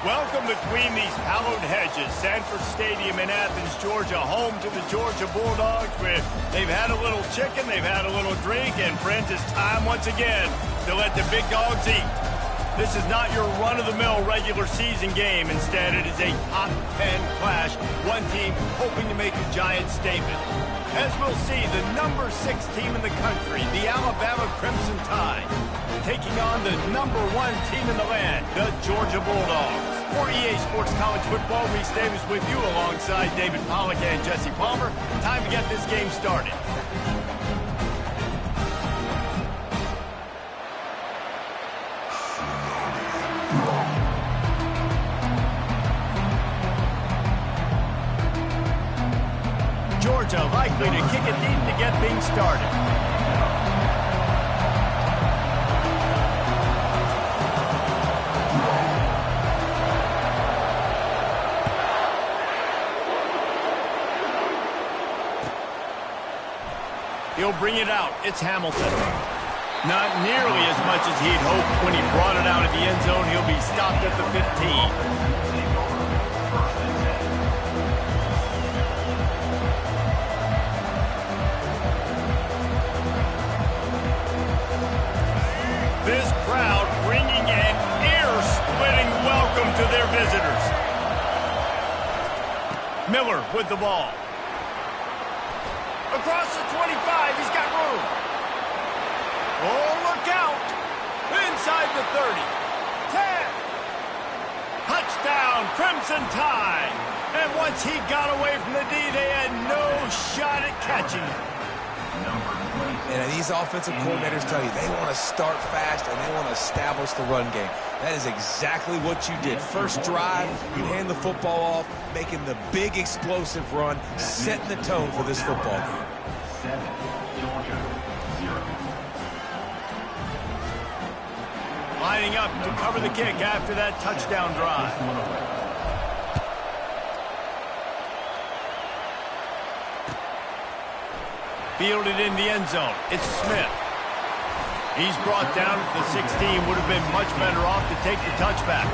Welcome between these hallowed hedges. Sanford Stadium in Athens, Georgia, home to the Georgia Bulldogs, where they've had a little chicken, they've had a little drink, and friends, it's time once again to let the big dogs eat. This is not your run-of-the-mill regular season game. Instead, it is a top 10 clash, one team hoping to make a giant statement. As we'll see, the number 6 team in the country, the Alabama Crimson Tide, taking on the number 1 team in the land, the Georgia Bulldogs. For EA Sports College Football, Reese Davis with you alongside David Pollack and Jesse Palmer. Time to get this game started. Georgia likely to kick it deep to get things started. He'll bring it out. It's Hamilton. Not nearly as much as he'd hoped when he brought it out of the end zone. He'll be stopped at the 15. This crowd bringing an ear-splitting welcome to their visitors. Miller with the ball. Across the 25, he's got room. Oh, look out. Inside the 30. 10. Touchdown, Crimson Tide. And once he got away from the D, they had no shot at catching him. And these offensive coordinators tell you they want to start fast and they want to establish the run game. That is exactly what you did. First drive, you hand the football off, making the big explosive run, setting the tone for this football game. 7, Georgia, 0. Lining up to cover the kick after that touchdown drive. Fielded in the end zone. It's Smith. He's brought down at the 16. Would have been much better off to take the touchback.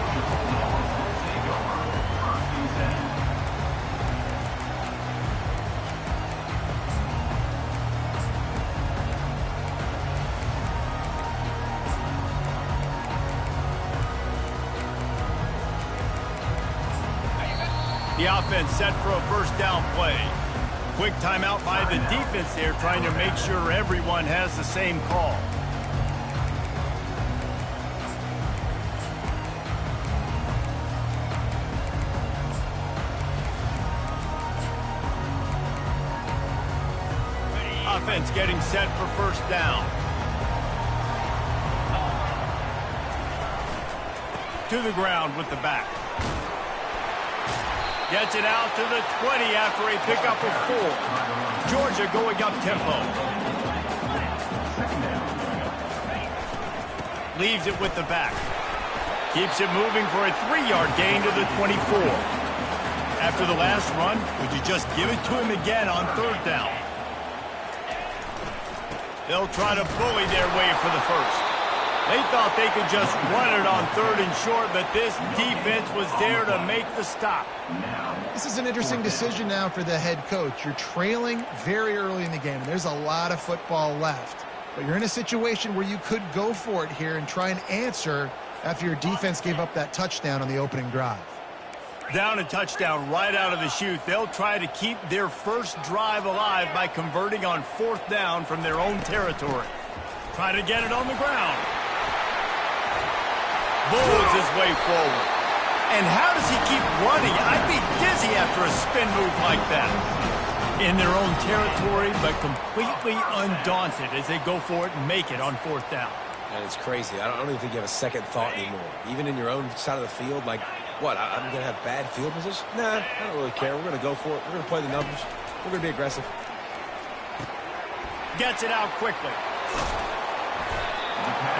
The offense set for a first down play. Quick timeout by the defense there, trying to make sure everyone has the same call. Offense getting set for first down. To the ground with the back. Gets it out to the 20 after a pickup of 4. Georgia going up tempo. Leaves it with the back. Keeps it moving for a 3-yard gain to the 24. After the last run, would you just give it to him again on third down? They'll try to bully their way for the first. They thought they could just run it on third and short, but this defense was there to make the stop. This is an interesting decision now for the head coach. You're trailing very early in the game. There's a lot of football left. But you're in a situation where you could go for it here and try and answer after your defense gave up that touchdown on the opening drive. Down a touchdown right out of the chute. They'll try to keep their first drive alive by converting on fourth down from their own territory. Try to get it on the ground. Bulls his way forward. And how does he keep running? I'd be dizzy after a spin move like that. In their own territory, but completely undaunted as they go for it and make it on fourth down. And it's crazy. I don't even think you have a second thought anymore. Even in your own side of the field, like, what, I'm going to have bad field position? Nah, I don't really care. We're going to go for it. We're going to play the numbers. We're going to be aggressive. Gets it out quickly.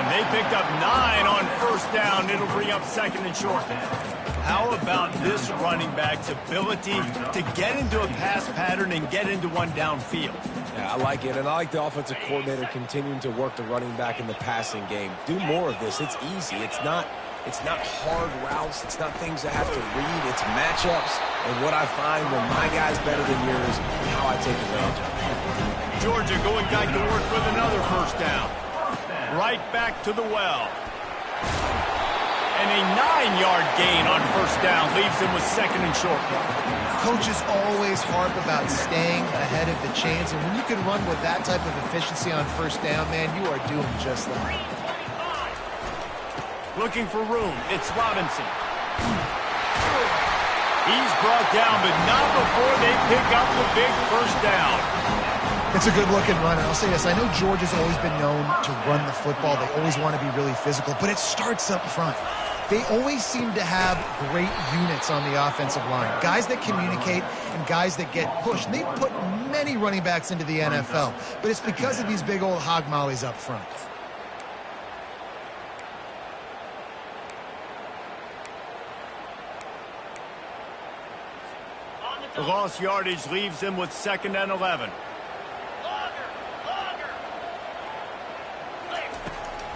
And they picked up 9 on first down. It'll bring up second and short. How about this running back's ability to get into a pass pattern and get into one downfield? Yeah, I like it, and I like the offensive coordinator continuing to work the running back in the passing game. Do more of this. It's easy. It's not It's not hard routes. It's not things I have to read. It's matchups and what I find when my guy's better than yours and how I take advantage of it. Georgia going back to work with another first down. Right back to the well. And a 9-yard gain on first down leaves him with second and short. Coaches always harp about staying ahead of the chains, and when you can run with that type of efficiency on first down, man, you are doing just that. Looking for room. It's Robinson. He's brought down, but not before they pick up the big first down. It's a good-looking run, and I'll say this. I know Georgia's always been known to run the football. They always want to be really physical, but it starts up front. They always seem to have great units on the offensive line. Guys that communicate and guys that get pushed. And they've put many running backs into the NFL, but it's because of these big old hog mollies up front. The lost yardage leaves him with 2nd and 11.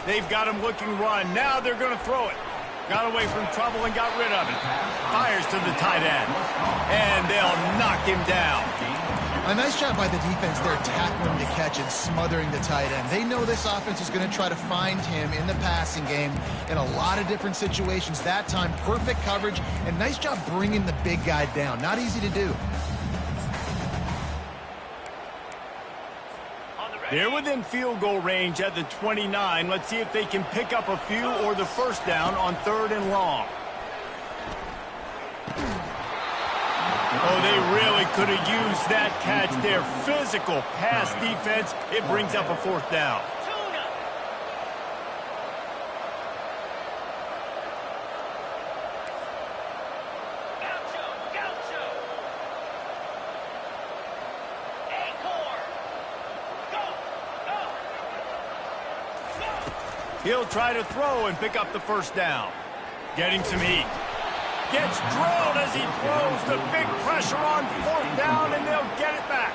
They've got him looking run. Now they're going to throw it. Got away from trouble and got rid of it. Fires to the tight end. And they'll knock him down. A nice job by the defense there, tackling the catch and smothering the tight end. They know this offense is going to try to find him in the passing game in a lot of different situations. That time, perfect coverage, and nice job bringing the big guy down. Not easy to do. They're within field goal range at the 29. Let's see if they can pick up a few or the first down on 3rd and long. Oh, they really could have used that catch. Their physical pass defense, it brings up a 4th down. He'll try to throw and pick up the first down. Getting some heat. Gets drilled as he throws. The big pressure on 4th down, and they'll get it back.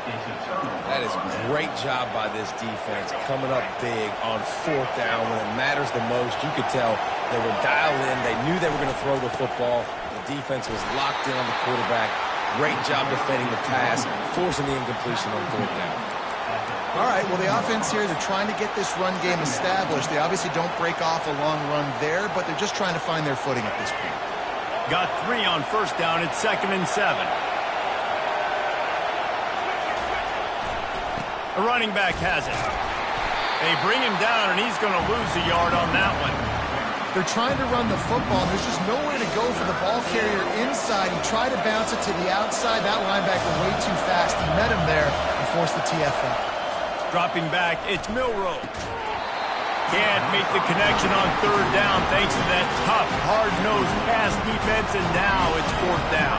That is a great job by this defense, coming up big on 4th down when it matters the most. You could tell they were dialed in. They knew they were going to throw the football. The defense was locked in on the quarterback. Great job defending the pass, forcing the incompletion on 4th down. All right, well, the offense here, they're trying to get this run game established. They obviously don't break off a long run there, but they're just trying to find their footing at this point. Got 3 on first down. It's 2nd and 7. The running back has it. They bring him down, and he's going to lose a yard on that one. They're trying to run the football, and there's just nowhere to go for the ball carrier inside. He tried to bounce it to the outside. That linebacker way too fast. He met him there and forced the TFL. Dropping back, it's Milroe. Can't make the connection on 3rd down thanks to that tough, hard-nosed pass defense, and now it's 4th down.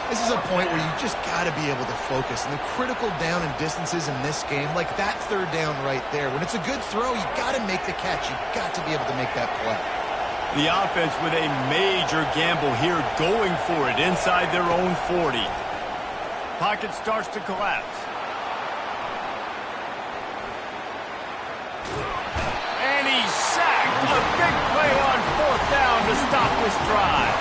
This is a point where you just got to be able to focus. And the critical down and distances in this game, like that 3rd down right there, when it's a good throw, you got to make the catch. You got to be able to make that play. The offense with a major gamble here, going for it inside their own 40. Pocket starts to collapse. And he's sacked. A big play on 4th down to stop this drive.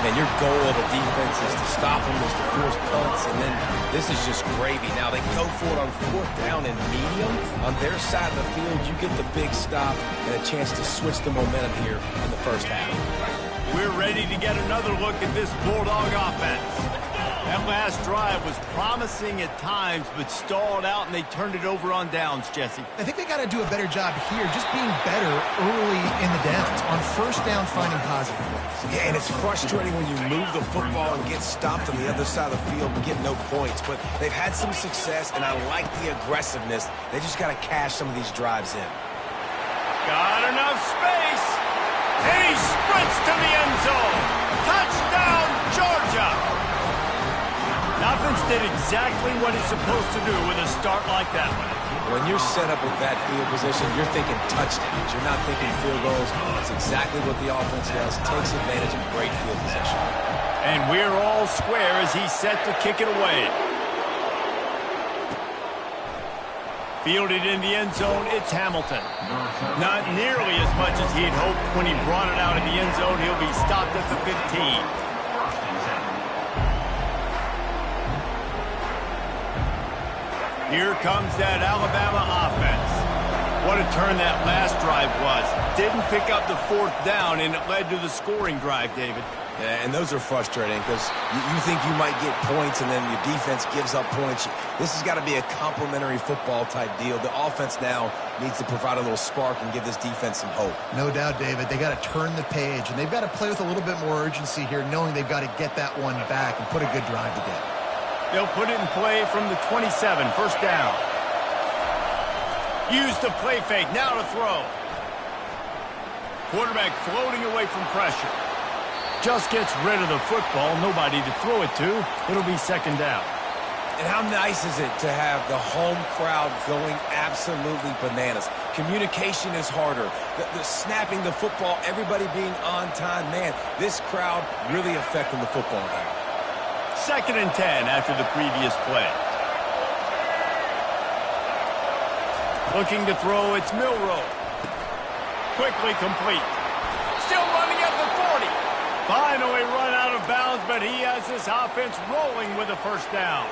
Man, your goal of a defense is to stop them, is to force punts, and then this is just gravy. Now they go for it on 4th down and medium. On their side of the field, you get the big stop and a chance to switch the momentum here in the first half. We're ready to get another look at this Bulldog offense. That last drive was promising at times, but stalled out, and they turned it over on downs, Jesse. I think they got to do a better job here, just being better early in the downs. On first down, finding positive plays. Yeah, and it's frustrating when you move the football and get stopped on the other side of the field and get no points. But they've had some success, and I like the aggressiveness. They just got to cash some of these drives in. Got enough space. And he sprints to the end zone. Touchdown, Georgia. The offense did exactly what it's supposed to do with a start like that one. When you're set up with that field position, you're thinking touchdowns. You're not thinking field goals. That's exactly what the offense does. Takes advantage of great field position. And we're all square as he's set to kick it away. Fielded in the end zone, it's Hamilton. Not nearly as much as he had hoped when he brought it out of the end zone. He'll be stopped at the 15. Here comes that Alabama offense. What a turn that last drive was. Didn't pick up the 4th down, and it led to the scoring drive, David. Yeah, and those are frustrating because you think you might get points and then your defense gives up points. This has got to be a complementary football type deal. The offense now needs to provide a little spark and give this defense some hope. No doubt, David. They got to turn the page, and they've got to play with a little bit more urgency here, knowing they've got to get that one back and put a good drive together. They'll put it in play from the 27, first down. Use the play fake, now to throw. Quarterback floating away from pressure. Just gets rid of the football, nobody to throw it to. It'll be second down. And how nice is it to have the home crowd going absolutely bananas? Communication is harder. The snapping the football, everybody being on time. Man, this crowd really affecting the football game. 2nd and 10 after the previous play. Looking to throw, it's Milroe. Quickly complete. Still running at the 40. Finally run out of bounds, but he has this offense rolling with a first down.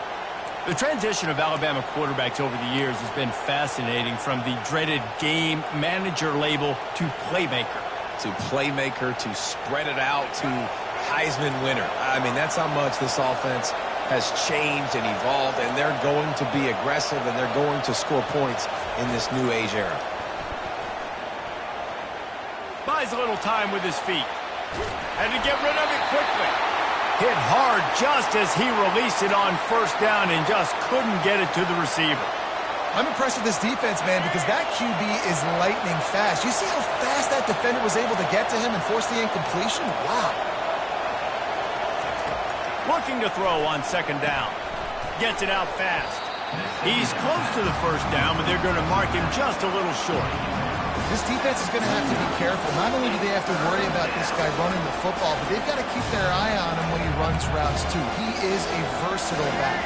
The transition of Alabama quarterbacks over the years has been fascinating, from the dreaded game manager label to playmaker. To spread it out to Heisman winner. I mean, that's how much this offense has changed and evolved, and they're going to be aggressive and they're going to score points in this new age era. Buys a little time with his feet. Had to get rid of it quickly. Hit hard just as he released it on first down and just couldn't get it to the receiver. I'm impressed with this defense, man, because that QB is lightning fast. You see how fast that defender was able to get to him and force the incompletion? Wow. Looking to throw on second down. Gets it out fast. He's close to the first down, but they're going to mark him just a little short. This defense is going to have to be careful. Not only do they have to worry about this guy running the football, but they've got to keep their eye on him when he runs routes, too. He is a versatile back.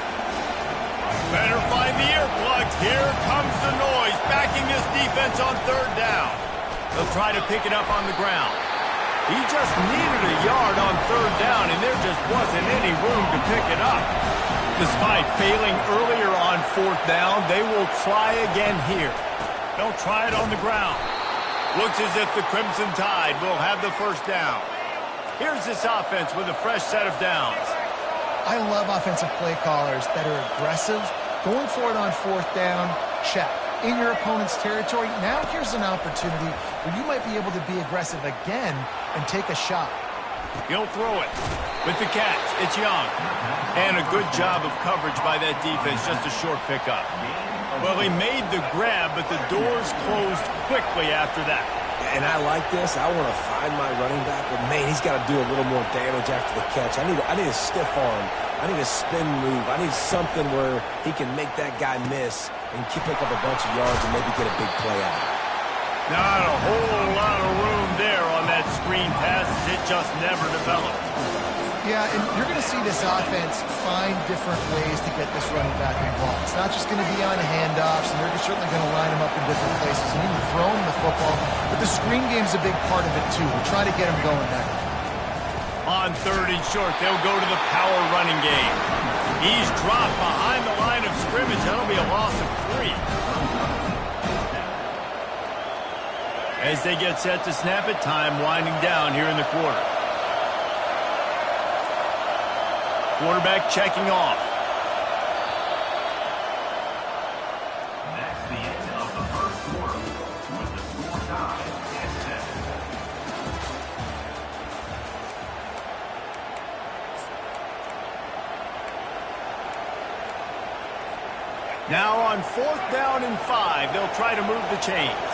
Better find the earplugs. Here comes the noise, backing this defense on third down. They'll try to pick it up on the ground. He just needed a yard on third down, and there just wasn't any room to pick it up. Despite failing earlier on fourth down, they will try again here. They'll try it on the ground. Looks as if the Crimson Tide will have the first down. Here's this offense with a fresh set of downs. I love offensive play callers that are aggressive. Going for it on fourth down, check. In your opponent's territory, now here's an opportunity where you might be able to be aggressive again and take a shot. He'll throw it. With the catch, it's Young. And a good job of coverage by that defense, just a short pickup. Well, he made the grab, but the doors closed quickly after that. And I like this. I want to find my running back, but man, he's got to do a little more damage after the catch. I need a stiff arm. I need a spin move. I need something where he can make that guy miss and pick up a bunch of yards and maybe get a big play out. Not a whole lot of room there on that screen pass. It just never developed. Yeah, and you're going to see this offense find different ways to get this running back involved. It's not just going to be on handoffs, and they're certainly going to line him up in different places and even throw him the football. But the screen game's a big part of it, too. We'll try to get him going there. On third and short, they'll go to the power running game. He's dropped behind the line of scrimmage. That'll be a loss of 3. As they get set to snap it, time winding down here in the quarter. Quarterback checking off. That's the end of the first quarter with the score tied at 7. Now on fourth down and 5, they'll try to move the chains.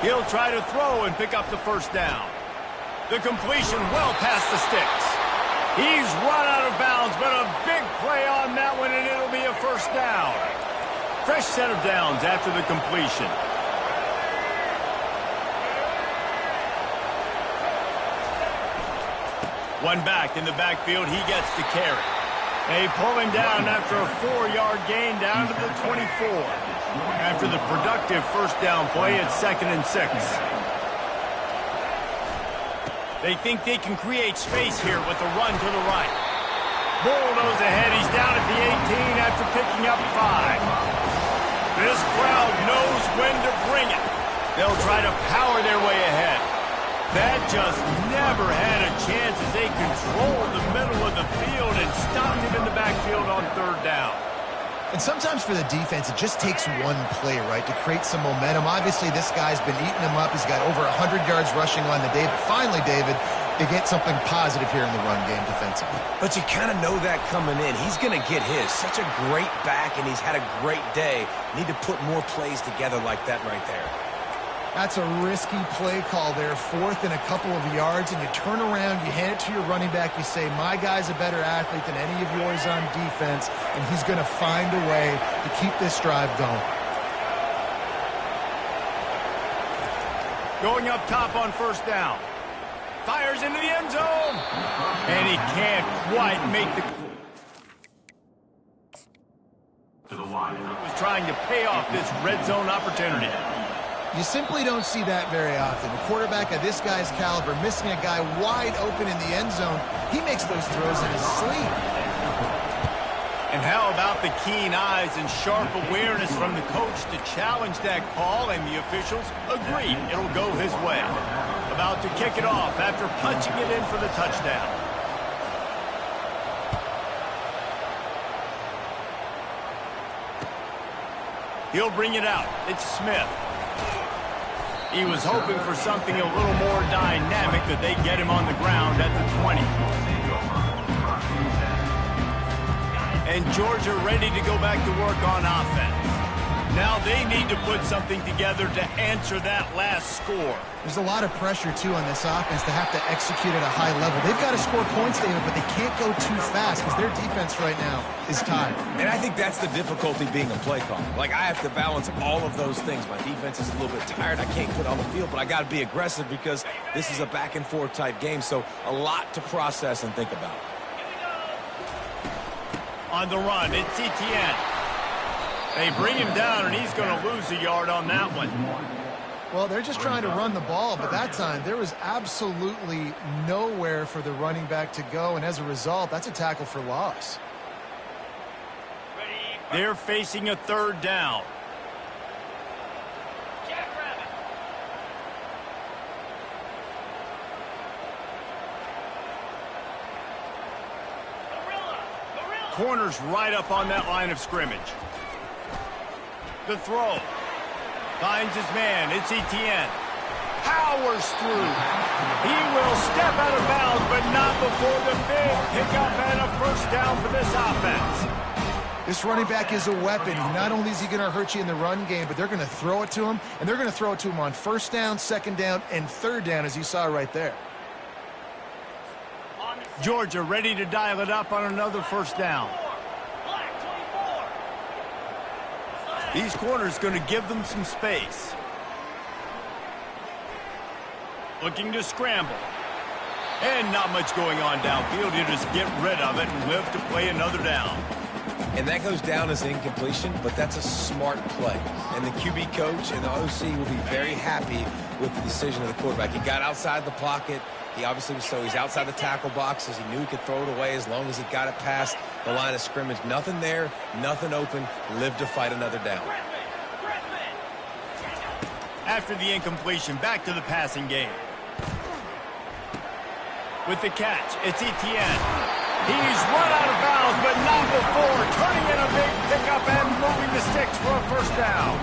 He'll try to throw and pick up the first down. The completion well past the sticks. He's run out of bounds, but a big play on that one, and it'll be a first down. Fresh set of downs after the completion. One back in the backfield, he gets the carry. They pull him down after a 4-yard gain down to the 24. After the productive first down play, it's 2nd and 6. They think they can create space here with a run to the right. Bulldoze ahead. He's down at the 18 after picking up 5. This crowd knows when to bring it. They'll try to power their way ahead. That just never had a chance as they controlled the middle of the field and stopped him in the backfield on 3rd down. And sometimes for the defense, it just takes one play, right, to create some momentum. Obviously, this guy's been eating him up. He's got over 100 yards rushing on the day. But finally, David, they get something positive here in the run game defensively. But you kind of know that coming in. He's going to get his. Such a great back, and he's had a great day. Need to put more plays together like that right there. That's a risky play call there, 4th and a couple of yards, and you turn around, you hand it to your running back, you say, my guy's a better athlete than any of yours on defense, and he's going to find a way to keep this drive going. Going up top on 1st down. Fires into the end zone. And he can't quite make the... To the wide. He was trying to pay off this red zone opportunity. You simply don't see that very often. A quarterback of this guy's caliber missing a guy wide open in the end zone. He makes those throws in his sleep. And how about the keen eyes and sharp awareness from the coach to challenge that call, and the officials agreed it'll go his way. About to kick it off after punching it in for the touchdown. He'll bring it out. It's Smith. He was hoping for something a little more dynamic, but they get him on the ground at the 20. And Georgia ready to go back to work on offense. Now they need to put something together to answer that last score. There's a lot of pressure, too, on this offense to have to execute at a high level. They've got to score points, David, but they can't go too fast because their defense right now is tired. And I think that's the difficulty being a play caller. Like, I have to balance all of those things. My defense is a little bit tired. I can't put on the field, but I got to be aggressive because this is a back-and-forth type game, so a lot to process and think about. On the run, it's Etienne. They bring him down, and he's going to lose a yard on that one. Well, they're just trying to run the ball, but that time there was absolutely nowhere for the running back to go, and as a result, that's a tackle for loss. They're facing a 3rd down. Corner's right up on that line of scrimmage. The throw. Finds his man. It's Etienne. Powers through. He will step out of bounds, but not before the big pickup and a 1st down for this offense. This running back is a weapon. Not only is he going to hurt you in the run game, but they're going to throw it to him, and they're going to throw it to him on 1st down, 2nd down, and 3rd down, as you saw right there. Georgia ready to dial it up on another 1st down. These corners going to give them some space. Looking to scramble. And not much going on downfield. You just get rid of it and live to play another down. And that goes down as incompletion, but that's a smart play. And the QB coach and the OC will be very happy with the decision of the quarterback. He got outside the pocket. He obviously was he's outside the tackle boxes. He knew he could throw it away as long as he got it past the line of scrimmage. Nothing there, nothing open. Live to fight another down. After the incompletion, back to the passing game. With the catch, it's Etienne. He's run out of bounds, but not before turning in a big pickup and moving the sticks for a 1st down.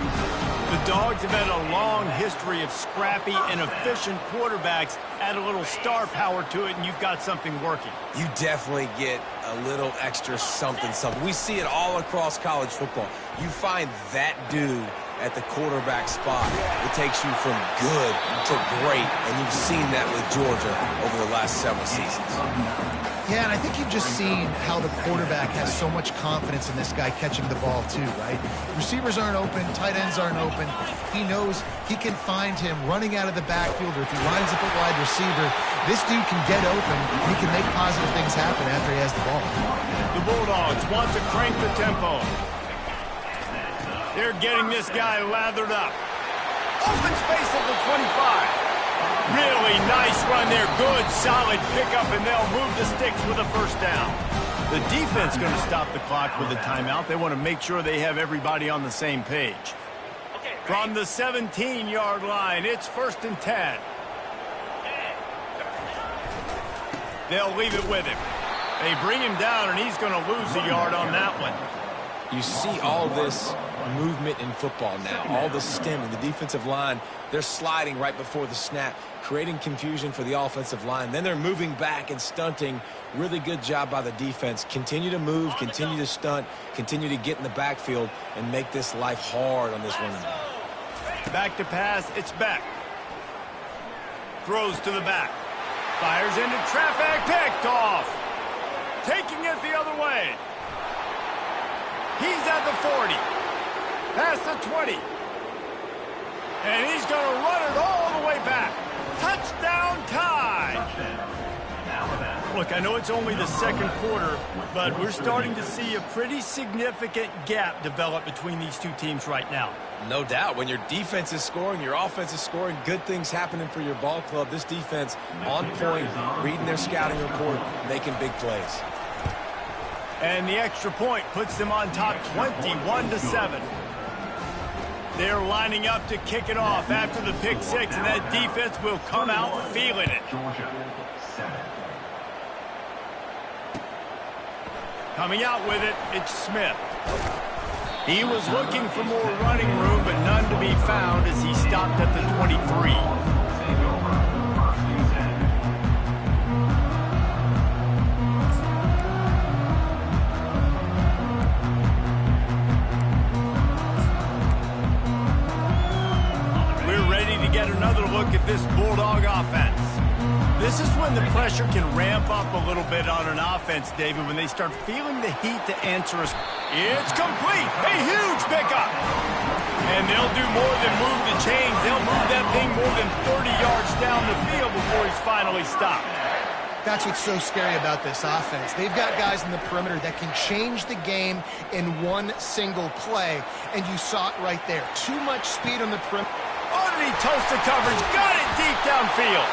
The Dogs have had a long history of scrappy and efficient quarterbacks. Add a little star power to it, and you've got something working. You definitely get a little extra something. We see it all across college football. You find that dude, at the quarterback spot. It takes you from good to great, and you've seen that with Georgia over the last several seasons. Yeah, and I think you've just seen how the quarterback has so much confidence in this guy catching the ball too, right? Receivers aren't open, tight ends aren't open. He knows he can find him running out of the backfield, or if he lines up a wide receiver, this dude can get open. He can make positive things happen after he has the ball. The Bulldogs want to crank the tempo. They're getting this guy lathered up. Open space at the 25. Really nice run there. Good, solid pickup, and they'll move the sticks with a first down. The defense going to stop the clock with a timeout. They want to make sure they have everybody on the same page. From the 17-yard line, it's 1st and 10. They'll leave it with him. They bring him down, and he's going to lose a yard on that one. You see all this movement in football now, all the stemming. The defensive line, they're sliding right before the snap, creating confusion for the offensive line. Then they're moving back and stunting. Really good job by the defense. Continue to move, continue to stunt, continue to get in the backfield, and make this life hard on this running back. Back to pass, it's Beck. Throws to the back. Fires into traffic, picked off. Taking it the other way. He's at the 40. Past the 20. And he's going to run it all the way back. Touchdown time. Look, I know it's only the second quarter, but we're starting to see a pretty significant gap develop between these two teams right now. No doubt. When your defense is scoring, your offense is scoring, good things happening for your ball club. This defense on point, reading their scouting report, making big plays. And the extra point puts them on top 21-7. They're lining up to kick it off after the pick six, and that defense will come out feeling it. Georgia, 7. Coming out with it, it's Smith. He was looking for more running room, but none to be found as he stopped at the 23. We're ready to get another look at this Bulldog offense. This is when the pressure can ramp up a little bit on an offense, David, when they start feeling the heat to answer us. It's complete. A huge pickup. And they'll do more than move the chains. They'll move that thing more than 30 yards down the field before he's finally stopped. That's what's so scary about this offense. They've got guys in the perimeter that can change the game in one single play, and you saw it right there. Too much speed on the perimeter. Underneath toasted coverage, got it deep downfield.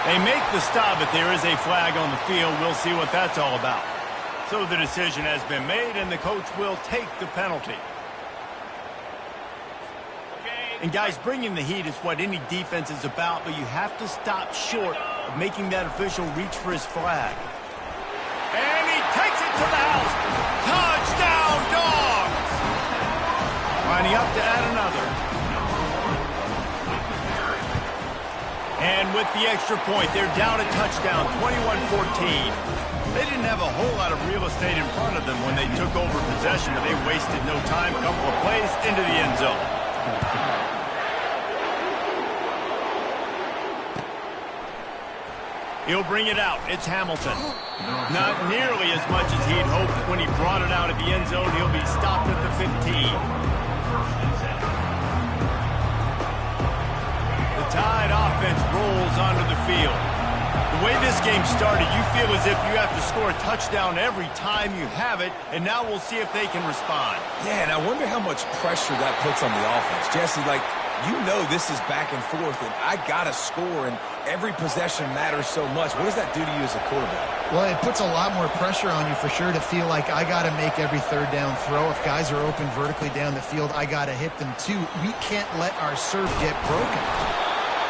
They make the stop, but there is a flag on the field. We'll see what that's all about. So the decision has been made, and the coach will take the penalty. And guys, bringing the heat is what any defense is about, but you have to stop short of making that official reach for his flag. And he takes it to the house. Touchdown, Dogs! Lining up to add another. And with the extra point, they're down a touchdown, 21-14. They didn't have a whole lot of real estate in front of them when they took over possession, but they wasted no time. Couple of plays into the end zone. He'll bring it out. It's Hamilton. Not nearly as much as he'd hoped when he brought it out of the end zone. He'll be stopped at the 15. Tide offense rolls onto the field. The way this game started, you feel as if you have to score a touchdown every time you have it, and now we'll see if they can respond. Yeah, and I wonder how much pressure that puts on the offense. Jesse, like, you know this is back and forth, and I got to score, and every possession matters so much. What does that do to you as a quarterback? Well, it puts a lot more pressure on you for sure to feel like I got to make every third down throw. If guys are open vertically down the field, I got to hit them too. We can't let our serve get broken.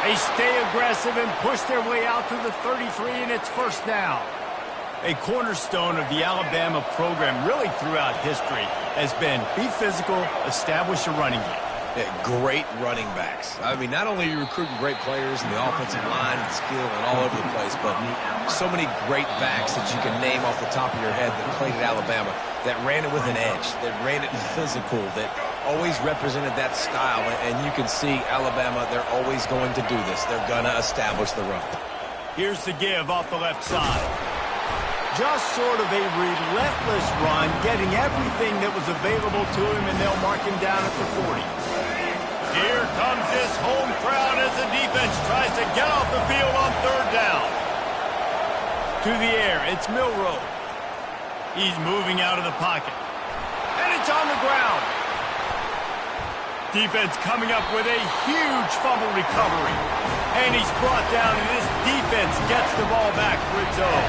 They stay aggressive and push their way out to the 33, and it's first down. A cornerstone of the Alabama program really throughout history has been be physical, establish a running game. Yeah, great running backs. I mean, not only are you recruiting great players in the offensive line and skill and all over the place, but so many great backs that you can name off the top of your head that played at Alabama, that ran it with an edge, that ran it physical, that always represented that style, and you can see Alabama, they're always going to do this. They're going to establish the run. Here's the give off the left side. Just sort of a relentless run, getting everything that was available to him, and they'll mark him down at the 40. Here comes this home crowd as the defense tries to get off the field on third down. To the air, it's Milroe. He's moving out of the pocket. And it's on the ground. Defense coming up with a huge fumble recovery. And he's brought down, and this defense gets the ball back for its own.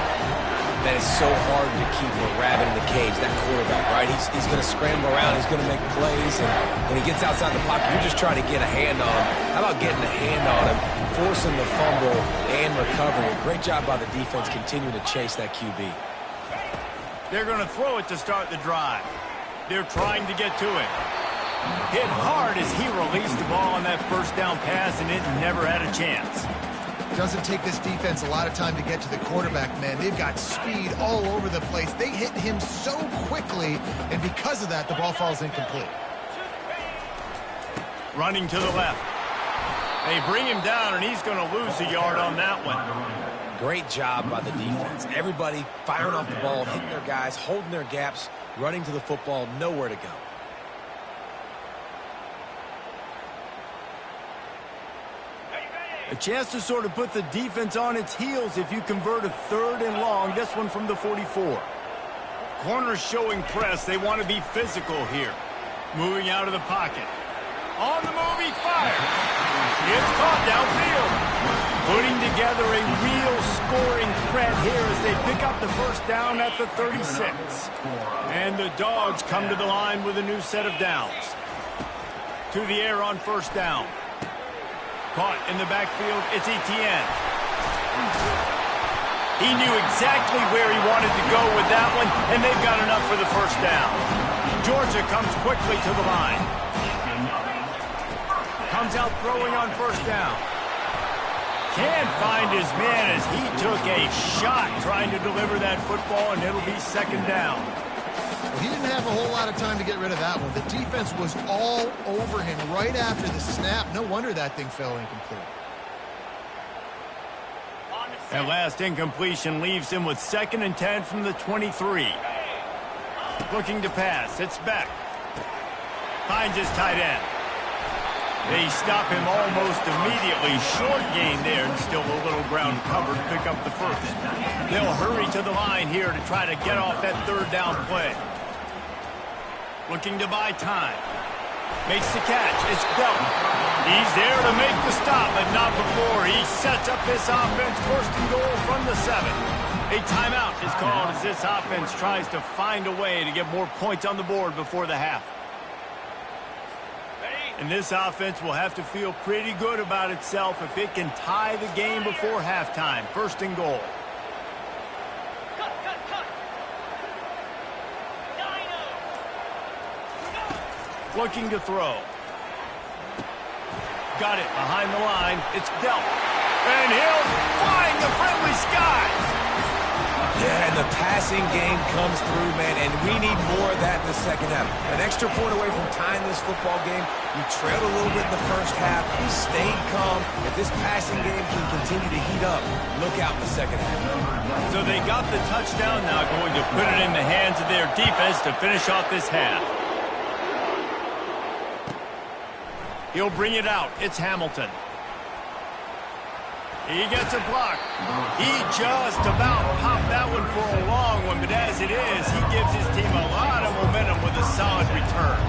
That is so hard to keep a rabbit in the cage, that quarterback, right? He's going to scramble around. He's going to make plays. And when he gets outside the pocket, you're just trying to get a hand on him. How about getting a hand on him, forcing the fumble and recovery? A great job by the defense continuing to chase that QB. They're going to throw it to start the drive. They're trying to get to it. Hit hard as he released the ball on that first down pass, and it never had a chance. Doesn't take this defense a lot of time to get to the quarterback, man. They've got speed all over the place. They hit him so quickly, and because of that, the ball falls incomplete. Running to the left. They bring him down, and he's going to lose a yard on that one. Great job by the defense. Everybody firing off the ball, hitting their guys, holding their gaps, running to the football, nowhere to go. A chance to sort of put the defense on its heels if you convert a 3rd and long. This one from the 44. Corners showing press. They want to be physical here. Moving out of the pocket. On the move, he fires. It's caught downfield. Putting together a real scoring threat here as they pick up the first down at the 36. And the Dogs come to the line with a new set of downs. To the air on first down. Caught in the backfield, it's Etienne. He knew exactly where he wanted to go with that one, and they've got enough for the first down. Georgia comes quickly to the line. Comes out throwing on first down. Can't find his man as he took a shot trying to deliver that football, and it'll be second down. Well, he didn't have a whole lot of time to get rid of that one. The defense was all over him right after the snap. No wonder that thing fell incomplete. That last incompletion leaves him with 2nd and 10 from the 23. Looking to pass. It's Beck. Finds his tight end. They stop him almost immediately. Short gain there, and still a little ground cover to pick up the first. They'll hurry to the line here to try to get off that 3rd down play. Looking to buy time. Makes the catch. It's Belt. He's there to make the stop, but not before. He sets up this offense. 1st and goal from the 7. A timeout is called as this offense tries to find a way to get more points on the board before the half. And this offense will have to feel pretty good about itself if it can tie the game before halftime. 1st and goal. Looking to throw. Got it behind the line. It's Delp. And Hill flying the friendly skies. Yeah, and the passing game comes through, man, and we need more of that in the second half. An extra point away from tying this football game. You trailed a little bit in the first half. You stayed calm. If this passing game can continue to heat up, look out in the second half. So they got the touchdown, now going to put it in the hands of their defense to finish off this half. He'll bring it out. It's Hamilton. He gets a block. He just about popped that one for a long one, but as it is, he gives his team a lot of momentum with a solid return.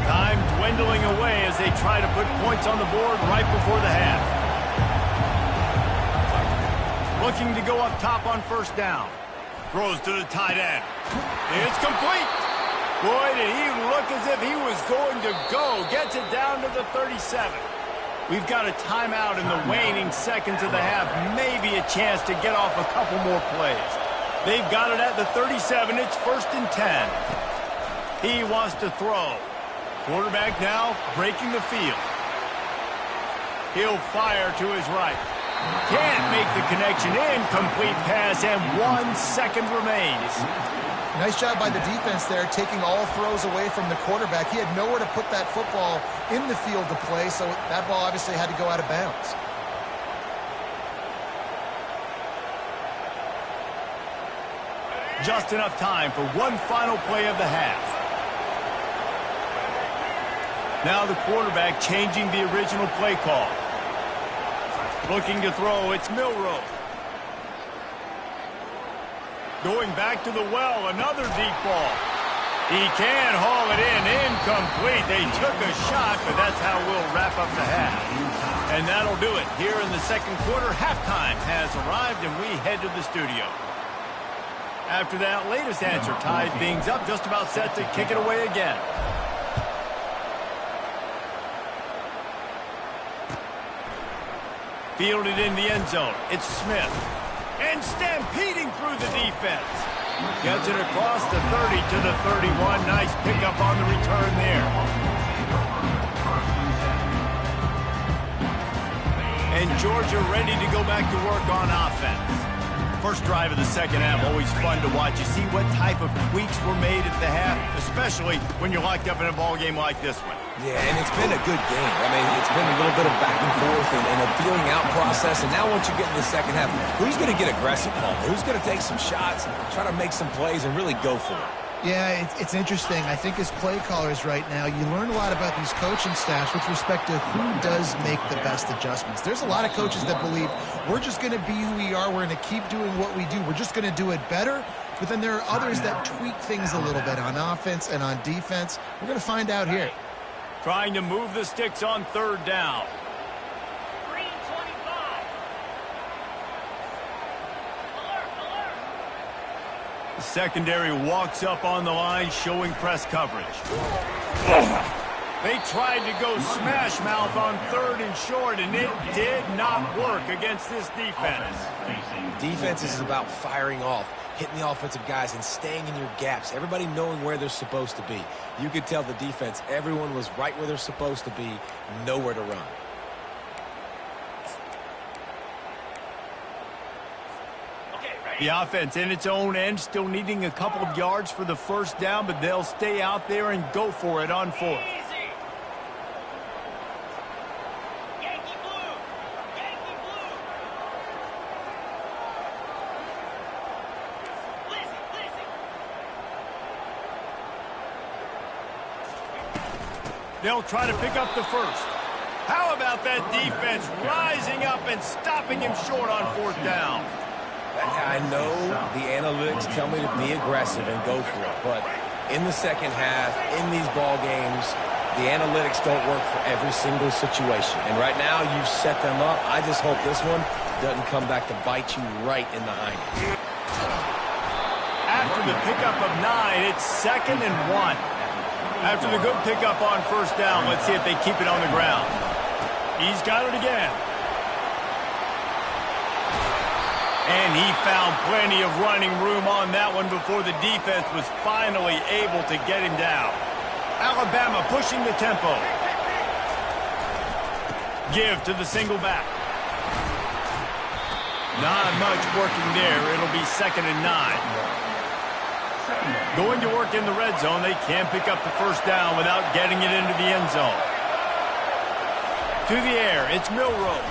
Time dwindling away as they try to put points on the board right before the half. Looking to go up top on first down. Throws to the tight end. It's complete. Boy, did he look as if he was going to go. Gets it down to the 37. We've got a timeout in the waning seconds of the half. Maybe a chance to get off a couple more plays. They've got it at the 37. It's 1st and 10. He wants to throw. Quarterback now breaking the field. He'll fire to his right. Can't make the connection. Incomplete pass, and 1 second remains. Nice job by the defense there, taking all throws away from the quarterback. He had nowhere to put that football in the field to play, so that ball obviously had to go out of bounds. Just enough time for one final play of the half. Now the quarterback changing the original play call. Looking to throw, it's Milroe. Going back to the well, another deep ball. He can haul it in, incomplete. They took a shot, but that's how we'll wrap up the half. And that'll do it. Here in the second quarter, halftime has arrived, and we head to the studio. After that latest answer, tied things up, just about set to kick it away again. Fielded in the end zone. It's Smith. And stampeding through the defense. Gets it across the 30 to the 31. Nice pickup on the return there. And Georgia ready to go back to work on offense. First drive of the second half, always fun to watch. You see what type of tweaks were made at the half, especially when you're locked up in a ball game like this one. Yeah, and it's been a good game. I mean, it's been a little bit of back and forth and a feeling out process. And now once you get in the second half, who's going to get aggressive, Paul? Who's going to take some shots, try to make some plays, and really go for it? Yeah, it's interesting. I think as play callers right now, you learn a lot about these coaching staffs with respect to who does make the best adjustments. There's a lot of coaches that believe we're just going to be who we are. We're going to keep doing what we do. We're just going to do it better. But then there are others that tweak things a little bit on offense and on defense. We're going to find out here. Trying to move the sticks on third down. The secondary walks up on the line, showing press coverage. They tried to go smash mouth on third and short, and it did not work against this defense. Defense is about firing off, hitting the offensive guys, and staying in your gaps. Everybody knowing where they're supposed to be. You could tell the defense, everyone was right where they're supposed to be, nowhere to run. The offense in its own end, still needing a couple of yards for the first down, but they'll stay out there and go for it on fourth. They'll try to pick up the first. How about that defense rising up and stopping him short on fourth down? I know the analytics tell me to be aggressive and go for it, but in the second half, in these ball games, the analytics don't work for every single situation. And right now, you've set them up. I just hope this one doesn't come back to bite you right in the hind. After the pickup of 9, it's 2nd and 1. After the good pickup on first down, let's see if they keep it on the ground. He's got it again. And he found plenty of running room on that one before the defense was finally able to get him down. Alabama pushing the tempo. Give to the single back. Not much working there. It'll be 2nd and 9. Going to work in the red zone. They can't pick up the first down without getting it into the end zone. To the air. It's Milroe.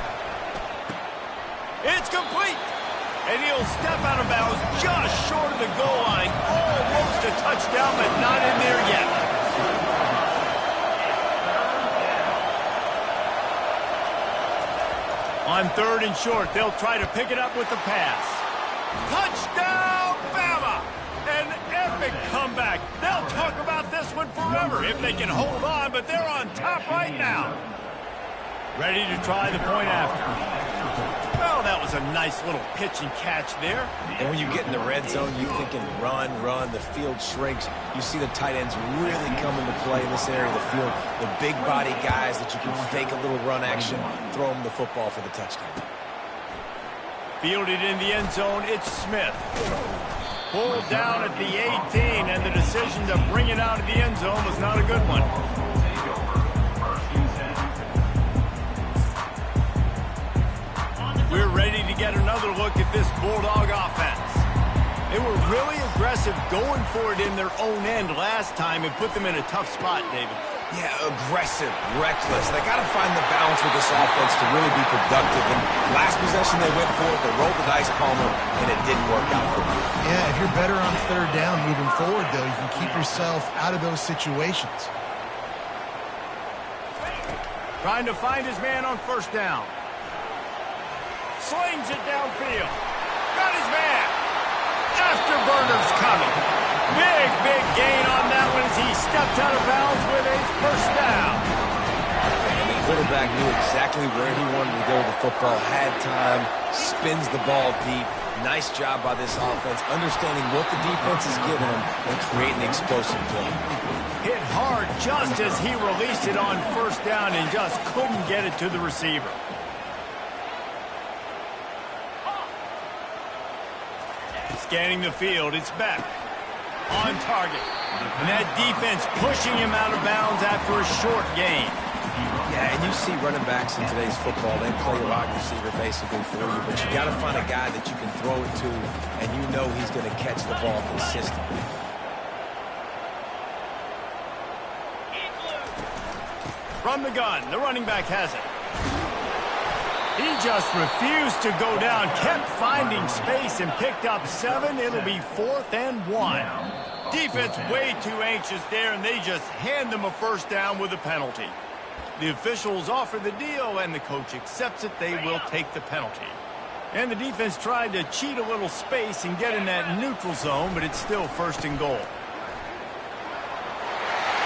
It's complete. And he'll step out of bounds just short of the goal line. Almost a touchdown, but not in there yet. On 3rd and short, they'll try to pick it up with the pass. Touchdown, Bama! An epic comeback. They'll talk about this one forever if they can hold on, but they're on top right now. Ready to try the point after. Well, that was a nice little pitch and catch there. And when you get in the red zone, you're thinking run, run. The field shrinks. You see the tight ends really come into play in this area of the field. The big body guys that you can fake a little run action, throw them the football for the touchdown. Fielded in the end zone, it's Smith. Pulled down at the 18, and the decision to bring it out of the end zone was not a good one. We're ready to get another look at this Bulldog offense. They were really aggressive going for it in their own end last time and put them in a tough spot, David. Yeah, aggressive, reckless. They got to find the balance with this offense to really be productive. And last possession they went for it, they rolled the dice, Palmer, and it didn't work out for them. Yeah, if you're better on third down moving forward, though, you can keep yourself out of those situations. Trying to find his man on first down. Slings it downfield. Got his man. Afterburner's coming. Big gain on that one as he stepped out of bounds with a first down. And the quarterback knew exactly where he wanted to go with the football, had time, spins the ball deep. Nice job by this offense, understanding what the defense is giving them and creating explosive play. Hit hard just as he released it on first down and just couldn't get it to the receiver. Scanning the field, it's Beck. On target. And that defense pushing him out of bounds after a short gain. Yeah, and you see running backs in today's football, they play a wide receiver basically for you, but you got to find a guy that you can throw it to, and you know he's going to catch the ball consistently. From the gun, the running back has it. He just refused to go down, kept finding space and picked up 7. It'll be 4th and 1. Defense way too anxious there, and they just hand them a first down with a penalty. The officials offer the deal, and the coach accepts it. They will take the penalty. And the defense tried to cheat a little space and get in that neutral zone, but it's still 1st and goal.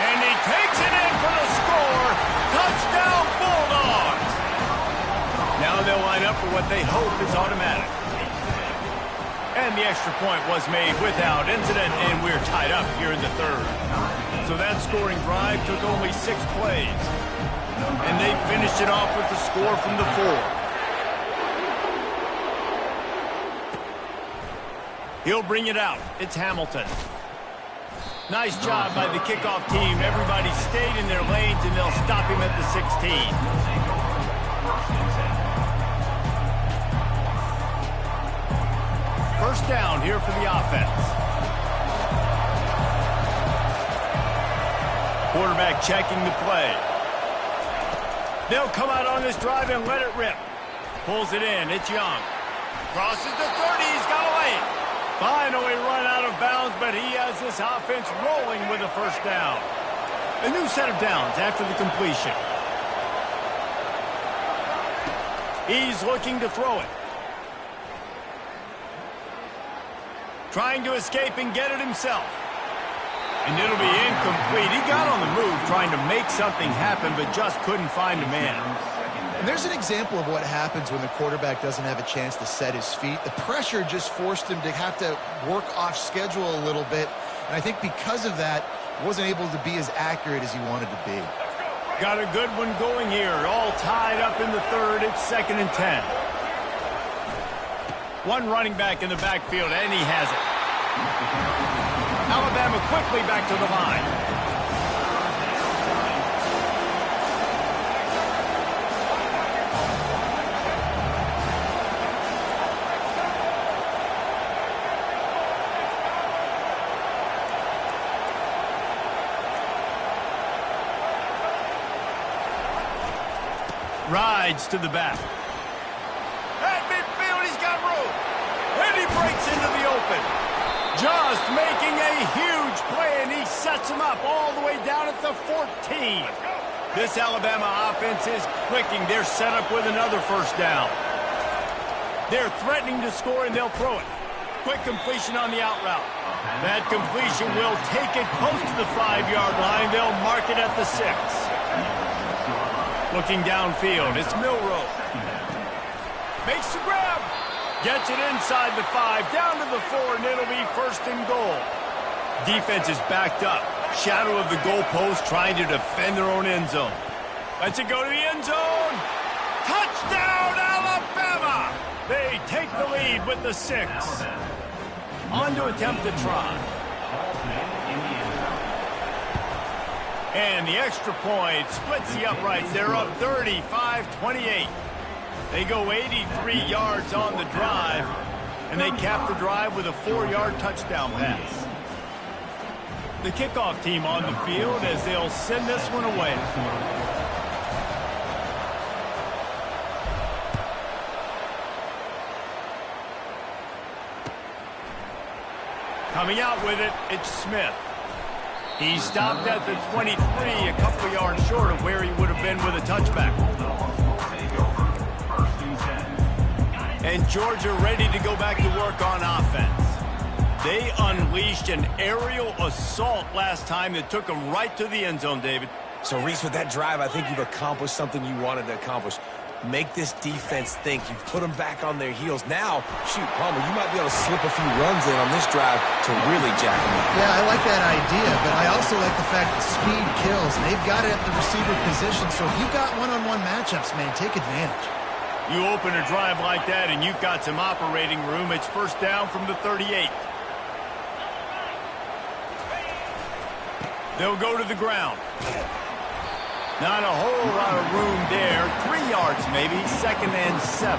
And he takes it in for the score. Touchdown, Bulldogs! Now they'll line up for what they hope is automatic. And the extra point was made without incident, and we're tied up here in the 3rd. So that scoring drive took only 6 plays. And they finished it off with the score from the 4. He'll bring it out. It's Hamilton. Nice job by the kickoff team. Everybody stayed in their lanes, and they'll stop him at the 16. First down here for the offense. Quarterback checking the play. They'll come out on this drive and let it rip. Pulls it in. It's Young. Crosses the 30. He's got a lane. Finally run out of bounds, but he has this offense rolling with a first down. A new set of downs after the completion. He's looking to throw it. Trying to escape and get it himself. And it'll be incomplete. He got on the move trying to make something happen, but just couldn't find a man. And there's an example of what happens when the quarterback doesn't have a chance to set his feet. The pressure just forced him to have to work off schedule a little bit. And I think because of that, wasn't able to be as accurate as he wanted to be. Got a good one going here. All tied up in the 3rd. It's 2nd and 10. One running back in the backfield, and he has it. Alabama quickly back to the line. Rides to the back. At midfield, he's got room. And he breaks into the open. Just making a huge play, and he sets him up all the way down at the 14. This Alabama offense is clicking. They're set up with another first down. They're threatening to score, and they'll throw it. Quick completion on the out route. That completion will take it close to the 5-yard line. They'll mark it at the 6. Looking downfield, it's Milroe. Makes the grab. Gets it inside the 5, down to the 4, and it'll be 1st and goal. Defense is backed up. Shadow of the goalpost trying to defend their own end zone. Lets it go to the end zone. Touchdown, Alabama! They take the lead with the 6. On to attempt the try. And the extra point splits the uprights. They're up 35-28. They go 83 yards on the drive, and they cap the drive with a 4-yard touchdown pass. The kickoff team on the field as they'll send this one away. Coming out with it, it's Smith. He stopped at the 23, a couple yards short of where he would have been with a touchback. And Georgia ready to go back to work on offense. They unleashed an aerial assault last time that took them right to the end zone, David. So, Reese, with that drive, I think you've accomplished something you wanted to accomplish. Make this defense think. You've put them back on their heels. Now, shoot, Palmer, you might be able to slip a few runs in on this drive to really jack them up. Yeah, I like that idea, but I also like the fact that speed kills. And they've got it at the receiver position, so if you've got one-on-one matchups, man, take advantage. You open a drive like that and you've got some operating room. It's first down from the 38. They'll go to the ground. Not a whole lot of room there. 3 yards maybe, 2nd and 7.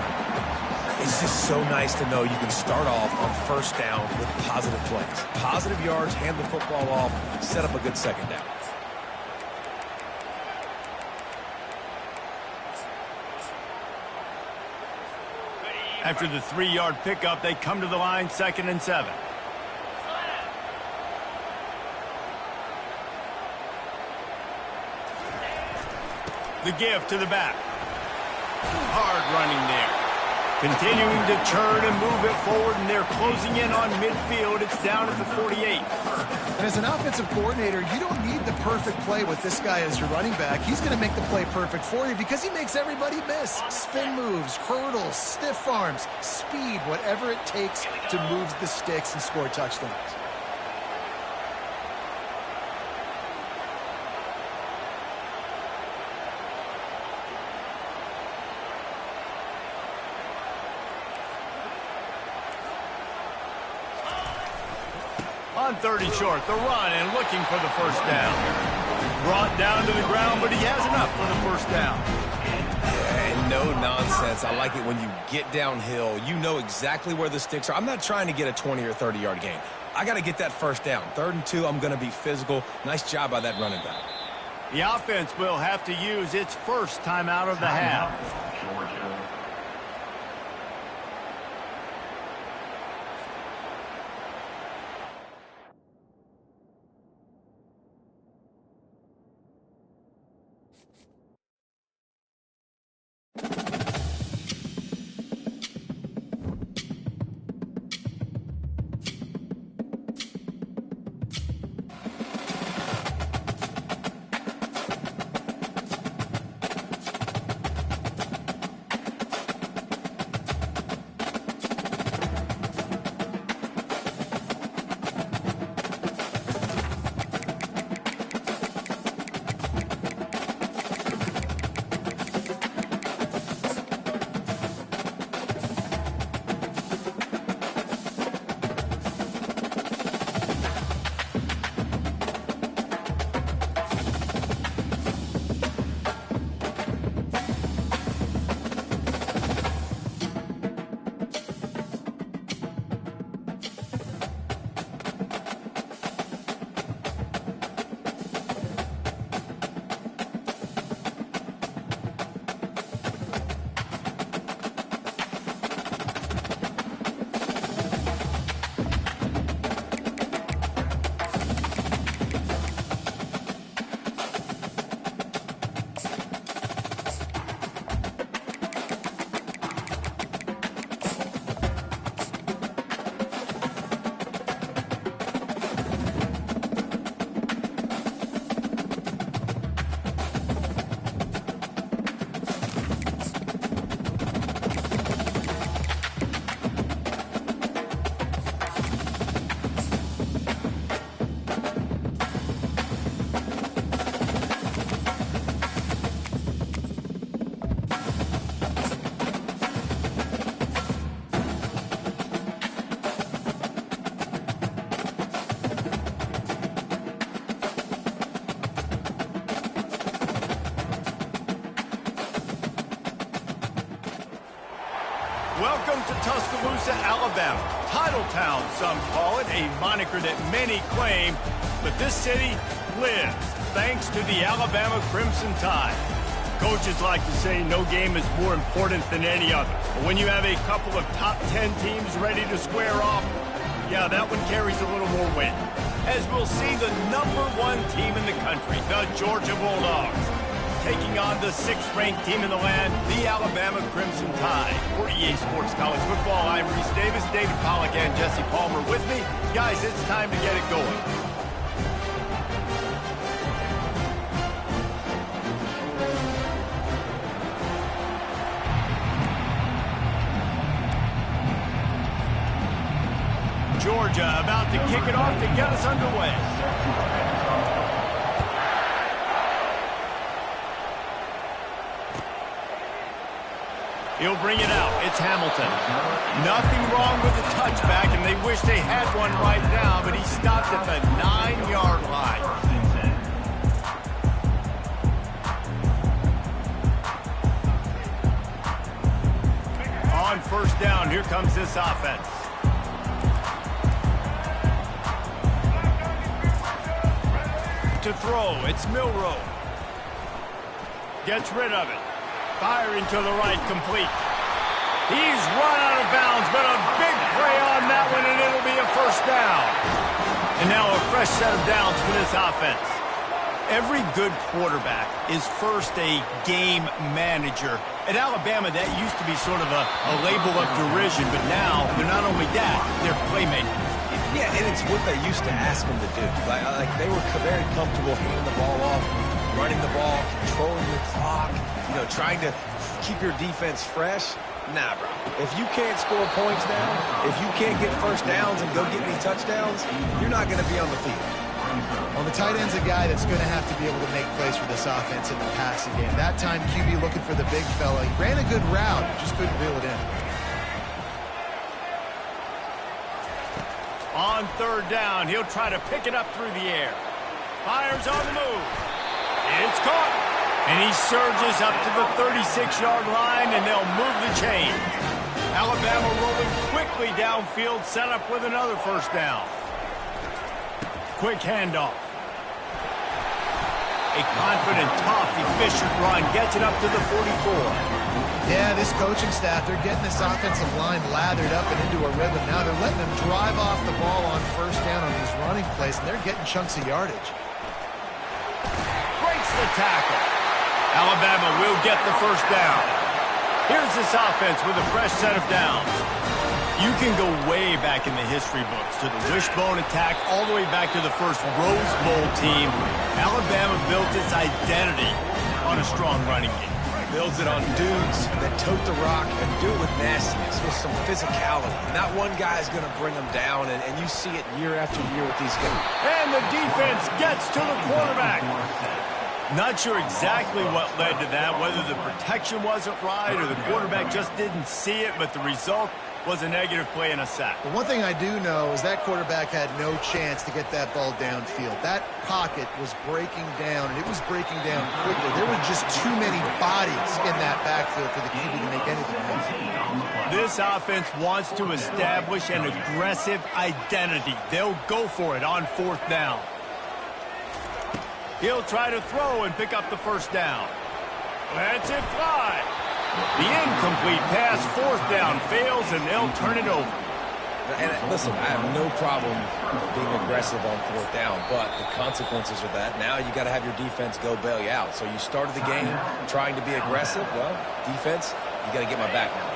It's just so nice to know you can start off on first down with positive plays. Positive yards, hand the football off, set up a good second down. After the 3-yard pickup, they come to the line, 2nd and 7. The give to the back. Hard running there. Continuing to turn and move it forward, and they're closing in on midfield. It's down at the 48. And as an offensive coordinator, you don't need the perfect play with this guy as your running back. He's going to make the play perfect for you because he makes everybody miss. Spin moves, hurdles, stiff arms, speed, whatever it takes to move the sticks and score touchdowns. On 30 short, the run and looking for the first down. Brought down to the ground, but he has enough for the first down. And no nonsense. I like it when you get downhill. You know exactly where the sticks are. I'm not trying to get a 20 or 30-yard gain. I got to get that first down. 3rd and 2, I'm going to be physical. Nice job by that running back. The offense will have to use its first timeout of the half. Georgia. Welcome to Tuscaloosa, Alabama. Titletown, some call it, a moniker that many claim, but this city lives thanks to the Alabama Crimson Tide. Coaches like to say no game is more important than any other. But when you have a couple of top 10 teams ready to square off, yeah, that one carries a little more weight. As we'll see the #1 team in the country, the Georgia Bulldogs, taking on the 6th-ranked team in the land, the Alabama Crimson Tide. For EA Sports College Football, I'm Reese Davis, David Pollack, and Jesse Palmer with me. Guys, it's time to get it going. Georgia about to kick it off to get us underway. He'll bring it out. It's Hamilton. Nothing wrong with the touchback, and they wish they had one right now, but he stopped at the 9-yard line. On first down, here comes this offense. To throw, it's Milroe. Gets rid of it. Firing to the right, complete. He's run out of bounds, but a big play on that one, and it'll be a first down. And now a fresh set of downs for this offense. Every good quarterback is first a game manager. At Alabama, that used to be sort of a label of derision, but now they're not only that, they're playmakers. Yeah, and it's what they used to ask them to do. Like they were very comfortable handing the ball off, running the ball, controlling the clock, trying to keep your defense fresh. Nah, bro. If you can't score points now, if you can't get first downs and go get me touchdowns, you're not going to be on the field. Well, the tight end's a guy that's going to have to be able to make plays for this offense in the passing game. That time, QB looking for the big fella. He ran a good route, just couldn't reel it in. On third down, he'll try to pick it up through the air. Fires on the move. It's caught. And he surges up to the 36-yard line, and they'll move the chain. Alabama rolling quickly downfield, set up with another first down. Quick handoff. A confident, tough, efficient run gets it up to the 44. Yeah, this coaching staff, they're getting this offensive line lathered up and into a rhythm. Now they're letting them drive off the ball on first down on these running plays, and they're getting chunks of yardage. Breaks the tackle. Alabama will get the first down. Here's this offense with a fresh set of downs. You can go way back in the history books to the wishbone attack all the way back to the first Rose Bowl team. Alabama built its identity on a strong running game. Builds it on dudes that tote the rock and do it with nastiness, with some physicality. Not one guy is going to bring them down, and you see it year after year with these guys. And the defense gets to the quarterback. Not sure exactly what led to that, whether the protection wasn't right or the quarterback just didn't see it, but the result was a negative play and a sack. But one thing I do know is that quarterback had no chance to get that ball downfield. That pocket was breaking down, and it was breaking down quickly. There were just too many bodies in that backfield for the QB to make anything happen. This offense wants to establish an aggressive identity. They'll go for it on fourth down. He'll try to throw and pick up the first down. Lets it fly. The incomplete pass, fourth down, fails, and they'll turn it over. And listen, I have no problem being aggressive on fourth down, but the consequences of that, now you got to have your defense go bail you out. So you started the game trying to be aggressive. Well, defense, you got to get my back now.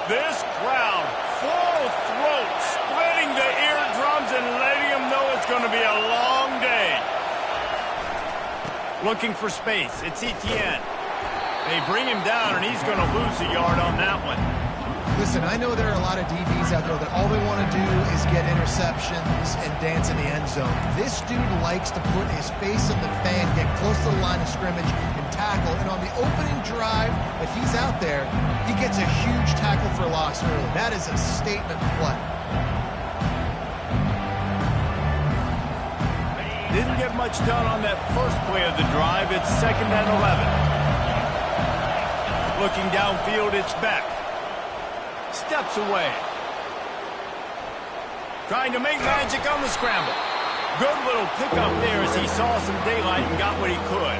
This crowd, full throat, splitting the eardrums and letting them know it's going to be a long day. Looking for space. It's Etienne. They bring him down, and he's going to lose a yard on that one. Listen, I know there are a lot of DBs out there that all they want to do is get interceptions and dance in the end zone. This dude likes to put his face in the fan, get close to the line of scrimmage, and tackle. And on the opening drive, if he's out there, he gets a huge tackle for loss early. That is a statement play. Didn't get much done on that first play of the drive. It's 2nd and 11. Looking downfield, it's Beck. steps away. Trying to make magic on the scramble. Good little pickup there as he saw some daylight and got what he could.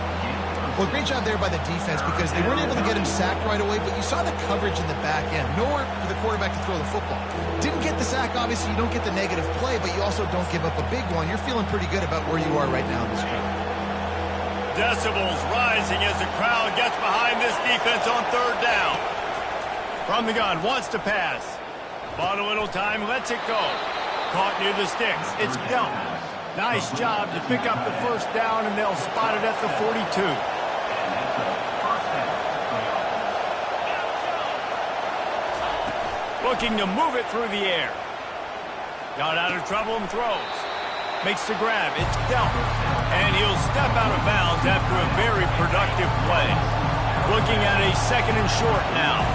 Well, great job there by the defense because they weren't able to get him sacked right away, but you saw the coverage in the back end. Nowhere for the quarterback to throw the football. Didn't get the sack, obviously. You don't get the negative play, but you also don't give up a big one. You're feeling pretty good about where you are right now in this game. Decibels rising as the crowd gets behind this defense on third down. From the gun, wants to pass. Bought a little time, lets it go. Caught near the sticks. It's Delton. Nice job to pick up the first down, and they'll spot it at the 42. Looking to move it through the air. Got out of trouble and throws. Makes the grab. It's Delton. And he'll step out of bounds after a very productive play. Looking at a second and short now.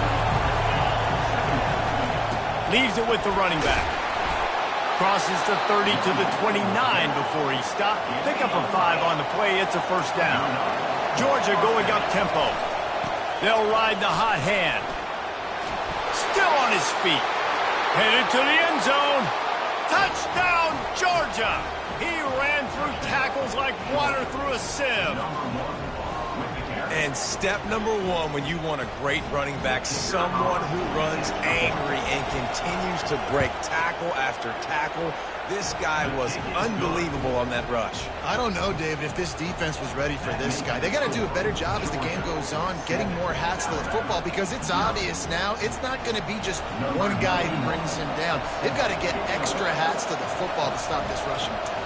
Leaves it with the running back. Crosses the 30 to the 29 before he stopped. Pick up a 5 on the play. It's a first down. Georgia going up tempo. They'll ride the hot hand. Still on his feet. Headed to the end zone. Touchdown, Georgia. He ran through tackles like water through a sieve. And step number one when you want a great running back, someone who runs angry and continues to break tackle after tackle. This guy was unbelievable on that rush. I don't know, David, if this defense was ready for this guy. They got to do a better job as the game goes on, getting more hats to the football, because it's obvious now it's not going to be just one guy who brings him down. They've got to get extra hats to the football to stop this rushing attack.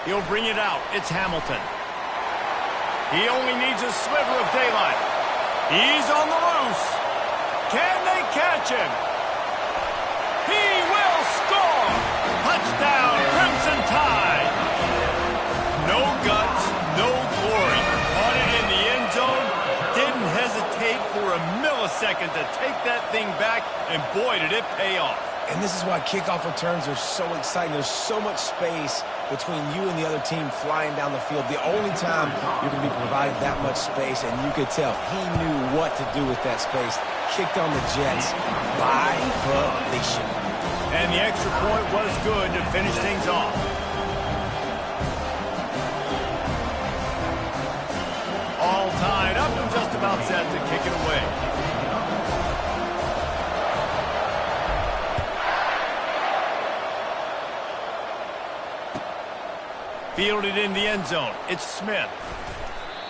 He'll bring it out. It's Hamilton. He only needs a sliver of daylight. He's on the loose. Can they catch him? He will score! Touchdown, Crimson Tide! No guts, no glory. Caught it in the end zone. Didn't hesitate for a millisecond to take that thing back, and boy, did it pay off. And this is why kickoff returns are so exciting. There's so much space between you and the other team flying down the field. The only time you're going to be provided that much space, and you could tell he knew what to do with that space. Kicked on the Jets by Felicia. And the extra point was good to finish things off. All tied up and just about set to kick it away. Fielded in the end zone. It's Smith.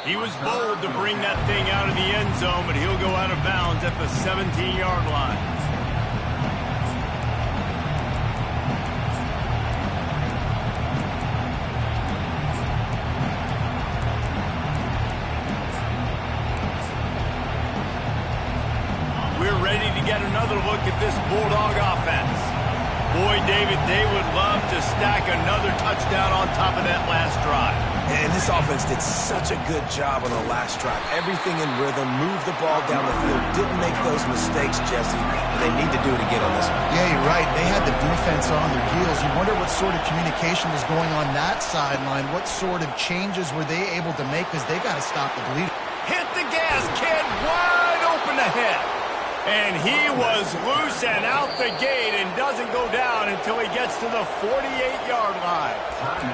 He was bold to bring that thing out of the end zone, but he'll go out of bounds at the 17-yard line. We're ready to get another look at this Bulldog offense. Boy, David, they would love to stack another touchdown on top of that last drive. And this offense did such a good job on the last drive. Everything in rhythm, moved the ball down the field, didn't make those mistakes, Jesse. They need to do it again on this one. Yeah, you're right. They had the defense on their heels. You wonder what sort of communication was going on that sideline. What sort of changes were they able to make, because they got to stop the bleeding. Hit the gas, kid. Wide open ahead. And he was loose and out the gate and doesn't go down until he gets to the 48-yard line.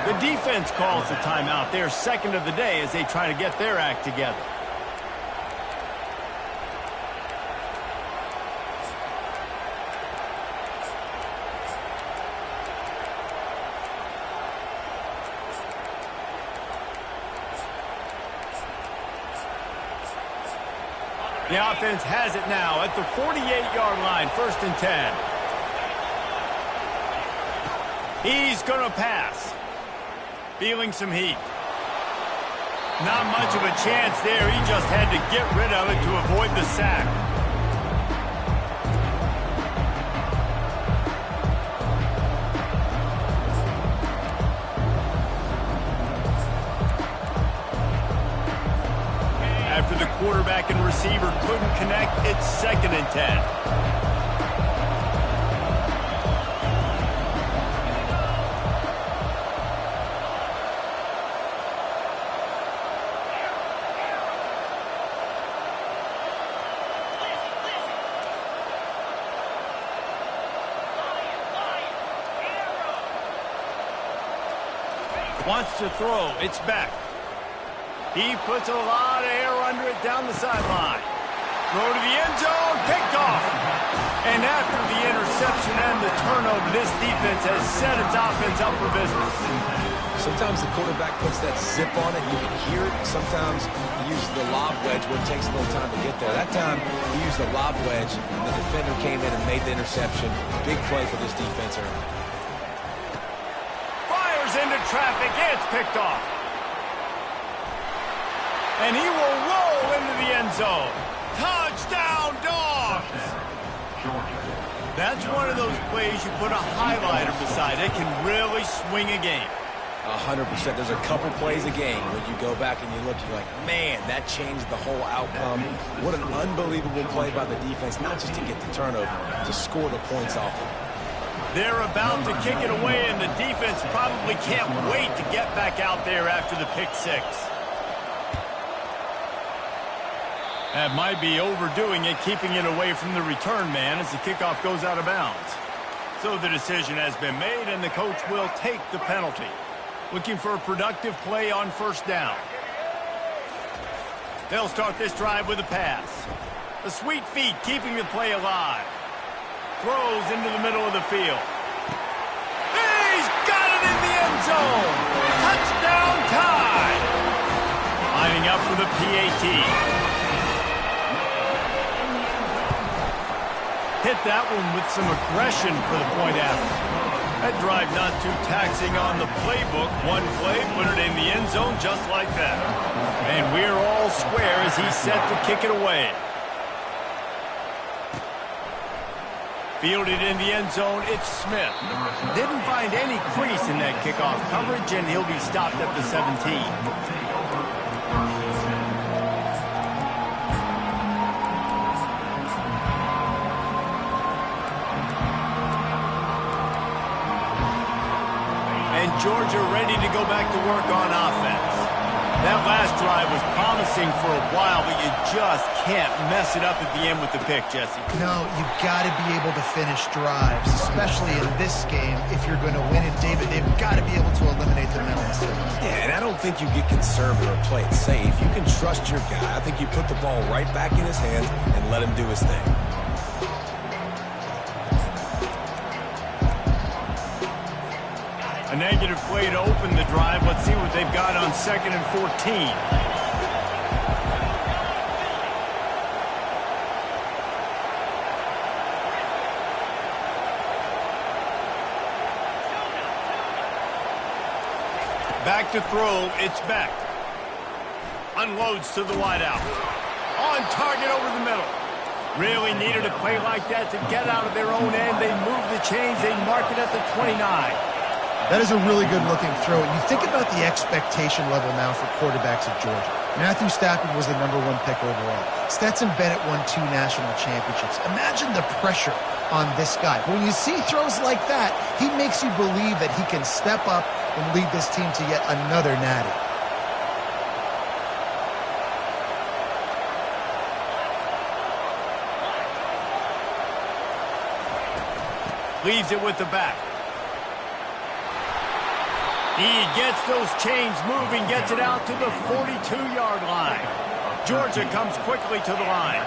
The defense calls the timeout. Their second of the day as they try to get their act together. The offense has it now at the 48-yard line, 1st and 10. He's going to pass. Feeling some heat. Not much of a chance there. He just had to get rid of it to avoid the sack. After the quarterback and receiver couldn't connect, it's 2nd and 10. Wants to throw. It's back. He puts a lot of air under it down the sideline. Throw to the end zone. Picked off. And after the interception and the turnover, this defense has set its offense up for business. Sometimes the quarterback puts that zip on it. You can hear it. Sometimes he uses the lob wedge where it takes a little time to get there. That time, he used the lob wedge, and the defender came in and made the interception. Big play for this defense early. Fires into traffic. It's picked off. And he will roll into the end zone. Touchdown, Dogs! That's one of those plays you put a highlighter beside. It can really swing a game. 100%. There's a couple plays a game when you go back and you look, you're like, man, that changed the whole outcome. What an unbelievable play by the defense, not just to get the turnover, to score the points off of it. They're about to kick it away, and the defense probably can't wait to get back out there after the pick six. That might be overdoing it, keeping it away from the return man as the kickoff goes out of bounds. So the decision has been made, and the coach will take the penalty. Looking for a productive play on first down. They'll start this drive with a pass. The sweet feet keeping the play alive. Throws into the middle of the field. He's got it in the end zone. Touchdown tie. Lining up for the PAT. Hit that one with some aggression for the point after. That drive not too taxing on the playbook. One play, put it in the end zone just like that. And we're all square as he's set to kick it away. Fielded in the end zone, it's Smith. Didn't find any crease in that kickoff coverage, and he'll be stopped at the 17. Georgia ready to go back to work on offense. That last drive was promising for a while, but you just can't mess it up at the end with the pick, Jesse. No, you've got to be able to finish drives, especially in this game. If you're going to win it, David, they've got to be able to eliminate the mental mistakes. Yeah, and I don't think you get conservative or play it safe. You can trust your guy. I think you put the ball right back in his hands and let him do his thing. A negative play to open the drive. Let's see what they've got on 2nd and 14. Back to throw. It's back. Unloads to the wideout. On target over the middle. Really needed a play like that to get out of their own end. They move the chains. They mark it at the 29. That is a really good-looking throw. And you think about the expectation level now for quarterbacks at Georgia. Matthew Stafford was the #1 pick overall. Stetson Bennett won 2 national championships. Imagine the pressure on this guy. But when you see throws like that, he makes you believe that he can step up and lead this team to yet another natty. Leaves it with the back. He gets those chains moving, gets it out to the 42-yard line. Georgia comes quickly to the line.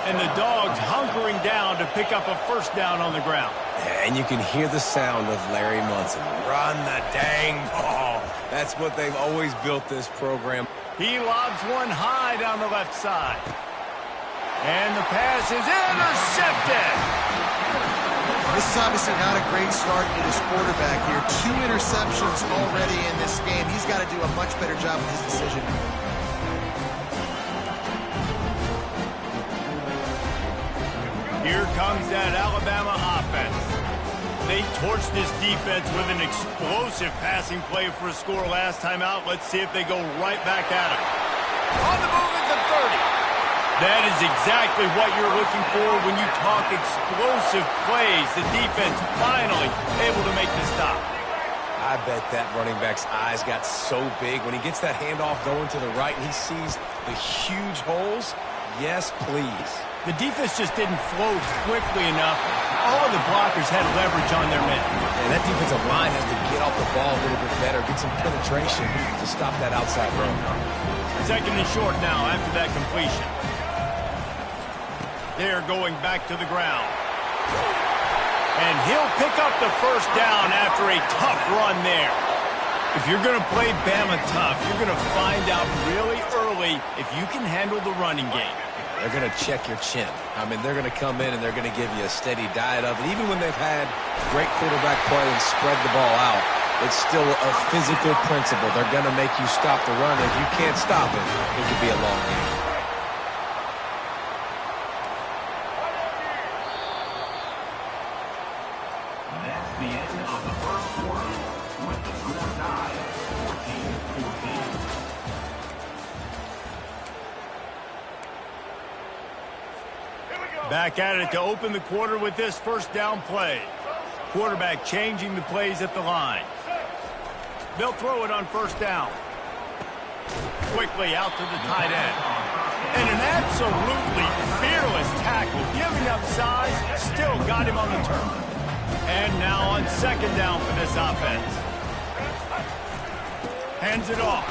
And the Dogs hunkering down to pick up a first down on the ground. And you can hear the sound of Larry Munson. Run the dang ball. That's what they've always built this program. He lobs one high down the left side. And the pass is intercepted. This is obviously not a great start to this quarterback here. 2 interceptions already in this game. He's got to do a much better job with his decision. Here comes that Alabama offense. They torched this defense with an explosive passing play for a score last time out. Let's see if they go right back at him. On the move at the 30. That is exactly what you're looking for when you talk explosive plays. The defense finally able to make the stop. I bet that running back's eyes got so big when he gets that handoff going to the right and he sees the huge holes. Yes, please. The defense just didn't flow quickly enough all of the blockers had leverage on their men. And that defensive line has to get off the ball a little bit better, get some penetration to stop that outside run. Second and short now after that completion. They're going back to the ground. And he'll pick up the first down after a tough run there. If you're going to play Bama tough, you're going to find out really early if you can handle the running game. They're going to check your chin. I mean, they're going to come in and they're going to give you a steady diet of it. Even when they've had great quarterback play and spread the ball out, it's still a physical principle. They're going to make you stop the run. If you can't stop it, it could be a long game. That's the end of the first quarter with the score tied 14-14. Back at it to open the quarter with this first down play. Quarterback changing the plays at the line. They'll throw it on first down. Quickly out to the tight end. And an absolutely fearless tackle. Giving up size, still got him on the turn. And now on second down for this offense. Hands it off.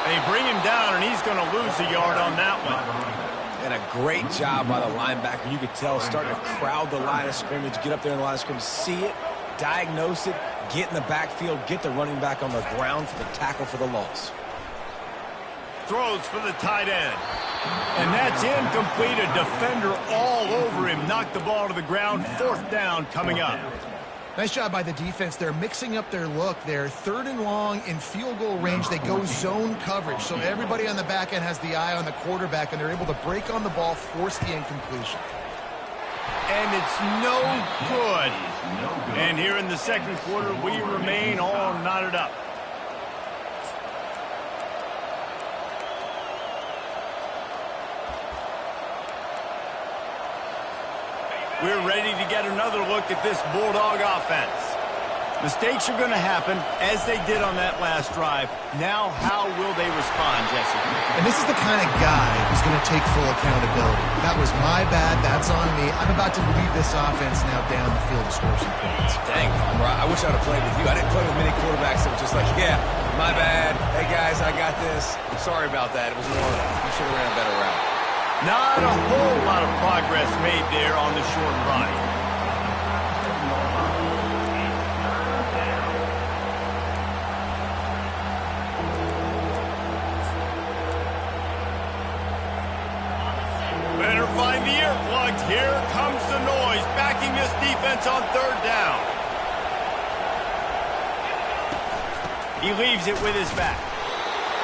They bring him down, and he's going to lose a yard on that one. And a great job by the linebacker. You could tell starting to crowd the line of scrimmage, get up there in the line of scrimmage, see it, diagnose it, get in the backfield, get the running back on the ground for the tackle for the loss. Throws for the tight end. And that's incomplete. A defender all over him. Knocked the ball to the ground. Fourth down coming up. Nice job by the defense. They're mixing up their look. They're third and long in field goal range. They go zone coverage. So everybody on the back end has the eye on the quarterback, and they're able to break on the ball, force the incompletion. And it's no good. And here in the second quarter, we remain all knotted up. We're ready to get another look at this Bulldog offense. Mistakes are going to happen, as they did on that last drive. Now, how will they respond, Jesse? And this is the kind of guy who's going to take full accountability. That was my bad. That's on me. I'm about to lead this offense now down the field to score some points. Dang, Palmer, I wish I'd have played with you. I didn't play with many quarterbacks that were just like, yeah, my bad. Hey, guys, I got this. I'm sorry about that. It was more, you should have ran a better route. Not a whole lot of progress made there on the short run. Better find the earplugs. Here comes the noise, backing this defense on third down. He leaves it with his back.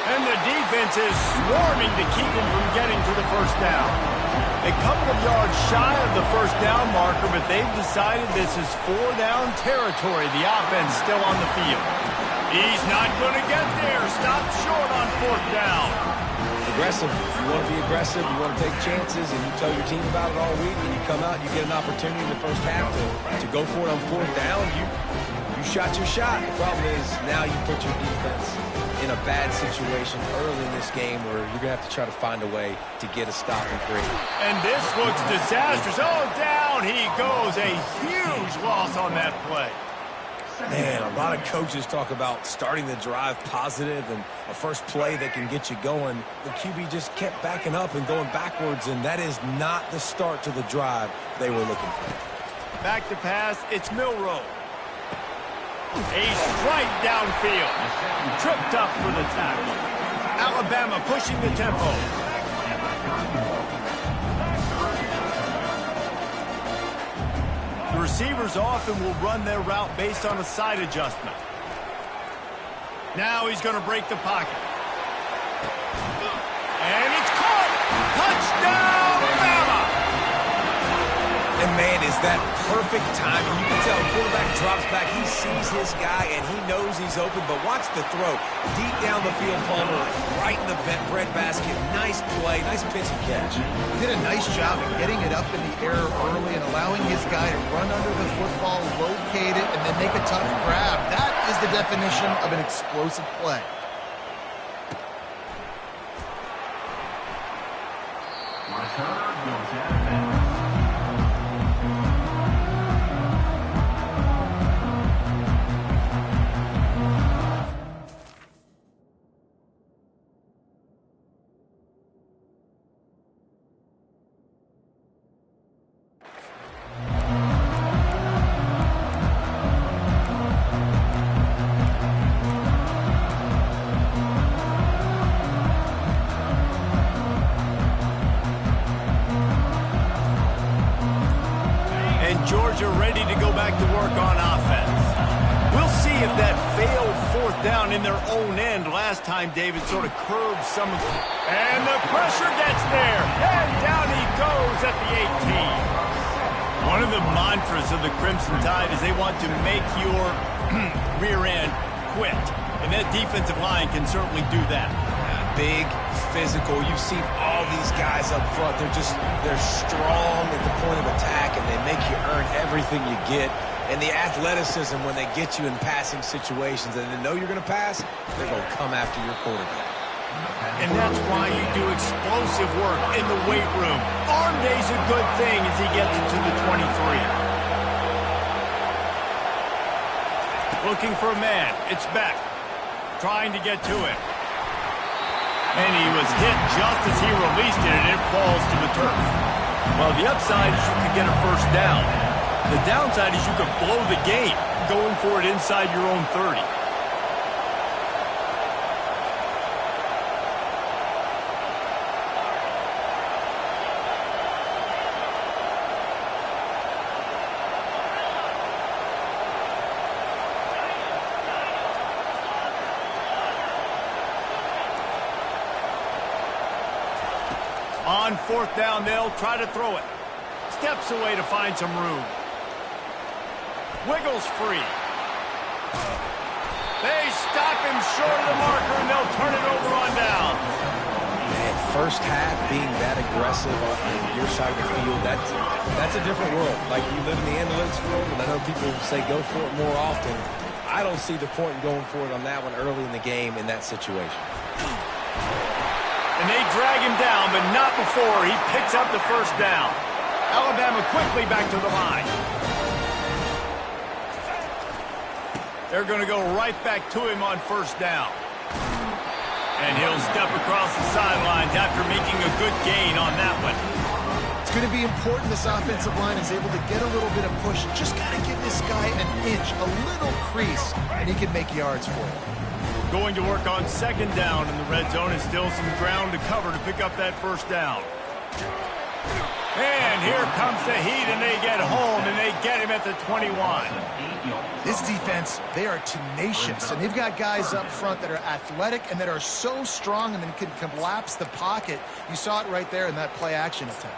And the defense is swarming to keep him from getting to the first down. A couple of yards shy of the first down marker, but they've decided this is four-down territory. The offense still on the field. He's not going to get there. Stop short on fourth down. Aggressive. You want to be aggressive. You want to take chances, and you tell your team about it all week, and you come out and you get an opportunity in the first half to go for it on fourth down. You shot your shot. The problem is now you put your defense in a bad situation early in this game where you're going to have to try to find a way to get a stop and create. And this looks disastrous. Oh, down he goes. A huge loss on that play. Man, a lot of coaches talk about starting the drive positive and a first play that can get you going. The QB just kept backing up and going backwards, and that is not the start to the drive they were looking for. Back to pass. It's Milroe. A strike downfield. Tripped up for the tackle. Alabama pushing the tempo. The receivers often will run their route based on a side adjustment. Now he's going to break the pocket. And it's caught. Touchdown, Bama! And man, is that perfect timing. You can tell the quarterback drops back. He sees his guy, and he knows he's open. But watch the throw. Deep down the field, Palmer, right in the breadbasket. Nice play. Nice pitch and catch. He did a nice job of getting it up in the air early and allowing his guy to run under the football, locate it, and then make a tough grab. That is the definition of an explosive play. Return goes out of bounds. And Georgia ready to go back to work on offense. We'll see if that failed fourth down in their own end last time David sort of curbed some of the... And the pressure gets there. And down he goes at the 18. One of the mantras of the Crimson Tide is they want to make your rear end quit. And that defensive line can certainly do that. Big, physical. You've seen all these guys up front. They're strong at the point of attack, and they make you earn everything you get. And the athleticism when they get you in passing situations and they know you're going to pass, they're going to come after your quarterback. And that's why you do explosive work in the weight room. Arm day's a good thing as he gets it to the 23. Looking for a man. It's Beck. Trying to get to it. And he was hit just as he released it, and it falls to the turf. Well, the upside is you could get a first down. The downside is you could blow the game going for it inside your own 30. On fourth down, they'll try to throw it. Steps away to find some room. Wiggles free. They stop him short of the marker, and they'll turn it over on down. Man, first half being that aggressive on your side of the field, that's a different world. Like, you live in the analytics world, and I know people say go for it more often. I don't see the point in going for it on that one early in the game in that situation. And they drag him down, but not before he picks up the first down. Alabama quickly back to the line. They're going to go right back to him on first down. And he'll step across the sidelines after making a good gain on that one. It's going to be important this offensive line is able to get a little bit of push. Just got to give this guy an inch, a little crease, and he can make yards for it. Going to work on second down in the red zone, and still some ground to cover to pick up that first down. And here comes the heat, and they get home, and they get him at the 21. This defense, they are tenacious, and they've got guys up front that are athletic and that are so strong and then can collapse the pocket. You saw it right there in that play-action attempt.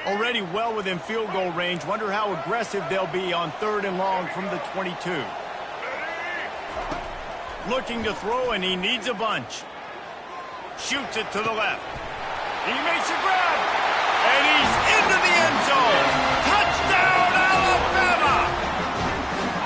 Already well within field goal range. Wonder how aggressive they'll be on third and long from the 22. Looking to throw, and he needs a bunch. Shoots it to the left. He makes a grab, and he's into the end zone. Touchdown, Alabama!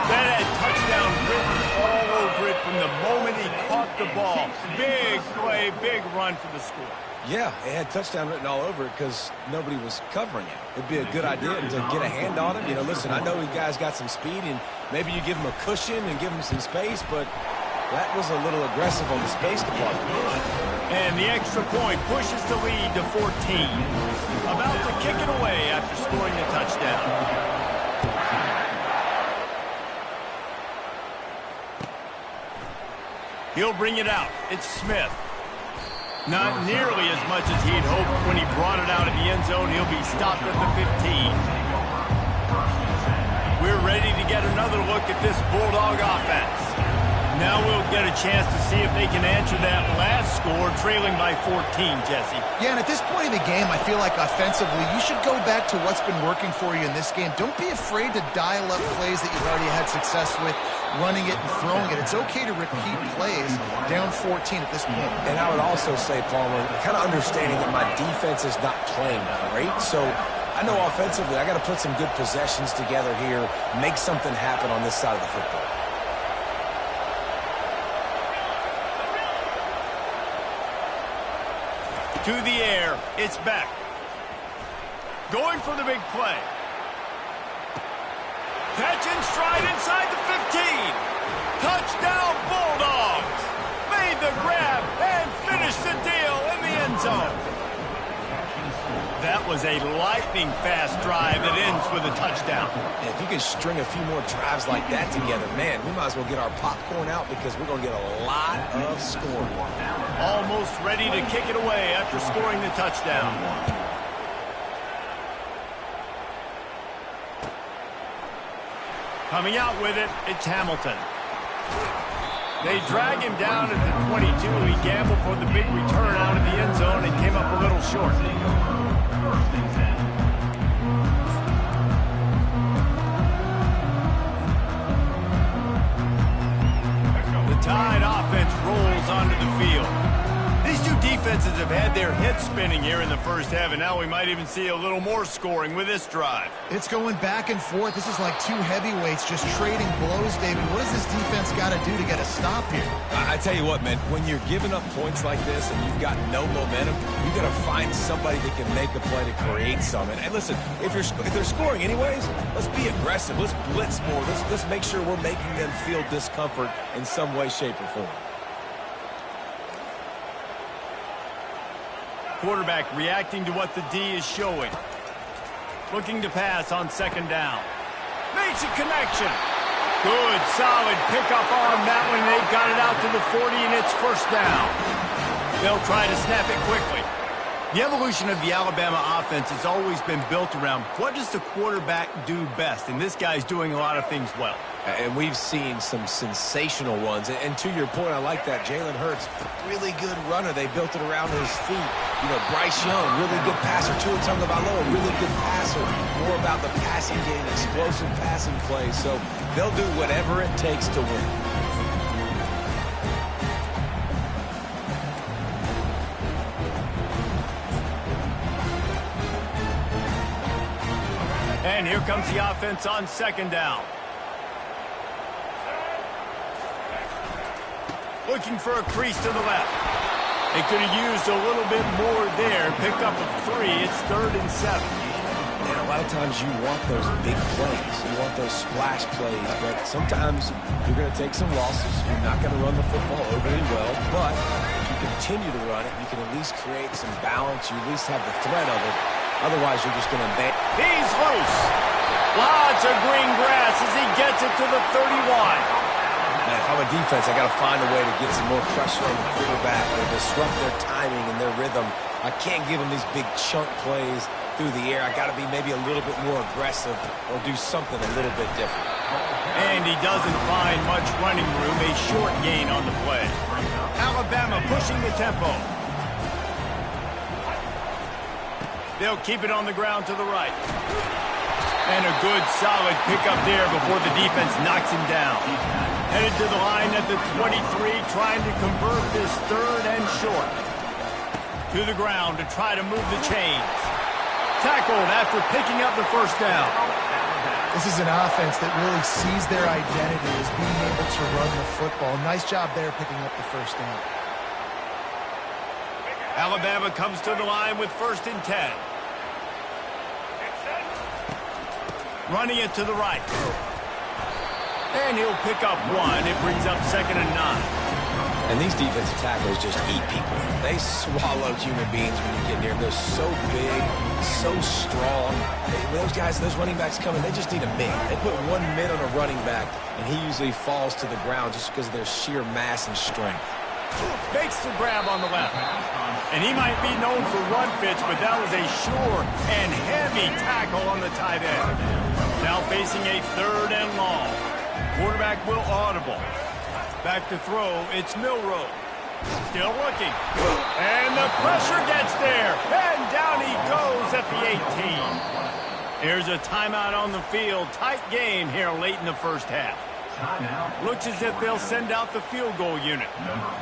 That had touchdown written all over it from the moment he caught the ball. Big play, big run for the score. Yeah, it had touchdown written all over it because nobody was covering it. It'd be a good idea to get a hand on him. You know, listen, I know you guys got some speed, and maybe you give him a cushion and give him some space, but that was a little aggressive on the space department. And the extra point pushes the lead to 14. About to kick it away after scoring the touchdown. He'll bring it out. It's Smith. Not nearly as much as he'd hoped when he brought it out of the end zone. He'll be stopped at the 15. We're ready to get another look at this Bulldog offense. Now we'll get a chance to see if they can answer that last score, trailing by 14, Jesse. Yeah, and at this point in the game, I feel like offensively, you should go back to what's been working for you in this game. Don't be afraid to dial up plays that you've already had success with, running it and throwing it. It's okay to repeat plays down 14 at this point. And I would also say, Palmer, kind of understanding that my defense is not playing great, so I know offensively I got to put some good possessions together here, make something happen on this side of the football. To the air, it's Beck. Going for the big play. Catch and stride inside the 15. Touchdown Bulldogs. Made the grab and finished the deal in the end zone. That was a lightning-fast drive that ends with a touchdown. And if you can string a few more drives like that together, man, we might as well get our popcorn out because we're going to get a lot of scoring. Almost ready to kick it away after scoring the touchdown. Coming out with it, it's Hamilton. They drag him down at the 22. He gambled for the big return out of the end zone and came up a little short. The Tide offense rolls onto the field. These two defenses have had their heads spinning here in the first half, and now we might even see a little more scoring with this drive. It's going back and forth. This is like two heavyweights just trading blows, David. What does this defense got to do to get a stop here? I tell you what, man, when you're giving up points like this and you've got no momentum, you got to find somebody that can make a play to create some. And listen, if they're scoring anyways, let's be aggressive. Let's blitz more. Let's make sure we're making them feel discomfort in some way, shape, or form. Quarterback reacting to what the D is showing. Looking to pass on second down. Makes a connection. Good, solid pickup on that one. They've got it out to the 40, and it's first down. They'll try to snap it quickly. The evolution of the Alabama offense has always been built around what does the quarterback do best, and this guy's doing a lot of things well. And we've seen some sensational ones. And to your point, I like that. Jalen Hurts, really good runner. They built it around his feet. You know, Bryce Young, really good passer. Tua Tagovailoa, really good passer. More about the passing game, explosive passing plays. So they'll do whatever it takes to win. And here comes the offense on second down. Looking for a crease to the left. They could have used a little bit more there. Picked up a 3. It's 3rd and 7. And a lot of times you want those big plays. You want those splash plays. But sometimes you're going to take some losses. You're not going to run the football overly well. But if you continue to run it, you can at least create some balance. You at least have the threat of it. Otherwise, you're just going to abandon. He's loose. Lots of green grass as he gets it to the 31. Man, if I'm a defense, I got to find a way to get some more pressure on the quarterback or disrupt their timing and their rhythm. I can't give them these big chunk plays through the air. I got to be maybe a little bit more aggressive or do something a little bit different. And he doesn't find much running room. A short gain on the play. Alabama pushing the tempo. They'll keep it on the ground to the right. And a good, solid pickup there before the defense knocks him down. Headed to the line at the 23, trying to convert this 3rd and short. To the ground to try to move the chains. Tackled after picking up the first down. This is an offense that really sees their identity as being able to run the football. Nice job there picking up the first down. Alabama comes to the line with 1st and 10. Running it to the right. And he'll pick up 1. It brings up 2nd and 9. And these defensive tackles just eat people. They swallow human beings when you get near them. They're so big, so strong. Those guys, those running backs coming, they just need a mid. They put 1 mid on a running back, and he usually falls to the ground just because of their sheer mass and strength. Makes the grab on the left. And he might be known for run fits, but that was a sure and heavy tackle on the tight end. Now facing a 3rd and long. Quarterback will audible. Back to throw, it's Milroe. Still looking. And the pressure gets there. And down he goes at the 18. Here's a timeout on the field. Tight game here late in the first half. Looks as if they'll send out the field goal unit.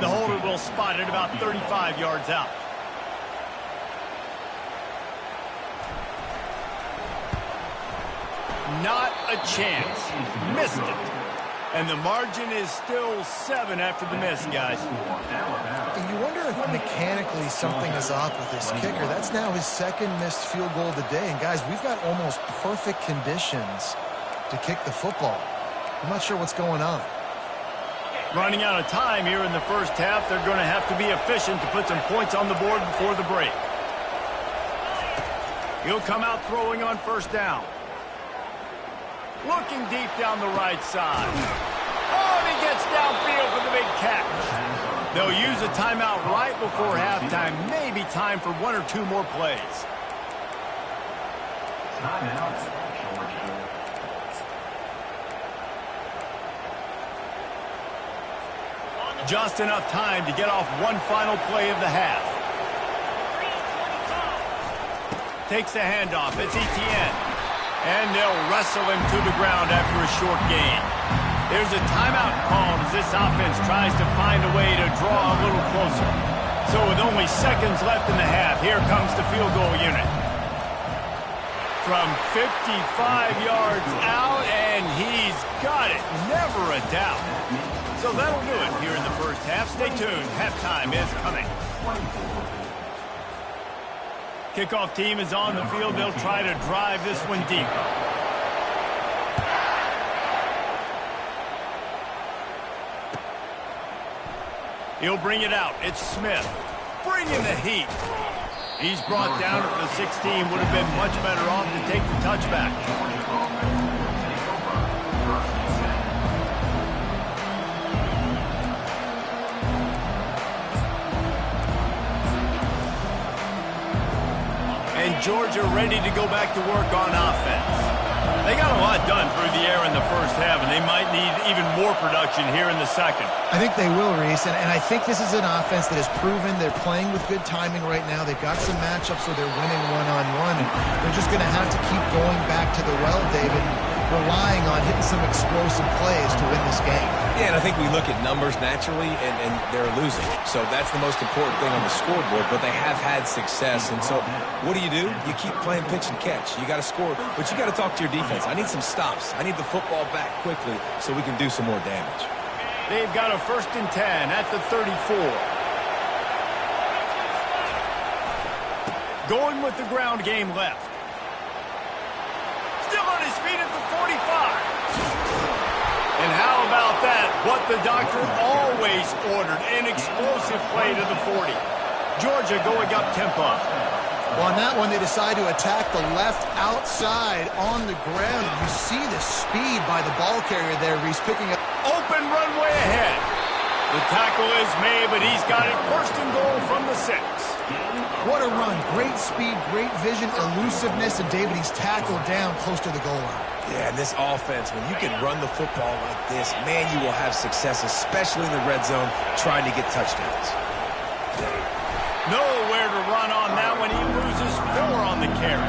The holder will spot it about 35 yards out. Not a chance. Missed it. And the margin is still 7 after the miss, guys. And you wonder if mechanically something is off with this kicker. That's now his 2nd missed field goal of the day. And, guys, we've got almost perfect conditions to kick the football. I'm not sure what's going on. Running out of time here in the first half. They're going to have to be efficient to put some points on the board before the break. He'll come out throwing on first down. Looking deep down the right side. Oh, and he gets downfield for the big catch. They'll use a timeout right before halftime. Maybe time for one or two more plays. Timeout, Georgia. Just enough time to get off one final play of the half. Takes the handoff. It's Etienne. And they'll wrestle him to the ground after a short gain. There's a timeout called as this offense tries to find a way to draw a little closer. So with only seconds left in the half, here comes the field goal unit. From 55 yards out, and he's got it. Never a doubt. So that'll do it here in the first half. Stay tuned. Halftime is coming. Kickoff team is on the field. They'll try to drive this one deep. He'll bring it out. It's Smith. Bringing the heat. He's brought down at the 16. Would have been much better off to take the touchback. And Georgia ready to go back to work on offense. They got a lot done through the air in the first half, and they might need even more production here in the second. I think they will, Reese, and I think this is an offense that has proven they're playing with good timing right now. They've got some matchups where they're winning one-on-one, and they're just going to have to keep going back to the well, David, relying on hitting some explosive plays to win this game. Yeah, and I think we look at numbers naturally, and they're losing. So that's the most important thing on the scoreboard, but they have had success. And so what do? You keep playing pitch and catch. You got to score, but you got to talk to your defense. I need some stops. I need the football back quickly so we can do some more damage. They've got a 1st and 10 at the 34. Going with the ground game left. Still on his feet at the 45. And how about that? What the doctor always ordered, an explosive play to the 40. Georgia going up tempo. Well, on that one, they decide to attack the left outside on the ground. You see the speed by the ball carrier there. He's picking up. Open runway ahead. The tackle is made, but he's got it 1st and goal from the 6. What a run. Great speed, great vision, elusiveness, and David, he's tackled down close to the goal line. Yeah, and this offense, when you can run the football like this, man, you will have success, especially in the red zone, trying to get touchdowns. Nowhere to run on that one. He loses 4 on the carry.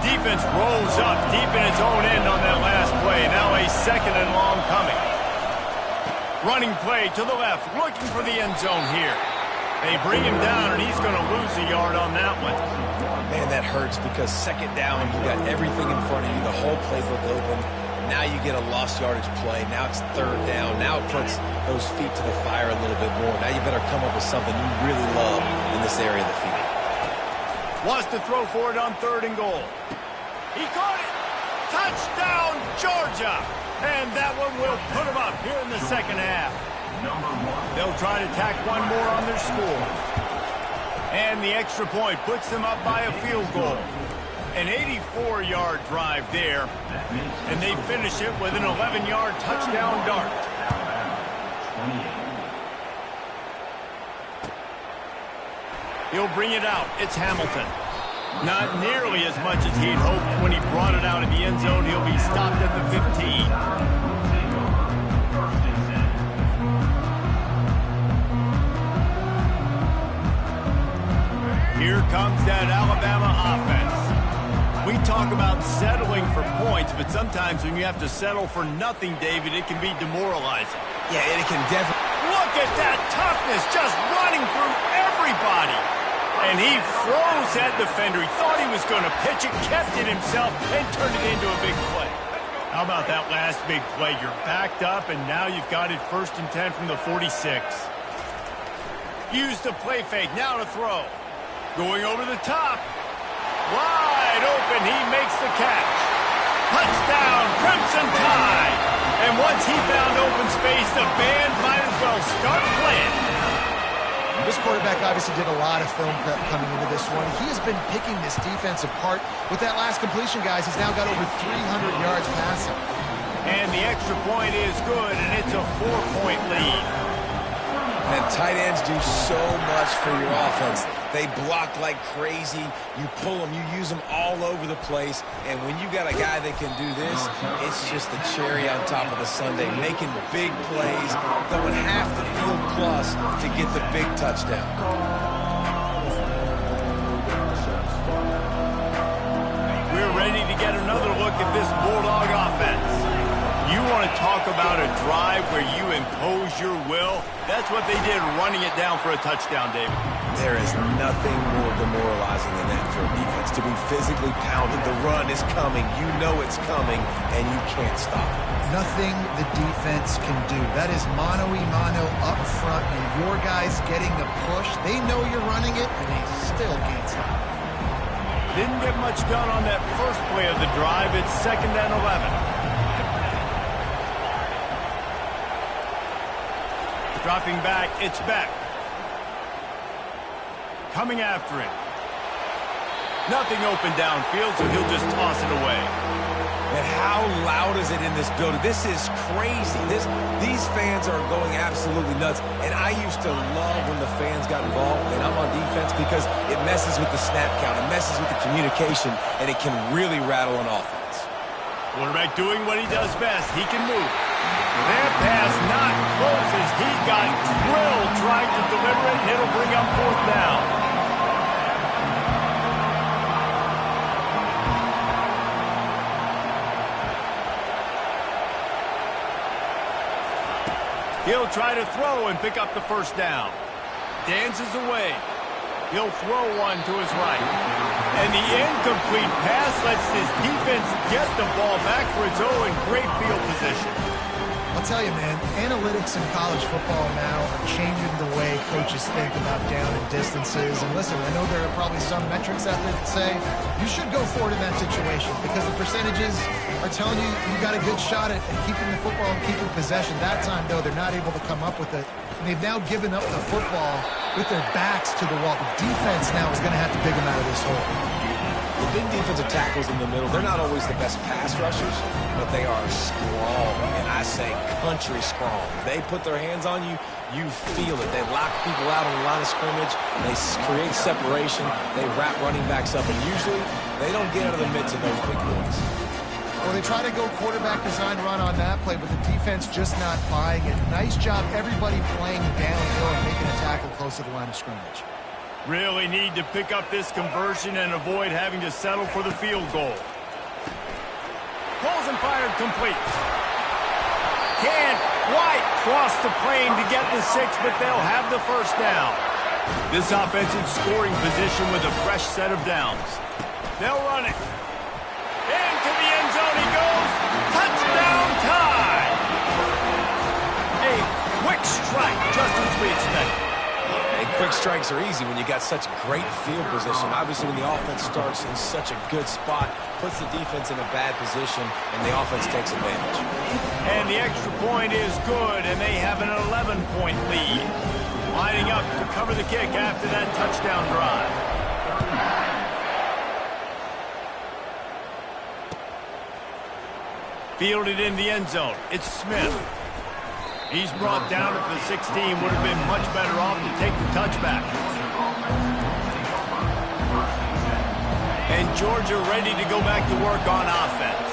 Defense rolls up deep in its own end on that last play. Now a 2nd and long coming. Running play to the left, looking for the end zone here. They bring him down, and he's going to lose a yard on that one. Man, that hurts because 2nd down, you got everything in front of you, the whole playbook open. Now you get a lost yardage play. Now it's 3rd down. Now it puts those feet to the fire a little bit more. Now you better come up with something you really love in this area of the field. Wants to throw for it on 3rd and goal. He caught it. Touchdown, Georgia. And that one will put them up here in the second half. They'll try to tack one more on their score. And the extra point puts them up by a field goal. An 84-yard drive there. And they finish it with an 11-yard touchdown dart. He'll bring it out. It's Hamilton. Not nearly as much as he'd hoped when he brought it out of the end zone. He'll be stopped at the 15. Here comes that Alabama offense. We talk about settling for points, but sometimes when you have to settle for nothing, David, it can be demoralizing. Yeah, it can definitely. Look at that toughness, just running through everybody. And he froze that defender. He thought he was going to pitch it, kept it himself, and turned it into a big play. How about that last big play? You're backed up, and now you've got it 1st and 10 from the 46. Use the play fake, now to throw. Going over the top. Wide open, he makes the catch. Touchdown, Crimson Tide. And once he found open space, the band might as well start playing. This quarterback obviously did a lot of film prep coming into this one. He has been picking this defense apart. With that last completion, guys, he's now got over 300 yards passing. And the extra point is good, and it's a 4-point lead. And tight ends do so much for your offense. They block like crazy. You pull them, you use them all over the place. And when you got a guy that can do this, it's just the cherry on top of the sundae, making big plays, going half the field plus to get the big touchdown. We're ready to get another look at this Bulldog offense. You want to talk about a drive where you impose your will? That's what they did, running it down for a touchdown, David. There is nothing more demoralizing than that for a defense, to be physically pounded. The run is coming. You know it's coming, and you can't stop it. Nothing the defense can do. That is mano-a-mano up front, and your guys getting the push. They know you're running it, and they still can't stop it. Didn't get much done on that first play of the drive. It's 2nd and 11. Dropping back, it's Beck. Coming after him. Nothing open downfield, so he'll just toss it away. And how loud is it in this building? This is crazy. These fans are going absolutely nuts. And I used to love when the fans got involved, and I'm on defense, because it messes with the snap count. It messes with the communication, and it can really rattle an offense. Quarterback doing what he does best. He can move. That pass not close as he got drilled trying to deliver it, and it'll bring up 4th down. He'll try to throw and pick up the 1st down. Dances away. He'll throw one to his right. And the incomplete pass lets his defense get the ball back for its own great field position. I'll tell you, man, analytics in college football now are changing the way coaches think about down and distances. And listen, I know there are probably some metrics out there that say you should go for it in that situation because the percentages are telling you you got a good shot at keeping the football and keeping possession. That time, though, they're not able to come up with it. And they've now given up the football with their backs to the wall. The defense now is going to have to dig them out of this hole. The big defensive tackles in the middle, they're not always the best pass rushers, but they are strong, and I say country strong. They put their hands on you, you feel it. They lock people out on the line of scrimmage. They create separation. They wrap running backs up, and usually they don't get out of the midst of those big boys. Well, they try to go quarterback design run on that play, but the defense just not buying it. Nice job, everybody playing downhill and making a tackle close to the line of scrimmage. Really need to pick up this conversion and avoid having to settle for the field goal. Pulls and fired complete. Can't quite cross the plane to get the 6, but they'll have the 1st down. This offensive scoring position with a fresh set of downs. They'll run it. Into the end zone he goes. Touchdown time. A quick strike, just as we expected. Quick strikes are easy when you got such great field position. Obviously, when the offense starts in such a good spot, puts the defense in a bad position, and the offense takes advantage. And the extra point is good, and they have an 11-point lead. Lining up to cover the kick after that touchdown drive. Fielded in the end zone. It's Smith. He's brought down at the 16. Would have been much better off to take the touchback. And Georgia ready to go back to work on offense.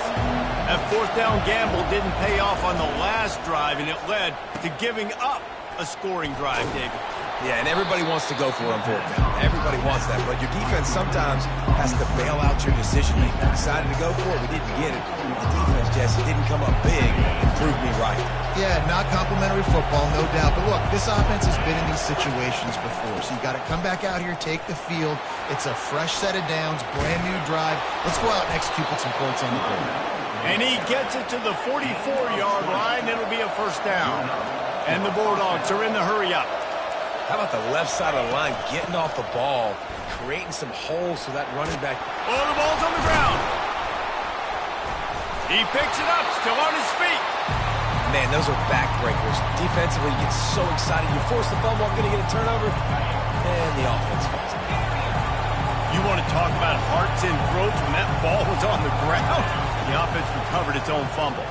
That 4th down gamble didn't pay off on the last drive, and it led to giving up a scoring drive, David. Yeah, and everybody wants to go for it on 4th down. Everybody wants that, but your defense sometimes has to bail out your decision-making. We decided to go for it. We didn't get it. The defense, Jesse, didn't come up big and prove me right. Yeah, not complimentary football, no doubt. But look, this offense has been in these situations before, so you got to come back out here, take the field. It's a fresh set of downs, brand new drive. Let's go out and execute with some points on the board. And he gets it to the 44-yard line. It'll be a 1st down. And the Bulldogs are in the hurry-up. How about the left side of the line getting off the ball, creating some holes so that running back... Oh, the ball's on the ground. He picks it up, still on his feet. Man, those are backbreakers. Defensively, you get so excited. You force the fumble, I'm going to get a turnover, and the offense falls apart. You want to talk about hearts and throats when that ball was on the ground? The offense recovered its own fumble.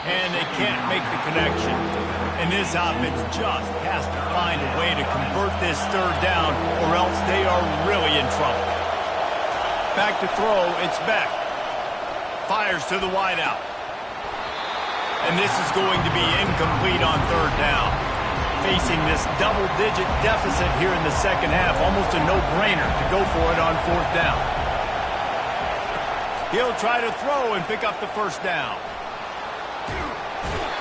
And they can't make the connection. And this offense just has to find a way to convert this third down, or else they are really in trouble. Back to throw, it's Beck. Fires to the wideout. And this is going to be incomplete on third down. Facing this double-digit deficit here in the second half, almost a no-brainer to go for it on fourth down. He'll try to throw and pick up the first down.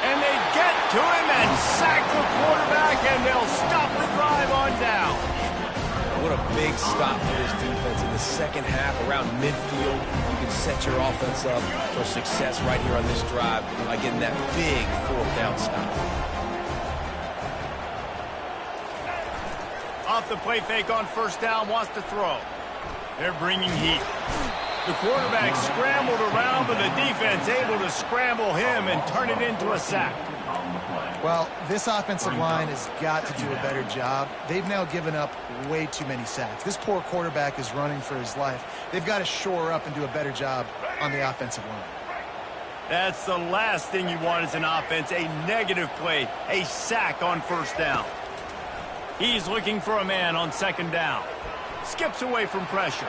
And they get to him and sack the quarterback, and they'll stop the drive on down. What a big stop for this defense in the second half around midfield. You can set your offense up for success right here on this drive by getting that big fourth down stop. Off the play fake on first down, wants to throw. They're bringing heat. The quarterback scrambled around, but the defense able to scramble him and turn it into a sack. Well, this offensive line has got to do a better job. They've now given up way too many sacks. This poor quarterback is running for his life. They've got to shore up and do a better job on the offensive line. That's the last thing you want as an offense, a negative play, a sack on first down. He's looking for a man on second down. Skips away from pressure.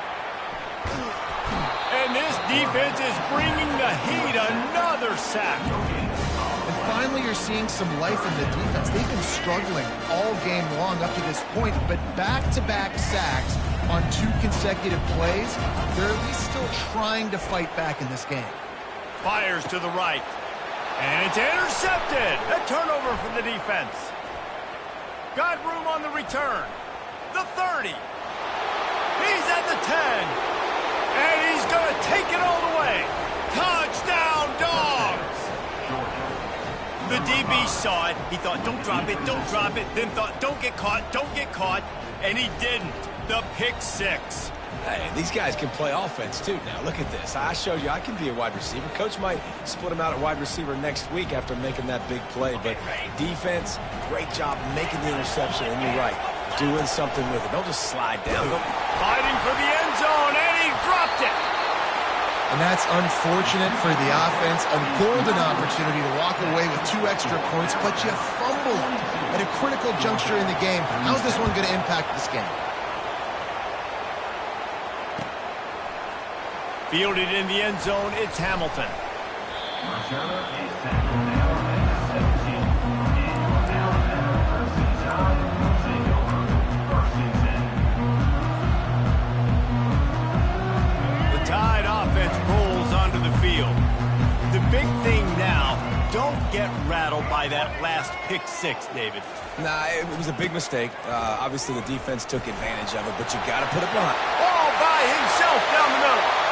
And this defense is bringing the heat, another sack. And finally, you're seeing some life in the defense. They've been struggling all game long up to this point, but back-to-back sacks on 2 consecutive plays, they're at least still trying to fight back in this game. Fires to the right. And it's intercepted. A turnover for the defense. Got room on the return. The 30. He's at the 10. And he's going to take it all the way. Touchdown, Dogs! The DB saw it. He thought, don't drop it, don't drop it. Then thought, don't get caught. And he didn't. The pick 6. Hey, these guys can play offense, too. Now, look at this. I showed you I can be a wide receiver. Coach might split him out at wide receiver next week after making that big play. But defense, great job making the interception. And you're right, doing something with it. Don't just slide down. Fighting for the end zone, and he dropped it. And that's unfortunate for the offense. A golden opportunity to walk away with 2 extra points, but you fumbled at a critical juncture in the game. How's this one going to impact this game? Fielded in the end zone, it's Hamilton. The Tide offense rolls onto the field. The big thing now, don't get rattled by that last pick 6, David. Nah, it was a big mistake. Obviously, the defense took advantage of it, but you got to put it behind. All by himself down the middle.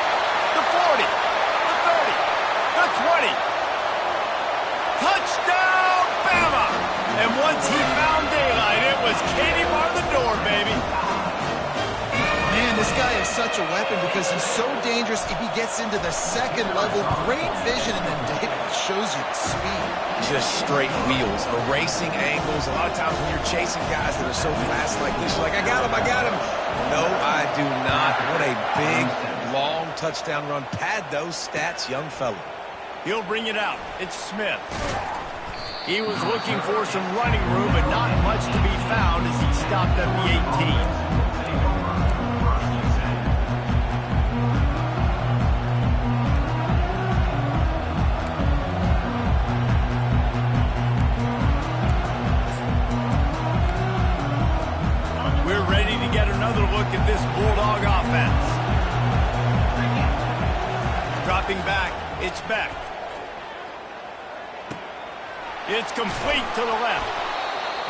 The 40, the 30, the 20. Touchdown, Bama! And once he found daylight, it was Katie bar the door, baby. Man, this guy is such a weapon because he's so dangerous if he gets into the second level. Great vision, and then David shows you the speed. Just straight wheels, erasing angles. A lot of times when you're chasing guys that are so fast like this, you're like, I got him. No, I do not. What a big, long touchdown run. Pad those stats, young fella. He'll bring it out. It's Smith. He was looking for some running room, but not much to be found as he stopped at the 18. We're ready to get another look at this Bulldog offense. Dropping back, it's Beck. It's complete to the left.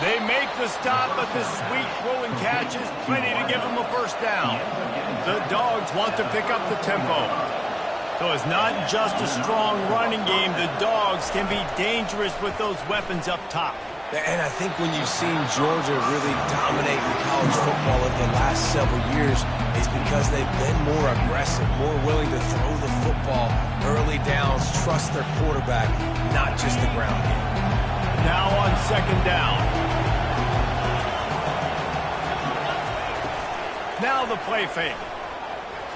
They make the stop, but this sweet throw and catch is plenty to give them a first down. The Dogs want to pick up the tempo. So it's not just a strong running game. The Dogs can be dangerous with those weapons up top. And I think when you've seen Georgia really dominate in college football over the last several years, it's because they've been more aggressive, more willing to throw the football early downs, trust their quarterback, not just the ground game. Now on second down. Now the play fake.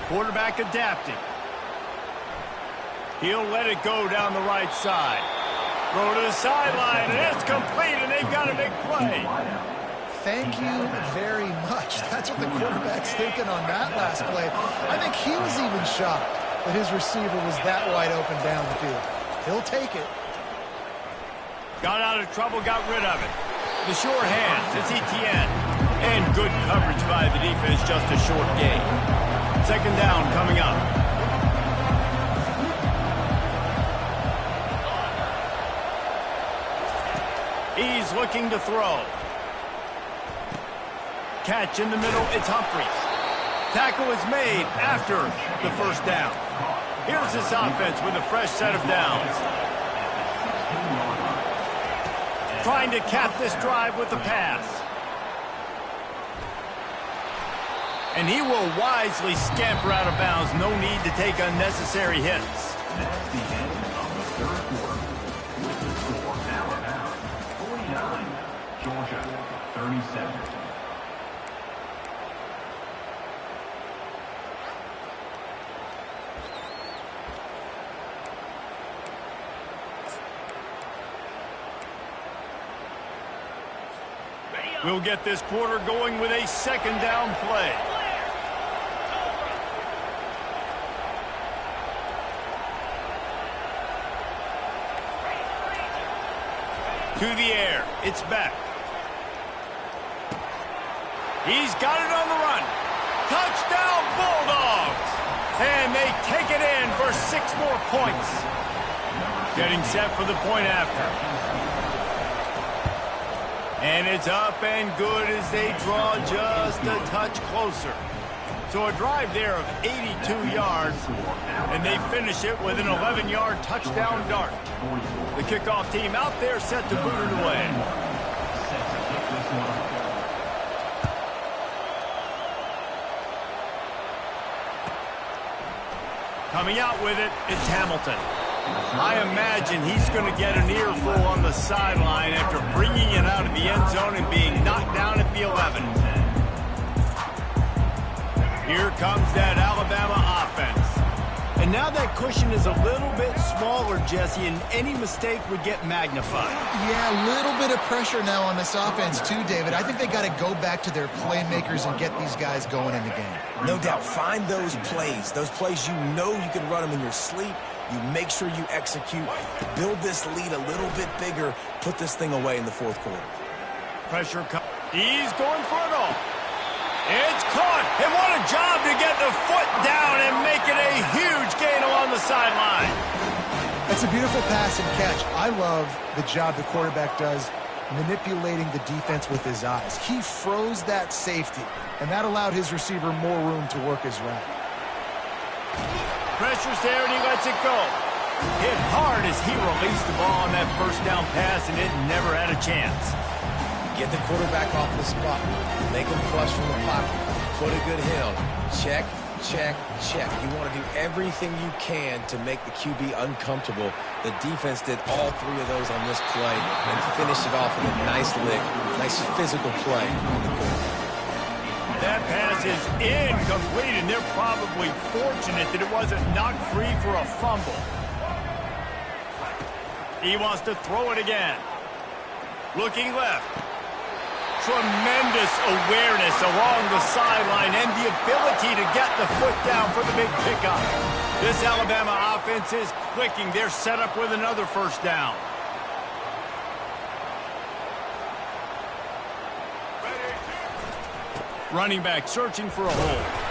Quarterback adapting. He'll let it go down the right side. Throw to the sideline, and it's complete, and they've got a big play. Thank you very much. That's what the quarterback's thinking on that last play. I think he was even shocked that his receiver was that wide open down the field. He'll take it. Got out of trouble, got rid of it. The sure hands, it's Etienne. And good coverage by the defense, just a short gain. Second down coming up. He's looking to throw. Catch in the middle, it's Humphries. Tackle is made after the first down. Here's this offense with a fresh set of downs. Trying to cap this drive with the pass. And he will wisely scamper out of bounds. No need to take unnecessary hits. That's the end of the third quarter. With the score Alabama 49, Georgia 37. We'll get this quarter going with a second down play. To the air, it's back. He's got it on the run. Touchdown Bulldogs! And they take it in for 6 more points. Getting set for the point after. And it's up and good as they draw just a touch closer. So a drive there of 82 yards, and they finish it with an 11-yard touchdown dart. The kickoff team out there set to boot it away. Coming out with it, it's Hamilton. I imagine he's going to get an earful on the sideline after bringing it out of the end zone and being knocked down at the 11. Here comes that Alabama offense. And now that cushion is a little bit smaller, Jesse, and any mistake would get magnified. Yeah, a little bit of pressure now on this offense too, David. I think they got to go back to their playmakers and get these guys going in the game. No doubt. Find those plays you know you can run them in your sleep. You make sure you execute, build this lead a little bit bigger, put this thing away in the fourth quarter. Pressure comes. He's going for it all. It's caught. And what a job to get the foot down and make it a huge gain along the sideline. It's a beautiful pass and catch. I love the job the quarterback does manipulating the defense with his eyes. He froze that safety, and that allowed his receiver more room to work his route. Pressure's there, and he lets it go. Hit hard as he released the ball on that first down pass, and it never had a chance. Get the quarterback off the spot. Make him flush from the pocket. Put a good hit on him. Check, check, check. You want to do everything you can to make the QB uncomfortable. The defense did all 3 of those on this play and finished it off with a nice lick, nice physical play on the quarterback. That pass is incomplete, and they're probably fortunate that it wasn't knocked free for a fumble. He wants to throw it again. Looking left. Tremendous awareness along the sideline and the ability to get the foot down for the big pickup. This Alabama offense is clicking. They're set up with another first down. Running back searching for a hole.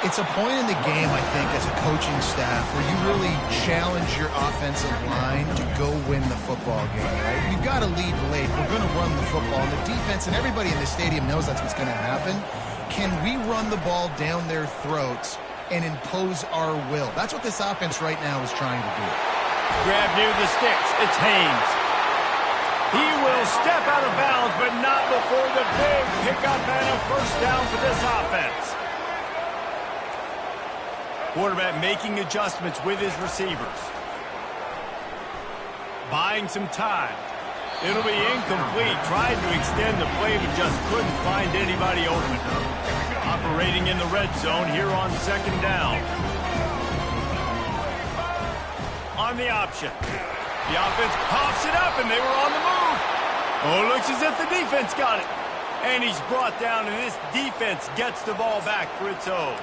It's a point in the game, I think, as a coaching staff where you really challenge your offensive line to go win the football game, right? We've got to lead late. We're going to run the football. And the defense and everybody in the stadium knows that's what's going to happen. Can we run the ball down their throats and impose our will? That's what this offense right now is trying to do. Grab near the sticks. It's Haynes. He will step out of bounds, but not before the big pickup and a first down for this offense. Quarterback making adjustments with his receivers. Buying some time. It'll be incomplete. Tried to extend the play, but just couldn't find anybody open. Operating in the red zone here on second down. On the option. The offense pops it up, and they were on the move. Oh, looks as if the defense got it. And he's brought down, and this defense gets the ball back for its own.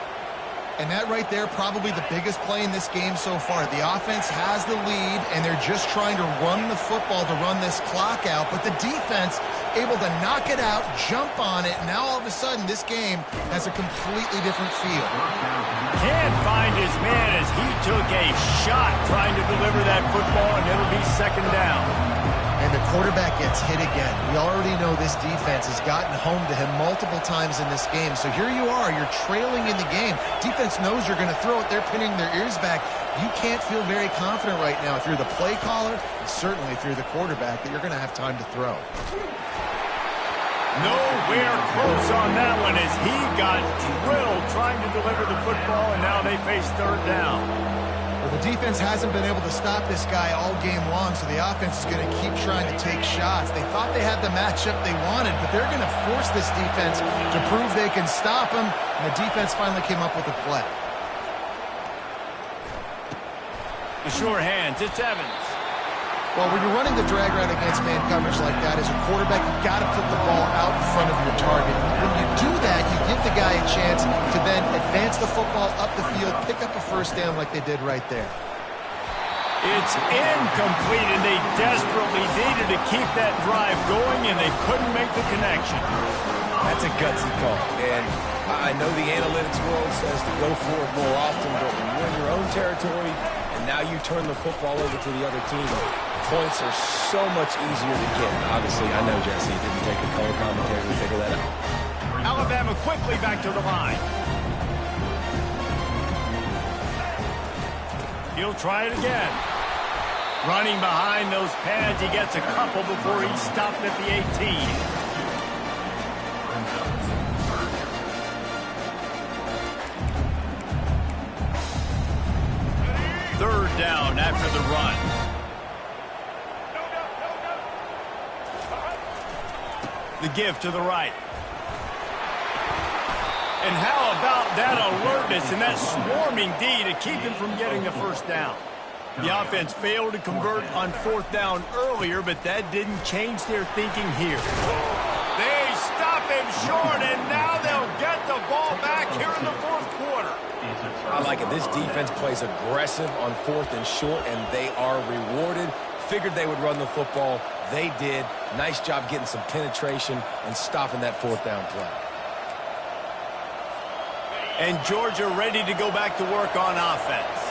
And that right there, probably the biggest play in this game so far. The offense has the lead, and they're just trying to run the football to run this clock out. But the defense able to knock it out, jump on it. Now all of a sudden, this game has a completely different feel. Can't find his man as he took a shot trying to deliver that football, and it'll be second down. And the quarterback gets hit again. We already know this defense has gotten home to him multiple times in this game. So here you are, you're trailing in the game. Defense knows you're going to throw it. They're pinning their ears back. You can't feel very confident right now if you're the play caller, and certainly if you're the quarterback, that you're going to have time to throw. Nowhere close on that one as he got drilled trying to deliver the football, and now they face third down. Well, the defense hasn't been able to stop this guy all game long, so the offense is going to keep trying to take shots. They thought they had the matchup they wanted, but they're going to force this defense to prove they can stop him, and the defense finally came up with a play. The sure hands, it's Evans. Well, when you're running the drag route against man coverage like that, as a quarterback, you've got to put the ball out in front of your target. When you do that, you give the guy a chance to then advance the football up the field, pick up a first down like they did right there. It's incomplete, and they desperately needed to keep that drive going, and they couldn't make the connection. That's a gutsy call. And I know the analytics world says to go for it more often, but when you're in your own territory and now you turn the football over to the other team, points are so much easier to get. Obviously, I know, Jesse, it didn't take a color commentator to figure that out. Alabama quickly back to the line. He'll try it again. Running behind those pads, he gets a couple before he's stopped at the 18. Third down after the run. The give to the right. And how about that alertness and that swarming D to keep him from getting the first down? The offense failed to convert on fourth down earlier, but that didn't change their thinking here. They stop him short, and now they'll get the ball back here in the fourth quarter. I like it. This defense plays aggressive on fourth and short, and they are rewarded. Figured they would run the football. They did. Nice job getting some penetration and stopping that fourth down play. And Georgia ready to go back to work on offense.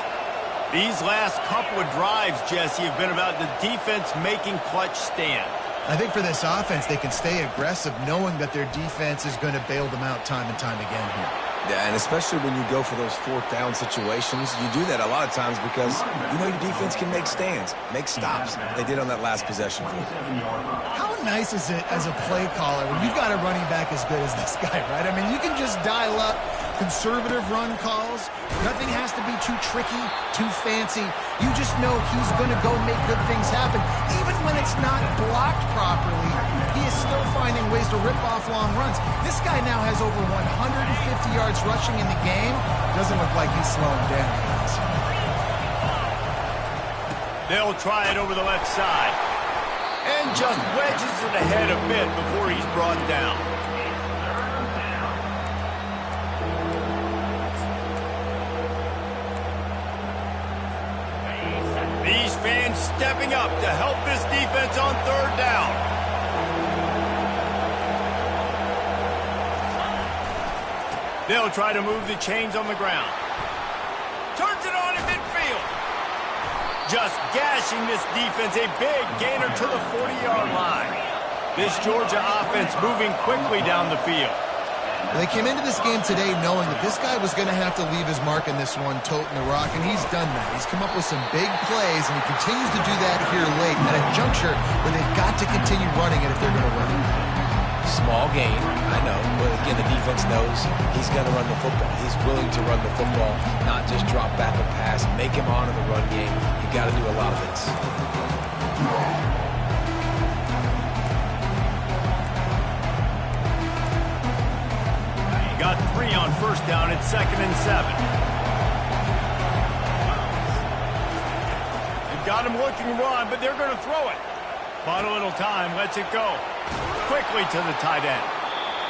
These last couple of drives, Jesse, have been about the defense making clutch stand. I think for this offense, they can stay aggressive knowing that their defense is going to bail them out time and time again here. Yeah, and especially when you go for those fourth down situations, you do that a lot of times because you know your defense can make stands, make stops. They did on that last possession. How nice is it as a play caller when you've got a running back as good as this guy, right? I mean, you can just dial up conservative run calls. Nothing has to be too tricky, too fancy. You just know he's going to go make good things happen. Even when it's not blocked properly, he is still finding ways to rip off long runs. This guy now has over 150 yards rushing in the game. Doesn't look like he's slowing down. They'll try it over the left side. And just wedges it ahead a bit before he's brought down. These fans stepping up to help this defense on third down. They'll try to move the chains on the ground. Turns it on in midfield. Just gashing this defense, a big gainer to the 40-yard line. This Georgia offense moving quickly down the field. Well, they came into this game today knowing that this guy was going to have to leave his mark in this one, toting the rock, and he's done that. He's come up with some big plays, and he continues to do that here late at a juncture where they've got to continue running it if they're going to win. Small gain, I know, but again, the defense knows he's going to run the football. He's willing to run the football, not just drop back and pass, make him honor the run game. You got to do a lot of this. Got 3 on first down at 2nd and 7. They've got him looking run, but they're going to throw it. Bought a little time, lets it go. Quickly to the tight end.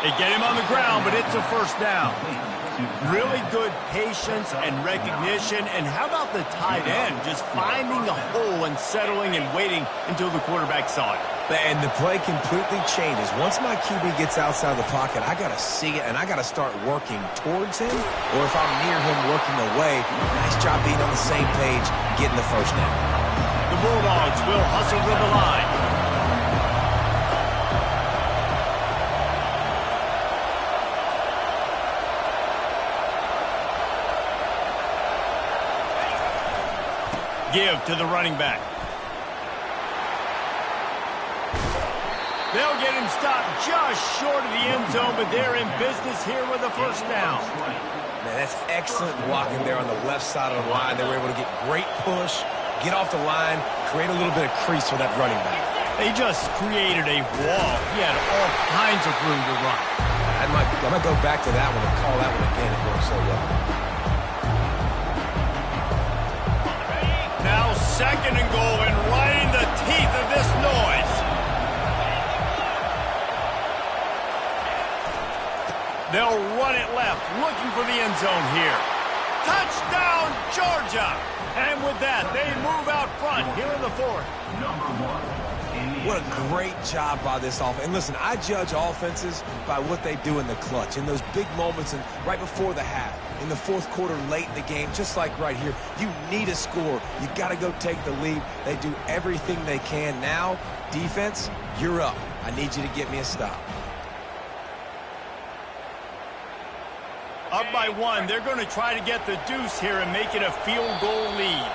They get him on the ground, but it's a first down. Really good patience and recognition. And how about the tight end just finding the hole and settling and waiting until the quarterback saw it? And the play completely changes. Once my QB gets outside the pocket, I got to see it, and I got to start working towards him. Or if I'm near him working away, nice job being on the same page, getting the first down. The Bulldogs will hustle to the line. Give to the running back. They'll get him stopped just short of the end zone, but they're in business here with a first down. Man, that's excellent blocking there on the left side of the line. They were able to get great push, get off the line, create a little bit of crease for that running back. They just created a wall. He had all kinds of room to run. I might go back to that one and call that one again. It worked so well. Now 2nd and goal, and right in the teeth of this noise. They'll run it left, looking for the end zone here. Touchdown, Georgia! And with that, they move out front here in the 4th. What a great job by this offense. And listen, I judge offenses by what they do in the clutch, in those big moments and right before the half, in the 4th quarter, late in the game, just like right here. You need a score. You got to go take the lead. They do everything they can. Now, defense, you're up. I need you to get me a stop. Up by 1, they're going to try to get the deuce here and make it a field goal lead.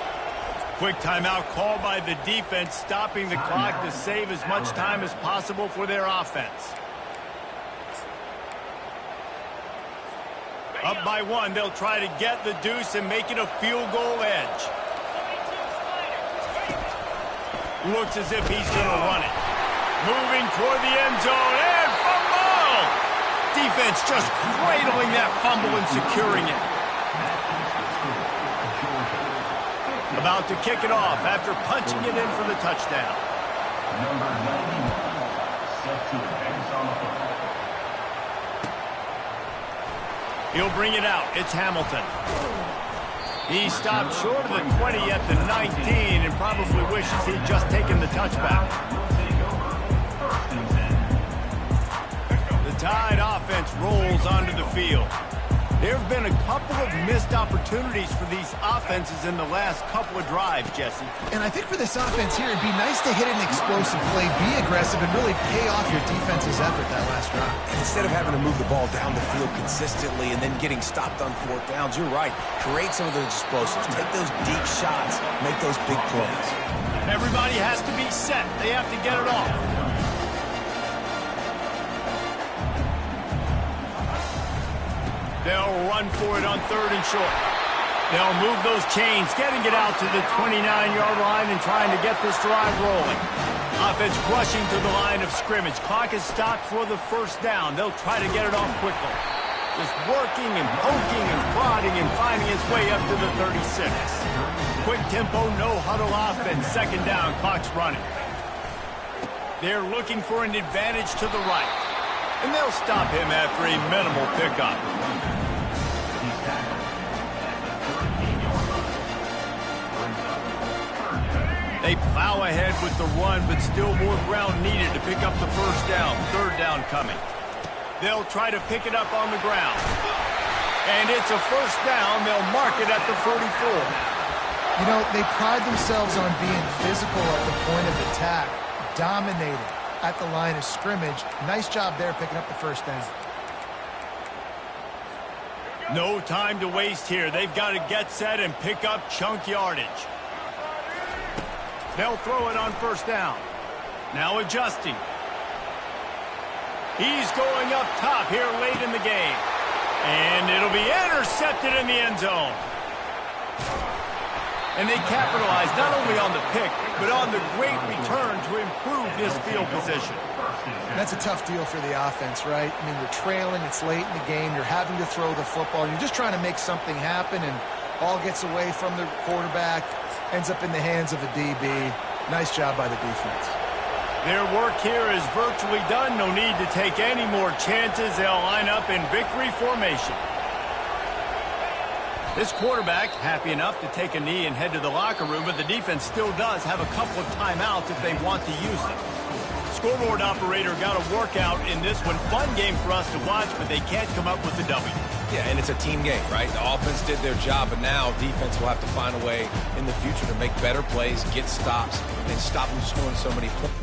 Quick timeout called by the defense, stopping the clock to save as much time as possible for their offense. Up by 1, they'll try to get the deuce and make it a field goal edge. Looks as if he's going to run it. Moving toward the end zone, and fumble! Defense just cradling that fumble and securing it. About to kick it off after punching it in for the touchdown. Number 91, set to advance on the football. He'll bring it out. It's Hamilton. He stopped short of the 20 at the 19 and probably wishes he'd just taken the touchback. The Tide offense rolls onto the field. There have been a couple of missed opportunities for these offenses in the last couple of drives, Jesse. And I think for this offense here, it'd be nice to hit an explosive play, be aggressive, and really pay off your defense's effort that last drive. And instead of having to move the ball down the field consistently and then getting stopped on 4th downs, you're right. Create some of those explosives. Take those deep shots. Make those big plays. Everybody has to be set. They have to get it off. They'll run for it on 3rd and short. They'll move those chains, getting it out to the 29-yard line and trying to get this drive rolling. Offense rushing to the line of scrimmage. Clock is stopped for the first down. They'll try to get it off quickly. Just working and poking and prodding and finding its way up to the 36. Quick tempo, no huddle offense. 2nd down, clock's running. They're looking for an advantage to the right. And they'll stop him after a minimal pickup. They plow ahead with the run, but still more ground needed to pick up the first down. 3rd down coming. They'll try to pick it up on the ground. And it's a first down. They'll mark it at the 44. You know, they pride themselves on being physical at the point of attack, dominating at the line of scrimmage. Nice job there picking up the first down. No time to waste here. They've got to get set and pick up chunk yardage. They'll throw it on first down. Now adjusting. He's going up top here late in the game. And it'll be intercepted in the end zone. And they capitalize not only on the pick, but on the great return to improve this field position. That's a tough deal for the offense, right? I mean, you're trailing, it's late in the game, you're having to throw the football, you're just trying to make something happen, and ball gets away from the quarterback, ends up in the hands of a DB. Nice job by the defense. Their work here is virtually done. No need to take any more chances. They'll line up in victory formation. This quarterback happy enough to take a knee and head to the locker room, but the defense still does have a couple of timeouts if they want to use them. Scoreboard operator got a workout in this one. Fun game for us to watch, but they can't come up with the W. Yeah, and it's a team game, right? The offense did their job, but now defense will have to find a way in the future to make better plays, get stops, and stop them scoring so many points.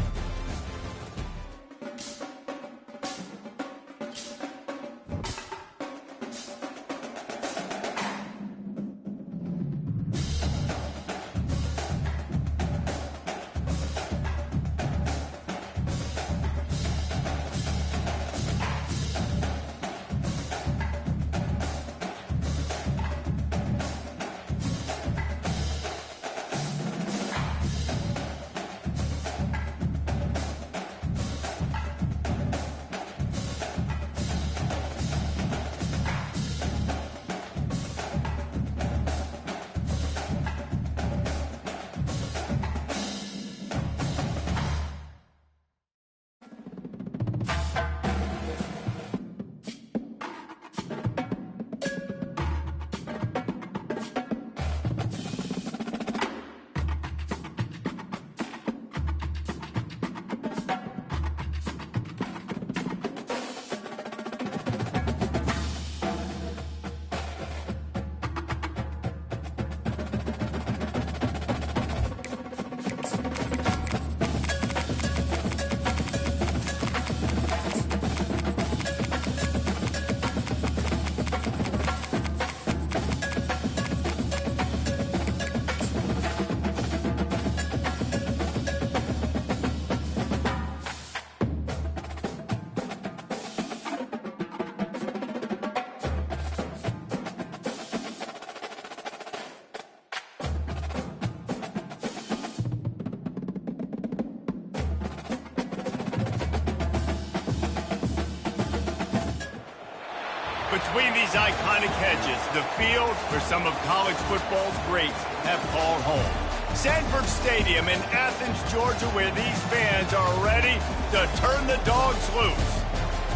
Between these iconic hedges, the field where some of college football's greats have called home. Sanford Stadium in Athens, Georgia, where these fans are ready to turn the dogs loose.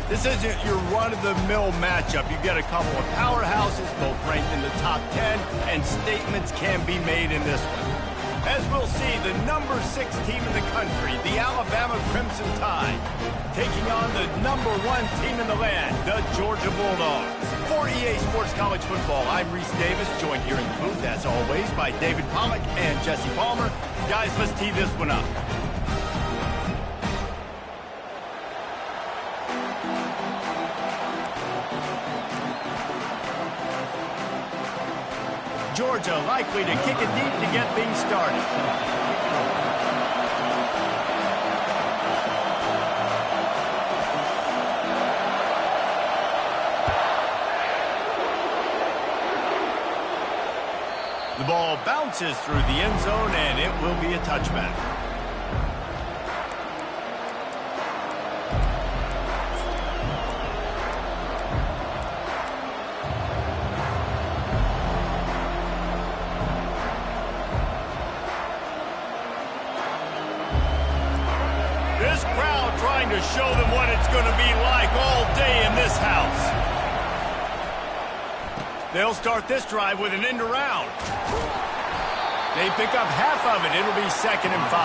This isn't your run-of-the-mill matchup. You've got a couple of powerhouses, both ranked in the top 10, and statements can be made in this one. As we'll see, the number 6 team in the country, the Alabama Crimson Tide, taking on the number 1 team in the land, the Georgia Bulldogs. For EA Sports College Football, I'm Reese Davis, joined here in the booth, as always, by David Pollack and Jesse Palmer. Guys, let's tee this one up. Georgia likely to kick it deep to get things started. The ball bounces through the end zone, and it will be a touchback. This crowd trying to show them what it's going to be like all day in this house. They'll start this drive with an end around. They pick up half of it. It'll be 2nd and 5.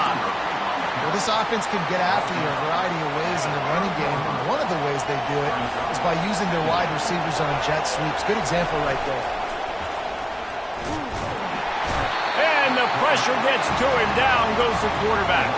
Well, this offense can get after you a variety of ways in the running game, and one of the ways they do it is by using their wide receivers on jet sweeps. Good example right there. And the pressure gets to him. Down goes the quarterback.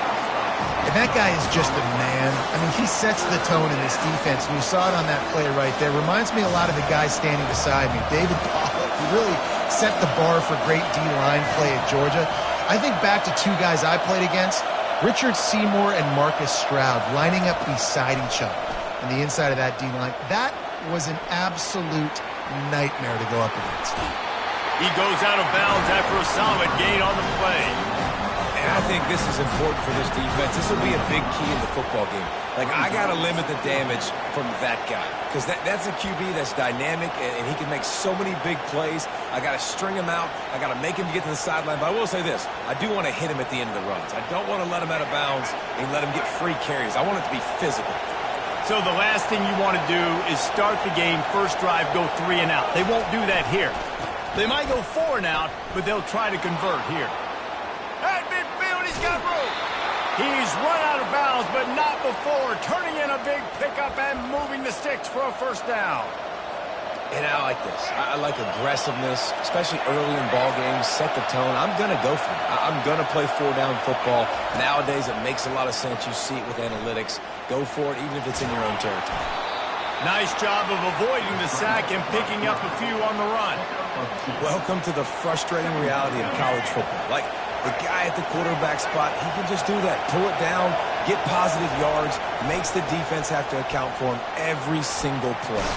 And that guy is just a man. I mean, he sets the tone in this defense, and you saw it on that play right there. Reminds me a lot of the guy standing beside me, David Pollock. He really set the bar for great D-line play at Georgia. I think back to two guys I played against, Richard Seymour and Marcus Stroud, lining up beside each other on the inside of that D-line. That was an absolute nightmare to go up against. He goes out of bounds after a solid gain on the play. And I think this is important for this defense. This will be a big key in the football game. Like, I got to limit the damage from that guy because that's a QB that's dynamic, and he can make so many big plays. I got to string him out. I got to make him get to the sideline. But I will say this. I do want to hit him at the end of the runs. I don't want to let him out of bounds and let him get free carries. I want it to be physical. So the last thing you want to do is start the game, first drive, go 3 and out. They won't do that here. They might go 4 and out, but they'll try to convert here. At midfield, he's got room. He's run out of bounds, but not before turning in a big pickup and moving the sticks for a first down. And I like this. I like aggressiveness, especially early in ball games. Set the tone. I'm going to go for it. I'm going to play 4-down football. Nowadays, it makes a lot of sense. You see it with analytics. Go for it, even if it's in your own territory. Nice job of avoiding the sack and picking up a few on the run. Welcome to the frustrating reality of college football. Like, the guy at the quarterback spot, he can just do that. Pull it down, get positive yards, makes the defense have to account for him every single play.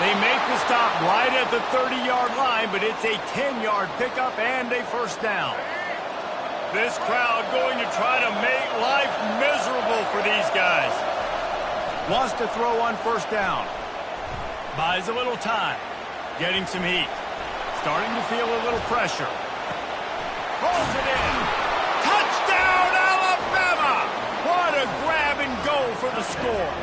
They make the stop right at the 30-yard line, but it's a 10-yard pickup and a first down. This crowd going to try to make life miserable for these guys. Wants to throw on first down. Buys a little time. Getting some heat. Starting to feel a little pressure. Rolls it in. Touchdown, Alabama! What a grab and go for the score.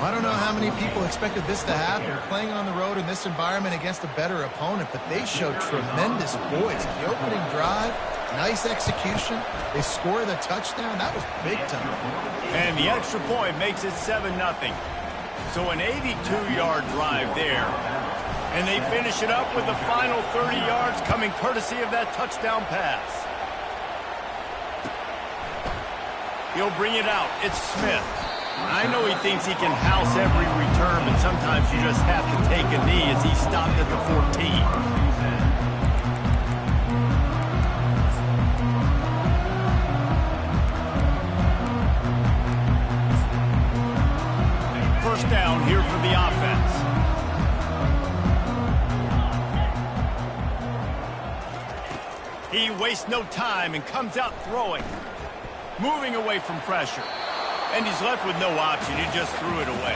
I don't know how many people expected this to happen, playing on the road in this environment against a better opponent, but they showed tremendous poise. The opening drive, nice execution. They score the touchdown. That was big time. And the extra point makes it 7-0. So an 82-yard drive there. And they finish it up with the final 30 yards coming courtesy of that touchdown pass. He'll bring it out. It's Smith. I know he thinks he can house every return, but sometimes you just have to take a knee as he stopped at the 14. First down here for the offense. He wastes no time and comes out throwing. Moving away from pressure. And he's left with no option. He just threw it away.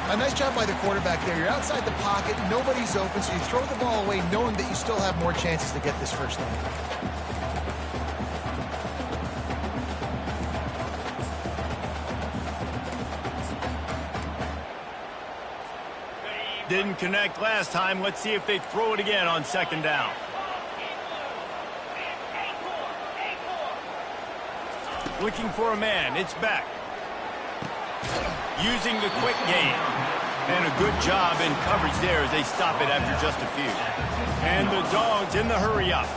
A nice job by the quarterback there. You're outside the pocket. Nobody's open, so you throw the ball away knowing that you still have more chances to get this first down. Didn't connect last time. Let's see if they throw it again on second down. Looking for a man. It's back. Using the quick game. And a good job in coverage there as they stop it after just a few. And the Dogs in the hurry up.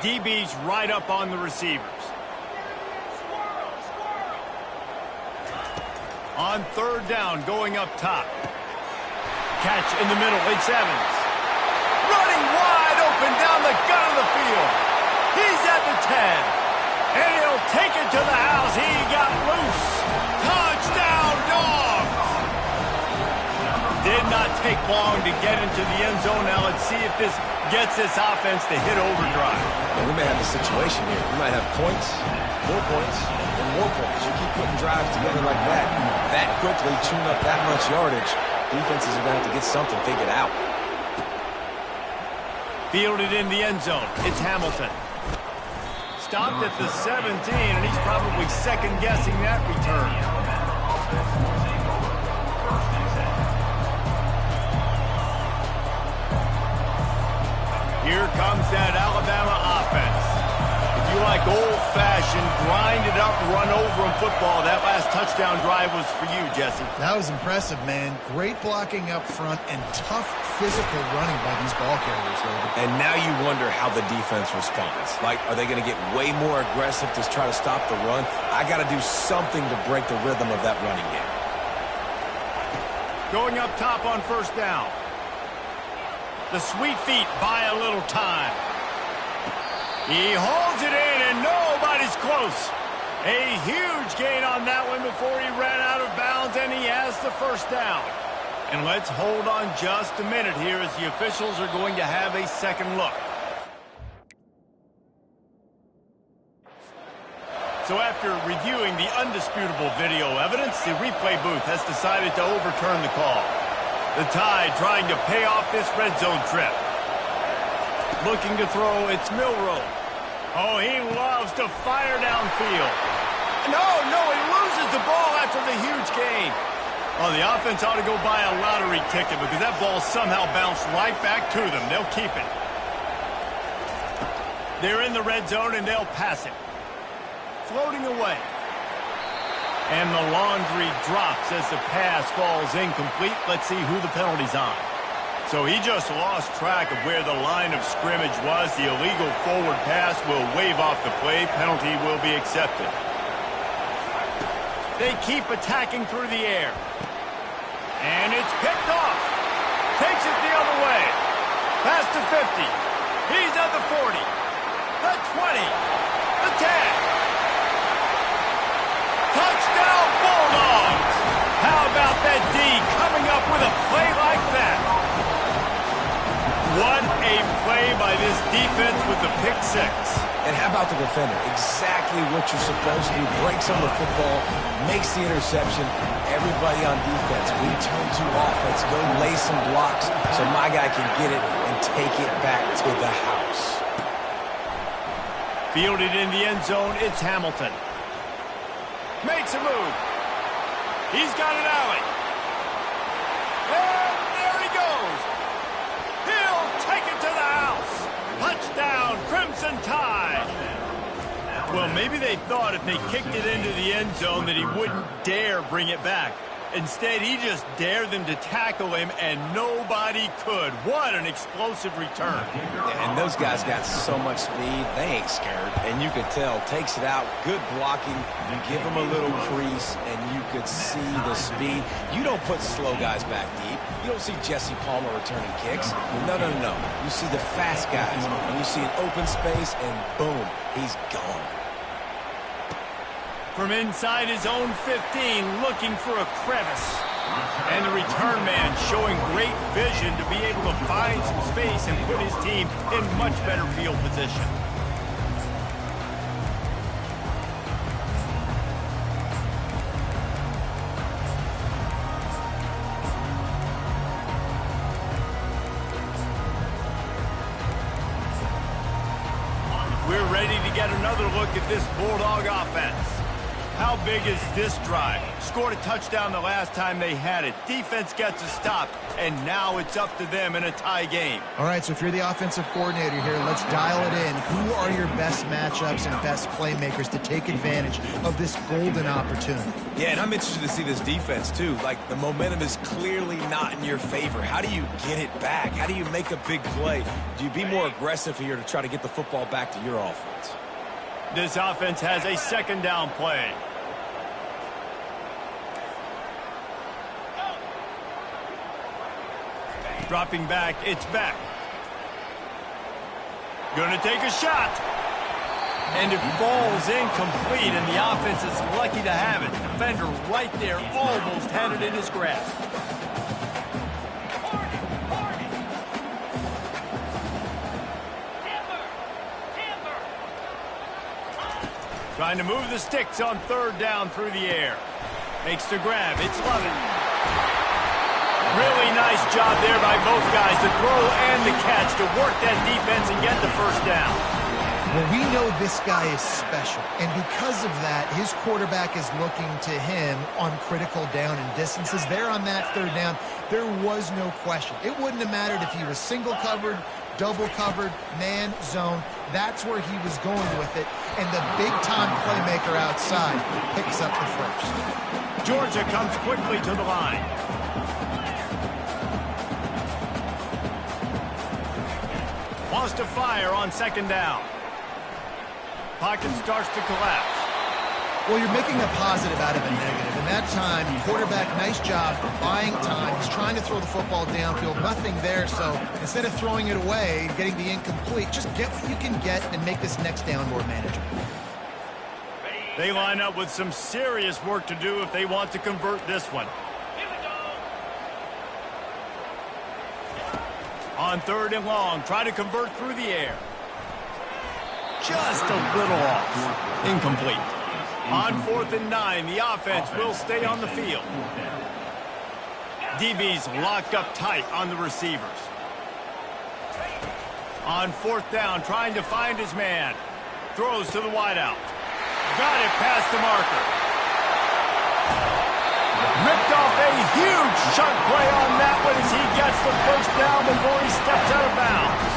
DB's right up on the receivers. On third down, going up top. Catch in the middle. It's Evans. Running wide open down the gut of the field. He's at the 10. And he'll take it to the house. He got loose. Touchdown, Dogs. Did not take long to get into the end zone. Now let's see if this gets this offense to hit overdrive. Well, we may have a situation here. We might have points, more points, and more points. You keep putting drives together like that quickly, tune up that much yardage, defenses are going to have to get something figured out. Fielded in the end zone. It's Hamilton. Stopped at the 17, and he's probably second-guessing that return. Here comes that Alabama offense. If you like old-fashioned, grind-it-up, run-over-'em football, that last touchdown drive was for you, Jesse. That was impressive, man. Great blocking up front and tough physical running by these ball carriers, David. And now you wonder how the defense responds. Like, are they going to get way more aggressive to try to stop the run? I got to do something to break the rhythm of that running game. Going up top on first down. The sweet feet buy a little time. He holds it in, and nobody's close. A huge gain on that one before he ran out of bounds, and he has the first down. And let's hold on just a minute here as the officials are going to have a second look. So after reviewing the undisputable video evidence, the replay booth has decided to overturn the call. The Tide trying to pay off this red zone trip. Looking to throw, it's Milroe. Oh, he loves to fire downfield. No, he loses the ball after the huge gain. Oh, the offense ought to go buy a lottery ticket because that ball somehow bounced right back to them. They'll keep it. They're in the red zone and they'll pass it. Floating away. And the laundry drops as the pass falls incomplete. Let's see who the penalty's on. So he just lost track of where the line of scrimmage was. The illegal forward pass will wave off the play. Penalty will be accepted. They keep attacking through the air. And it's picked off. Takes it the other way. Past the 50. He's at the 40. The 20. The 10. Touchdown Bulldogs! How about that D coming up with a play like that? What a play by this defense with the pick six. And how about the defender? Exactly what you're supposed to do. Breaks on the football, makes the interception. Everybody on defense, we turn to offense. Go lay some blocks so my guy can get it and take it back to the house. Fielded in the end zone, it's Hamilton. Makes a move. He's got an alley. And there he goes. He'll take it to the house. Touchdown, Crimson Tide. Well, maybe they thought if they kicked it into the end zone that he wouldn't dare bring it back. Instead, he just dared them to tackle him, and nobody could. What an explosive return. And those guys got so much speed, they ain't scared. And you could tell, takes it out, good blocking, give him a little crease, and you could see the speed. You don't put slow guys back deep. You don't see Jesse Palmer returning kicks. No. You see the fast guys, and you see an open space, and boom, he's gone. From inside his own 15, looking for a crevice. And the return man showing great vision to be able to find some space and put his team in much better field position. We're ready to get another look at this Bulldog offense. How big is this drive? Scored a touchdown the last time they had it. Defense gets a stop, and now it's up to them in a tie game. All right, so if you're the offensive coordinator here, let's dial it in. Who are your best matchups and best playmakers to take advantage of this golden opportunity? Yeah, and I'm interested to see this defense, too. Like, the momentum is clearly not in your favor. How do you get it back? How do you make a big play? Do you be more aggressive here to try to get the football back to your offense? This offense has a second down play. Dropping back, it's Beck. Gonna take a shot. And it falls incomplete, and the offense is lucky to have it. Defender right there almost had it in his grasp. Trying to move the sticks on third down through the air. Makes the grab, it's Lovett. Really nice job there by both guys, the throw and the catch, to work that defense and get the first down. Well, we know this guy is special, and because of that, his quarterback is looking to him on critical down and distances. There on that third down, there was no question. It wouldn't have mattered if he was single covered, double covered, man, zone. That's where he was going with it. And the big-time playmaker outside picks up the first. Georgia comes quickly to the line. Wants to fire on second down. Pocket starts to collapse. Well, you're making a positive out of a negative. And that time, quarterback, nice job buying time. He's trying to throw the football downfield. Nothing there, so instead of throwing it away, getting the incomplete, just get what you can get and make this next down more manageable. They line up with some serious work to do if they want to convert this one. On third and long, try to convert through the air. Just a little off. Incomplete. On 4th and 9, the offense will stay on the field. DB's locked up tight on the receivers. On 4th down, trying to find his man. Throws to the wideout. Got it past the marker. Ripped off a huge chunk play on that one as he gets the first down before he steps out of bounds.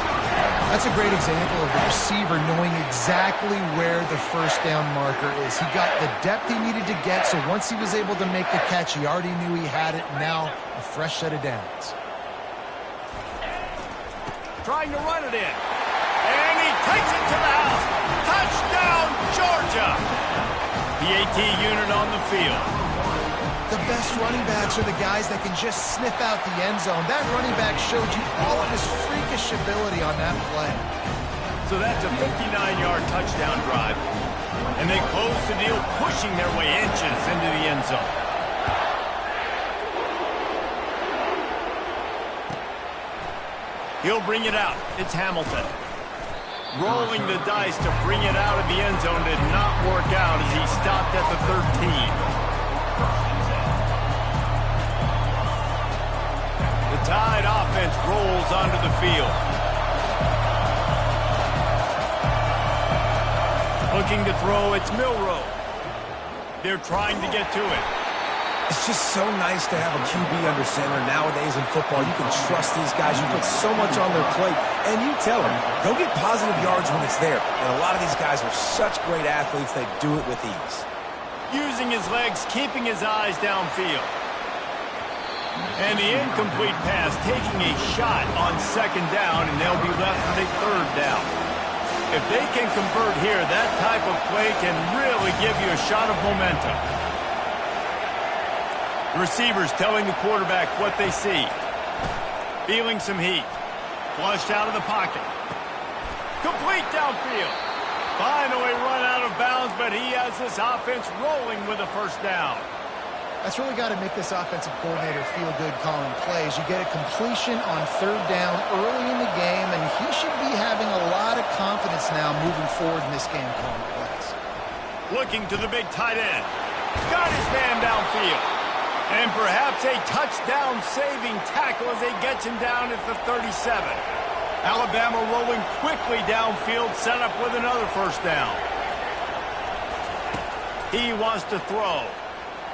That's a great example of the receiver knowing exactly where the first down marker is. He got the depth he needed to get, so once he was able to make the catch, he already knew he had it. Now, a fresh set of downs. Trying to run it in. And he takes it to the house. Touchdown, Georgia! The AT unit on the field. The best running backs are the guys that can just sniff out the end zone. That running back showed you all of his freakish ability on that play. So that's a 59-yard touchdown drive. And they close the deal, pushing their way inches into the end zone. He'll bring it out. It's Hamilton. Rolling the dice to bring it out of the end zone did not work out as he stopped at the 13. The Tide offense rolls onto the field. Looking to throw, it's Milroe. They're trying to get to it. It's just so nice to have a QB under center nowadays in football. You can trust these guys. You put so much on their plate. And you tell them, go get positive yards when it's there. And a lot of these guys are such great athletes, they do it with ease. Using his legs, keeping his eyes downfield. And the incomplete pass taking a shot on second down, and they'll be left with a third down. If they can convert here, that type of play can really give you a shot of momentum. Receivers telling the quarterback what they see. Feeling some heat. Flushed out of the pocket. Complete downfield. Finally run out of bounds, but he has this offense rolling with a first down. That's really got to make this offensive coordinator feel good calling plays. You get a completion on third down early in the game, and he should be having a lot of confidence now moving forward in this game calling plays. Looking to the big tight end. Got his man downfield. And perhaps a touchdown-saving tackle as he gets him down at the 37. Alabama rolling quickly downfield, set up with another first down. He wants to throw.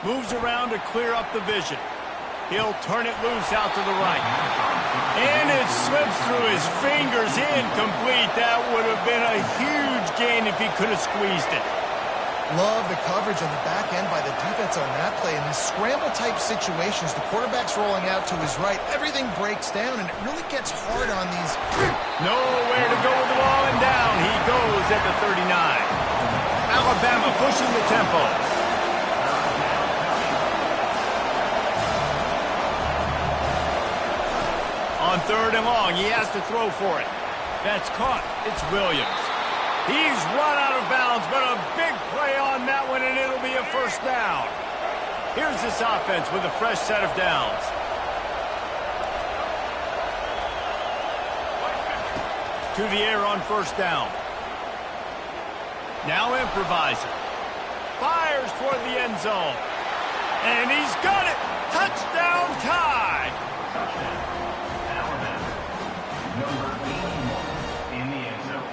Moves around to clear up the vision. He'll turn it loose out to the right. And it slips through his fingers, incomplete. That would have been a huge gain if he could have squeezed it. Love the coverage on the back end by the defense on that play. In these scramble-type situations, the quarterback's rolling out to his right. Everything breaks down, and it really gets hard on these. Nowhere to go with the ball, and down he goes at the 39. Alabama pushing the tempo. On third and long, he has to throw for it. That's caught. It's Williams. He's run out of bounds, but a big play on that one, and it'll be a first down. Here's this offense with a fresh set of downs. To the air on first down. Now improvising. Fires toward the end zone. And he's got it. Touchdown tie. Number 81 in the end zone.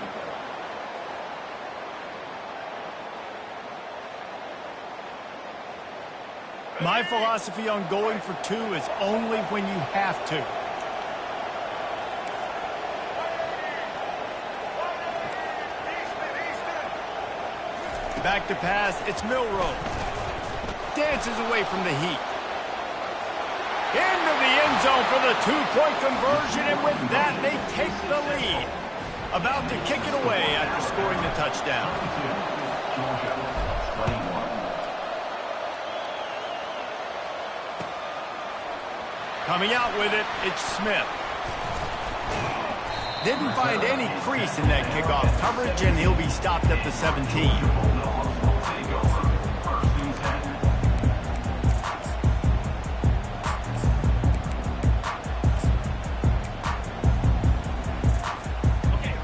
My philosophy on going for two is only when you have to. Back to pass, it's Milroe. Dances away from the heat. Into the end zone for the two-point conversion, and with that, they take the lead. About to kick it away after scoring the touchdown. Georgia, 21. Coming out with it, it's Smith. Didn't find any crease in that kickoff coverage, and he'll be stopped at the 17.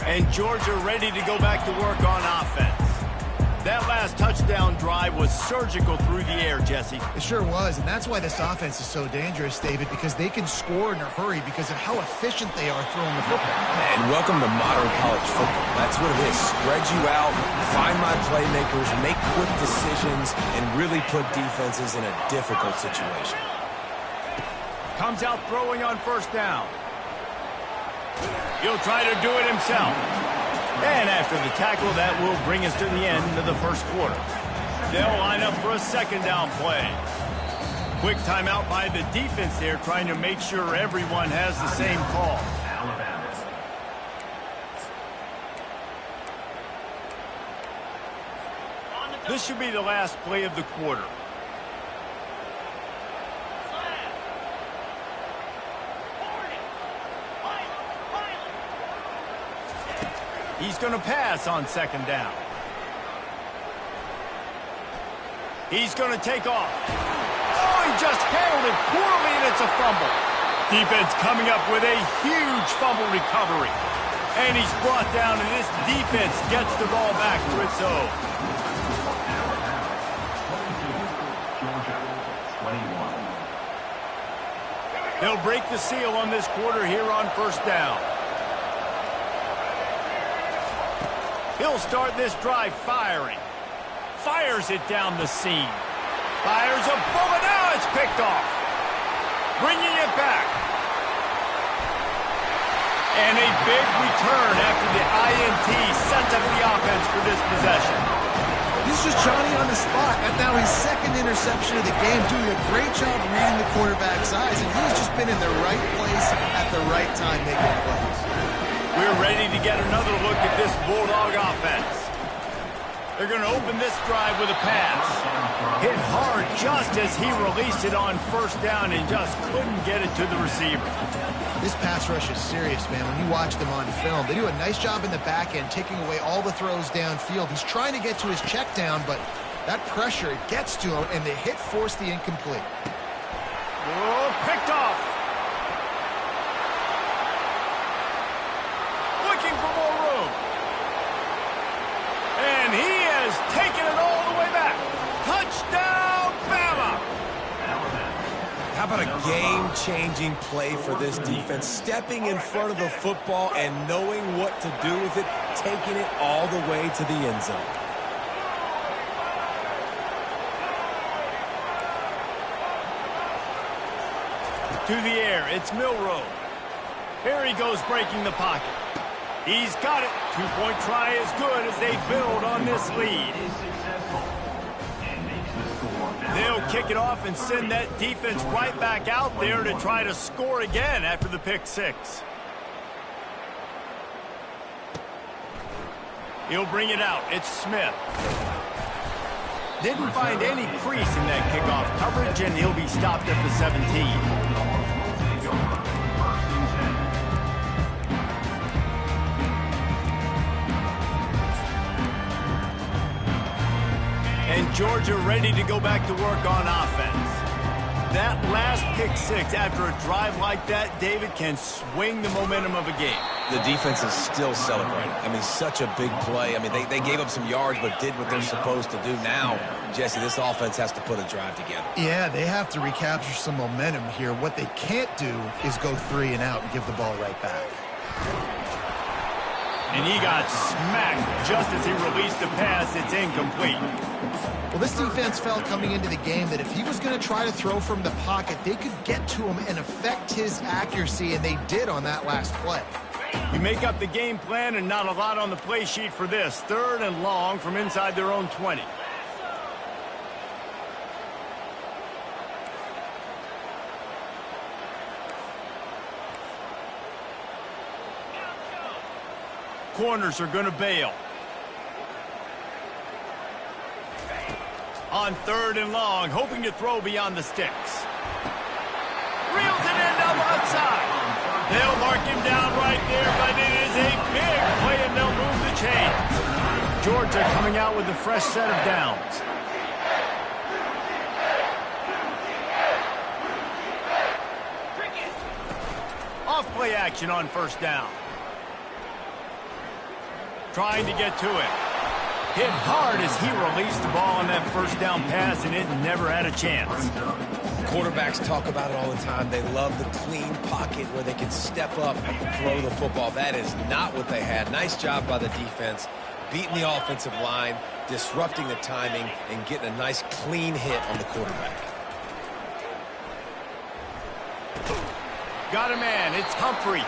And Georgia ready to go back to work on offense. That last touchdown drive was surgical through the air, Jesse. It sure was, and that's why this offense is so dangerous, David, because they can score in a hurry because of how efficient they are throwing the football. And welcome to modern college football. That's what it is. Spread you out, find my playmakers, make quick decisions, and really put defenses in a difficult situation. Comes out throwing on first down. He'll try to do it himself. And after the tackle, that will bring us to the end of the first quarter. They'll line up for a second down play. Quick timeout by the defense there, trying to make sure everyone has the same call. This should be the last play of the quarter. He's going to pass on second down. He's going to take off. Oh, he just handled it poorly, and it's a fumble. Defense coming up with a huge fumble recovery. And he's brought down, and this defense gets the ball back to its own. Georgia, 21. They'll break the seal on this quarter here on first down. He'll start this drive firing. Fires it down the seam. Fires a bullet. Now it's picked off. Bringing it back. And a big return after the INT sets up the offense for this possession. This is Johnny on the spot. And now his second interception of the game, doing a great job reading the quarterback's eyes. And he's just been in the right place at the right time making plays. We're ready to get another look at this Bulldog offense. They're going to open this drive with a pass. Hit hard just as he released it on first down and just couldn't get it to the receiver. This pass rush is serious, man. When you watch them on film, they do a nice job in the back end, taking away all the throws downfield. He's trying to get to his check down, but that pressure, it gets to him, and the hit forced the incomplete. Oh, picked off. Looking for more room. And he has taken it all the way back. Touchdown, Bama! How about a game-changing play for this defense? Stepping in front of the football and knowing what to do with it, taking it all the way to the end zone. To the air, it's Milroe. Here he goes breaking the pocket. He's got it. Two-point try is good as they build on this lead. They'll kick it off and send that defense right back out there to try to score again after the pick six. He'll bring it out. It's Smith. Didn't find any crease in that kickoff coverage, and he'll be stopped at the 17. And Georgia ready to go back to work on offense. That last pick six after a drive like that, David, can swing the momentum of a game. The defense is still celebrating. I mean, such a big play. I mean, they gave up some yards but did what they're supposed to do. Now, Jesse, this offense has to put a drive together. Yeah, they have to recapture some momentum here. What they can't do is go 3 and out and give the ball right back. And he got smacked just as he released the pass. It's incomplete. Well, this defense felt coming into the game that if he was going to try to throw from the pocket, they could get to him and affect his accuracy, and they did on that last play. You make up the game plan and not a lot on the play sheet for this. 3rd and long from inside their own 20. Corners are going to bail. On 3rd and long, hoping to throw beyond the sticks. Reels it in down the left side. They'll mark him down right there, but it is a big play, and they'll move the chains. Georgia coming out with a fresh set of downs. Off play action on 1st down. Trying to get to it. Hit hard as he released the ball on that 1st down pass, and it never had a chance. Quarterbacks talk about it all the time. They love the clean pocket where they can step up and throw the football. That is not what they had. Nice job by the defense, beating the offensive line, disrupting the timing, and getting a nice clean hit on the quarterback. Got a man, it's Humphreys.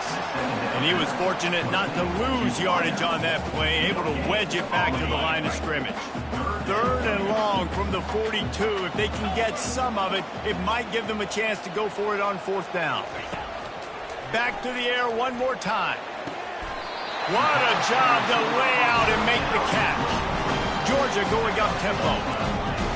And he was fortunate not to lose yardage on that play, able to wedge it back to the line of scrimmage. 3rd and long from the 42. If they can get some of it, it might give them a chance to go for it on 4th down. Back to the air one more time. What a job to lay out and make the catch. Georgia going up tempo.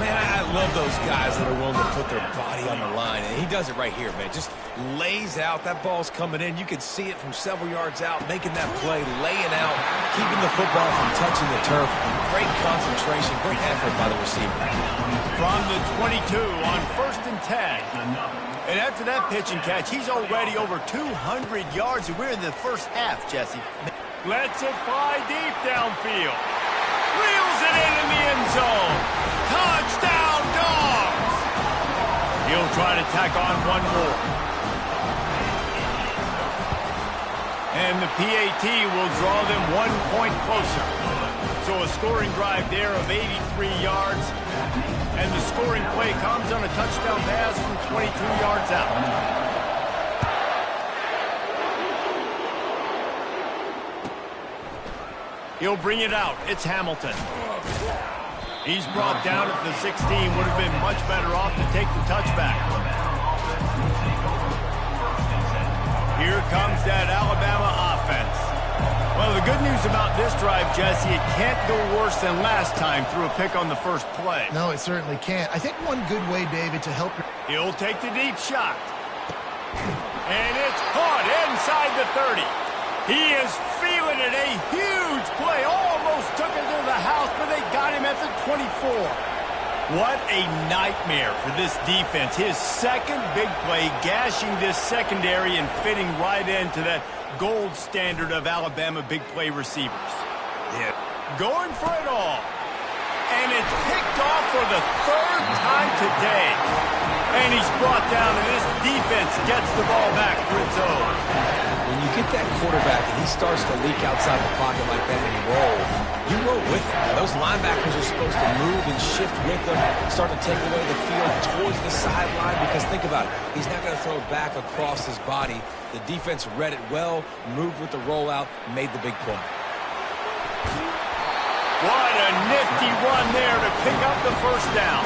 Man, I love those guys that are willing to put their body on the line, and he does it right here, man. Just lays out. That ball's coming in. You can see it from several yards out, making that play, laying out, keeping the football from touching the turf. Great concentration, great effort by the receiver. From the 22 on 1st and 10. And after that pitch and catch, he's already over 200 yards, and we're in the 1st half, Jesse. Lets it fly deep downfield. Reels it in the end zone. Touchdown, Dogs! He'll try to tack on one more. And the PAT will draw them 1 point closer. So a scoring drive there of 83 yards. And the scoring play comes on a touchdown pass from 22 yards out. He'll bring it out. It's Hamilton. He's brought down at the 16. Would have been much better off to take the touchback. Here comes that Alabama offense. Well, the good news about this drive, Jesse, it can't go worse than last time through a pick on the 1st play. No, it certainly can't. I think one good way, David, to help your... He'll take the deep shot. And it's caught inside the 30. He is feeling it. A huge play. Almost took it to the house, but they got him at the 24. What a nightmare for this defense. His 2nd big play, gashing this secondary and fitting right into that gold standard of Alabama big play receivers. Yeah. Going for it all. And it's picked off for the 3rd time today. And he's brought down, and this defense gets the ball back for its own. When you get that quarterback and he starts to leak outside the pocket like that and roll, you roll with him. Those linebackers are supposed to move and shift with them, start to take away the field towards the sideline, because think about it, he's not going to throw it back across his body. The defense read it well, moved with the rollout, made the big play. What a nifty run there to pick up the 1st down.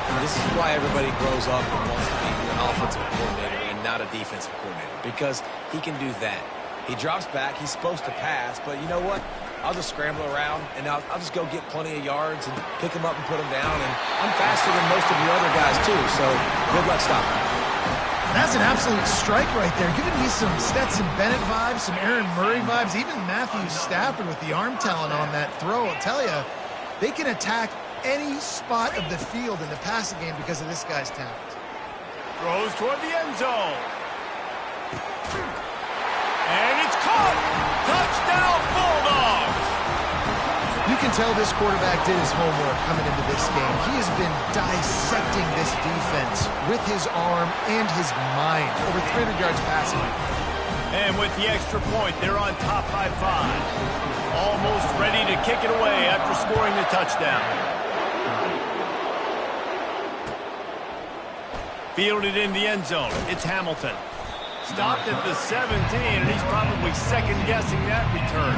And this is why everybody grows up and wants to be an offensive coordinator and not a defensive coordinator, because he can do that. He drops back. He's supposed to pass, but you know what? I'll just scramble around, and I'll just go get plenty of yards and pick him up and put him down. And I'm faster than most of your other guys, too, so good luck stopping me. That's an absolute strike right there. Giving me some Stetson Bennett vibes, some Aaron Murray vibes, even Matthew Stafford with the arm talent on that throw. I'll tell you, they can attack any spot of the field in the passing game because of this guy's talent. Throws toward the end zone. And it's caught! Touchdown, Bulldogs! You can tell this quarterback did his homework coming into this game. He has been dissecting this defense with his arm and his mind. Over 300 yards passing. And with the extra point, they're on top by 5. Almost ready to kick it away after scoring the touchdown. Fielded in the end zone. It's Hamilton. Stopped at the 17, and he's probably second-guessing that return.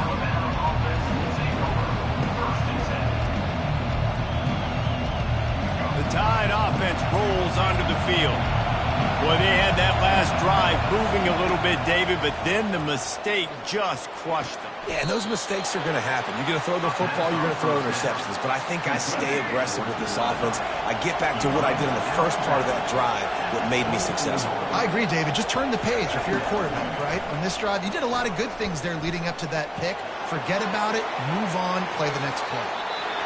The Tide offense rolls onto the field. Boy, they had that last drive moving a little bit, David, but then the mistake just crushed them. Yeah, and those mistakes are going to happen. You're going to throw the football, you're going to throw interceptions. But I think I stay aggressive with this offense. I get back to what I did in the first part of that drive that made me successful. I agree, David. Just turn the page if you're a quarterback, right? On this drive, you did a lot of good things there leading up to that pick. Forget about it, move on, play the next play.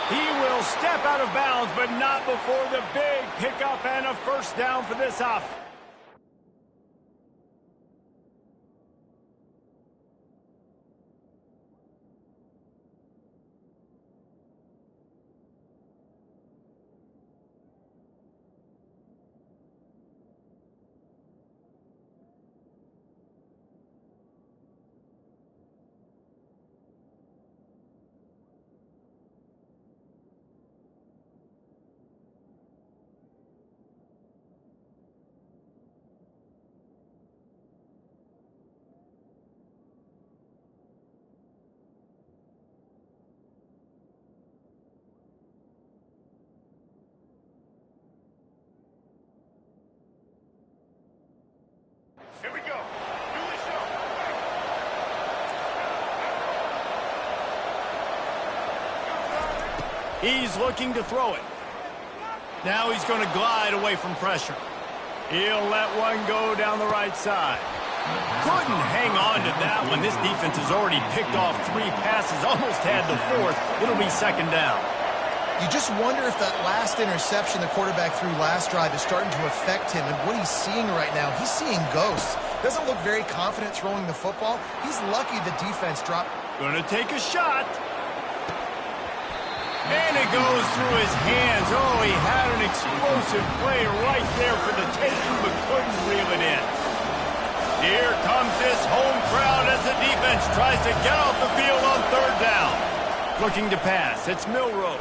He will step out of bounds, but not before the big pickup and a first down for this offense. Here we go. Do the show. He's looking to throw it. Now he's going to glide away from pressure. He'll let one go down the right side. Couldn't hang on to that one. This defense has already picked off 3 passes, almost had the 4th. It'll be second down. You just wonder if that last interception the quarterback threw last drive is starting to affect him and what he's seeing right now. He's seeing ghosts. Doesn't look very confident throwing the football. He's lucky the defense dropped. Gonna take a shot. And it goes through his hands. Oh, he had an explosive play right there for the taking, but couldn't reel it in. Here comes this home crowd as the defense tries to get off the field on third down. Looking to pass. It's Milroe.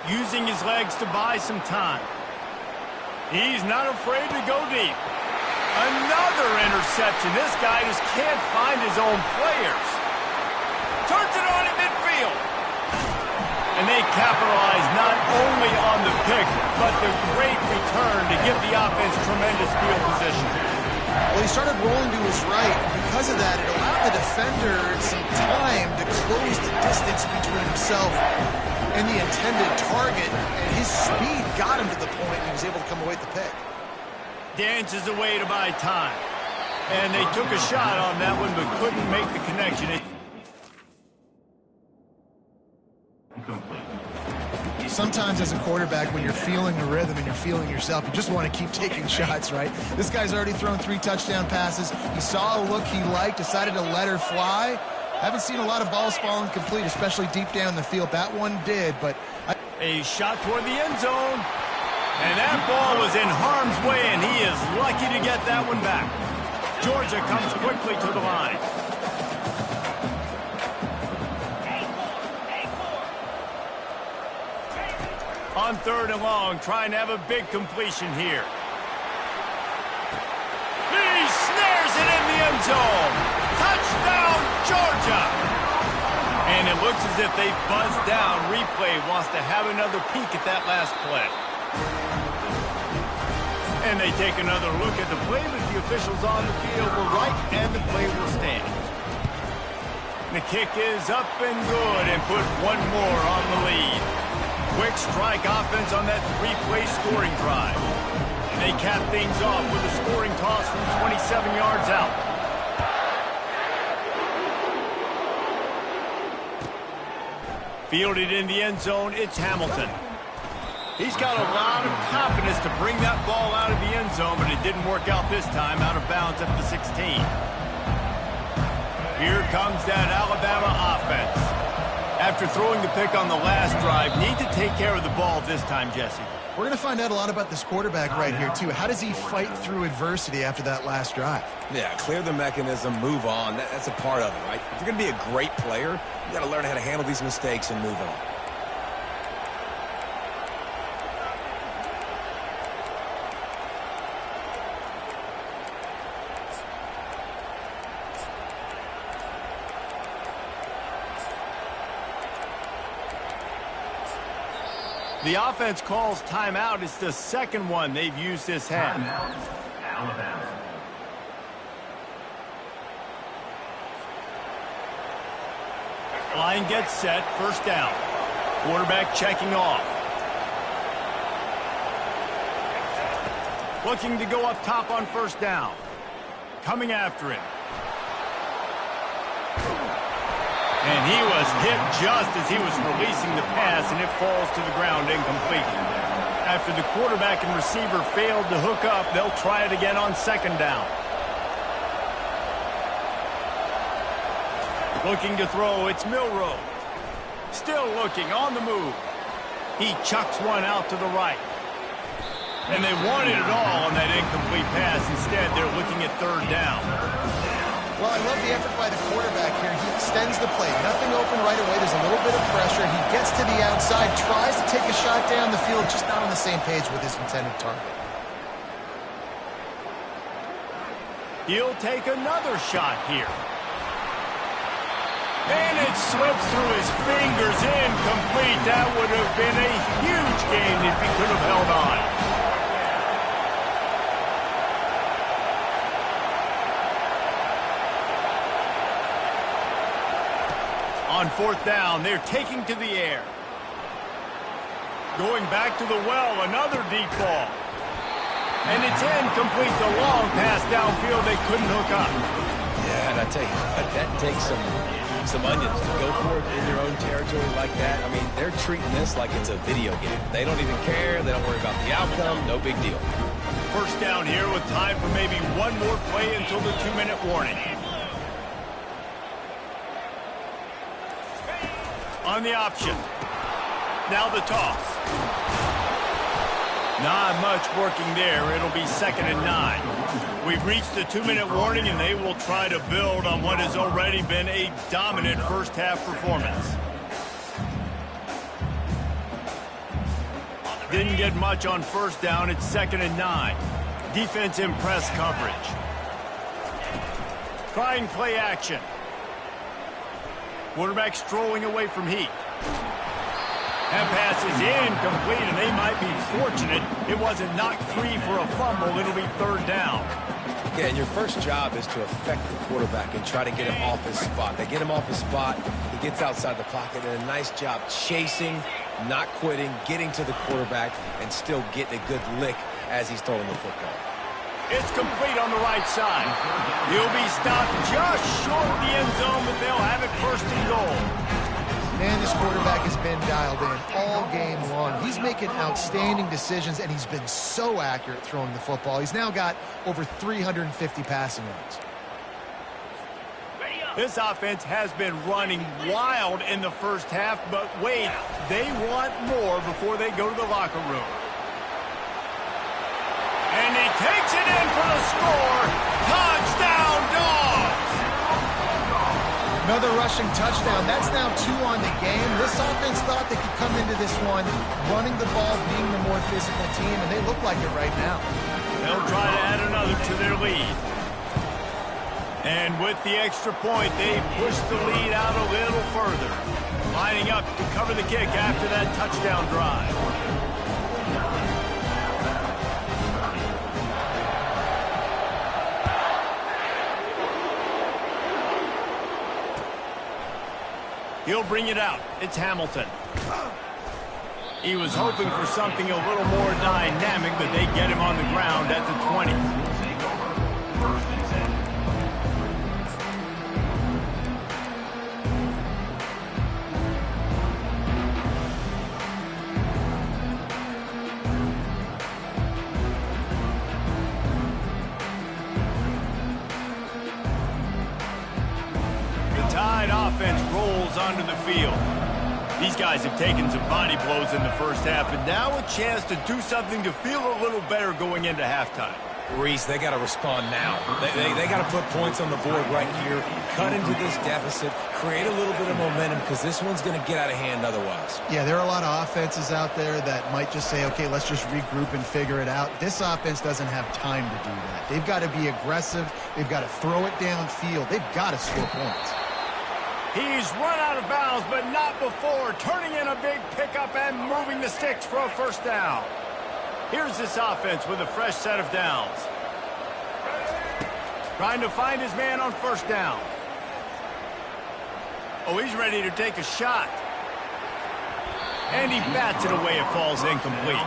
Using his legs to buy some time. He's not afraid to go deep. Another interception. This guy just can't find his own players. Turns it on in midfield. And they capitalize not only on the pick, but the great return to give the offense tremendous field position. Well, he started rolling to his right. Because of that, it allowed the defender some time to close the distance between himself and the intended target. And his speed got him to the point and he was able to come away with the pick. Dances away to buy time. And they took a shot on that one, but couldn't make the connection. Sometimes as a quarterback, when you're feeling the rhythm and you're feeling yourself, you just want to keep taking shots, right? This guy's already thrown 3 touchdown passes. He saw a look he liked, decided to let her fly. Haven't seen a lot of balls falling complete, especially deep down the field. That one did, but... A shot toward the end zone. And that ball was in harm's way, and he is lucky to get that one back. Georgia comes quickly to the line. On third and long, trying to have a big completion here. He snares it in the end zone. Touchdown, Georgia! And it looks as if they buzzed down. Replay wants to have another peek at that last play. And they take another look at the play, but the officials on the field were right, and the play will stand. The kick is up and good, and put one more on the lead. Quick strike offense on that 3-play scoring drive. And they cap things off with a scoring toss from 27 yards out. Fielded in the end zone, it's Hamilton. He's got a lot of confidence to bring that ball out of the end zone, but it didn't work out this time, out of bounds at the 16. Here comes that Alabama offense. After throwing the pick on the last drive, need to take care of the ball this time, Jesse. We're going to find out a lot about this quarterback right here, too. How does he fight through adversity after that last drive? Yeah, clear the mechanism, move on. That's a part of it, right? If you're going to be a great player, you got to learn how to handle these mistakes and move on. The offense calls timeout. It's the second one they've used this half. Timeout, Alabama. Line gets set, first down. Quarterback checking off. Looking to go up top on first down. Coming after him. And he was hit just as he was releasing the pass, and it falls to the ground incomplete. After the quarterback and receiver failed to hook up, they'll try it again on second down. Looking to throw, it's Milroe. Still looking, on the move. He chucks one out to the right. And they wanted it all on that incomplete pass. Instead, they're looking at third down. Well, I love the effort by the quarterback here. He extends the play. Nothing open right away. There's a little bit of pressure. He gets to the outside, tries to take a shot down the field, just not on the same page with his intended target. He'll take another shot here. And it slips through his fingers, incomplete. That would have been a huge gain if he could have held on. On fourth down, they're taking to the air. Going back to the well, another deep ball. And it's incomplete. The long pass downfield, they couldn't hook up. Yeah, and I tell you, that takes some onions to go for it in your own territory like that. I mean, they're treating this like it's a video game. They don't even care. They don't worry about the outcome. No big deal. First down here with time for maybe one more play until the 2-minute warning. On the option. Now the toss. Not much working there. It'll be 2nd and 9. We've reached the 2-minute warning, and they will try to build on what has already been a dominant first-half performance. Didn't get much on first down. It's 2nd and 9. Defense in press coverage. Trying play action. Quarterback strolling away from heat. That pass is incomplete, and they might be fortunate it wasn't knocked free for a fumble. It'll be third down. Yeah, and your first job is to affect the quarterback and try to get him off his spot. They get him off his spot, he gets outside the pocket, and a nice job chasing, not quitting, getting to the quarterback, and still getting a good lick as he's throwing the football. It's complete on the right side. He'll be stopped just short of the end zone, but they'll have it first and goal. Man, this quarterback has been dialed in all game long. He's making outstanding decisions, and he's been so accurate throwing the football. He's now got over 350 passing yards. This offense has been running wild in the first half, but wait, they want more before they go to the locker room. And he takes it in for the score. Touchdown, Dogs! Another rushing touchdown. That's now 2 on the game. This offense thought they could come into this one running the ball, being the more physical team, and they look like it right now. They'll try to add another to their lead. And with the extra point, they push the lead out a little further. Lining up to cover the kick after that touchdown drive. He'll bring it out. It's Hamilton. He was hoping for something a little more dynamic, but they get him on the ground at the 20. First and 10. Tide offense rolls onto the field. These guys have taken some body blows in the first half, but now a chance to do something to feel a little better going into halftime. Reese, they got to respond now. They got to put points on the board right here, cut into this deficit, create a little bit of momentum, because this one's going to get out of hand otherwise. Yeah, there are a lot of offenses out there that might just say, okay, let's just regroup and figure it out. This offense doesn't have time to do that. They've got to be aggressive. They've got to throw it downfield. They've got to score points. He's run out of bounds, but not before turning in a big pickup and moving the sticks for a first down. Here's this offense with a fresh set of downs. Trying to find his man on first down. Oh, he's ready to take a shot. And he bats it away. It falls incomplete.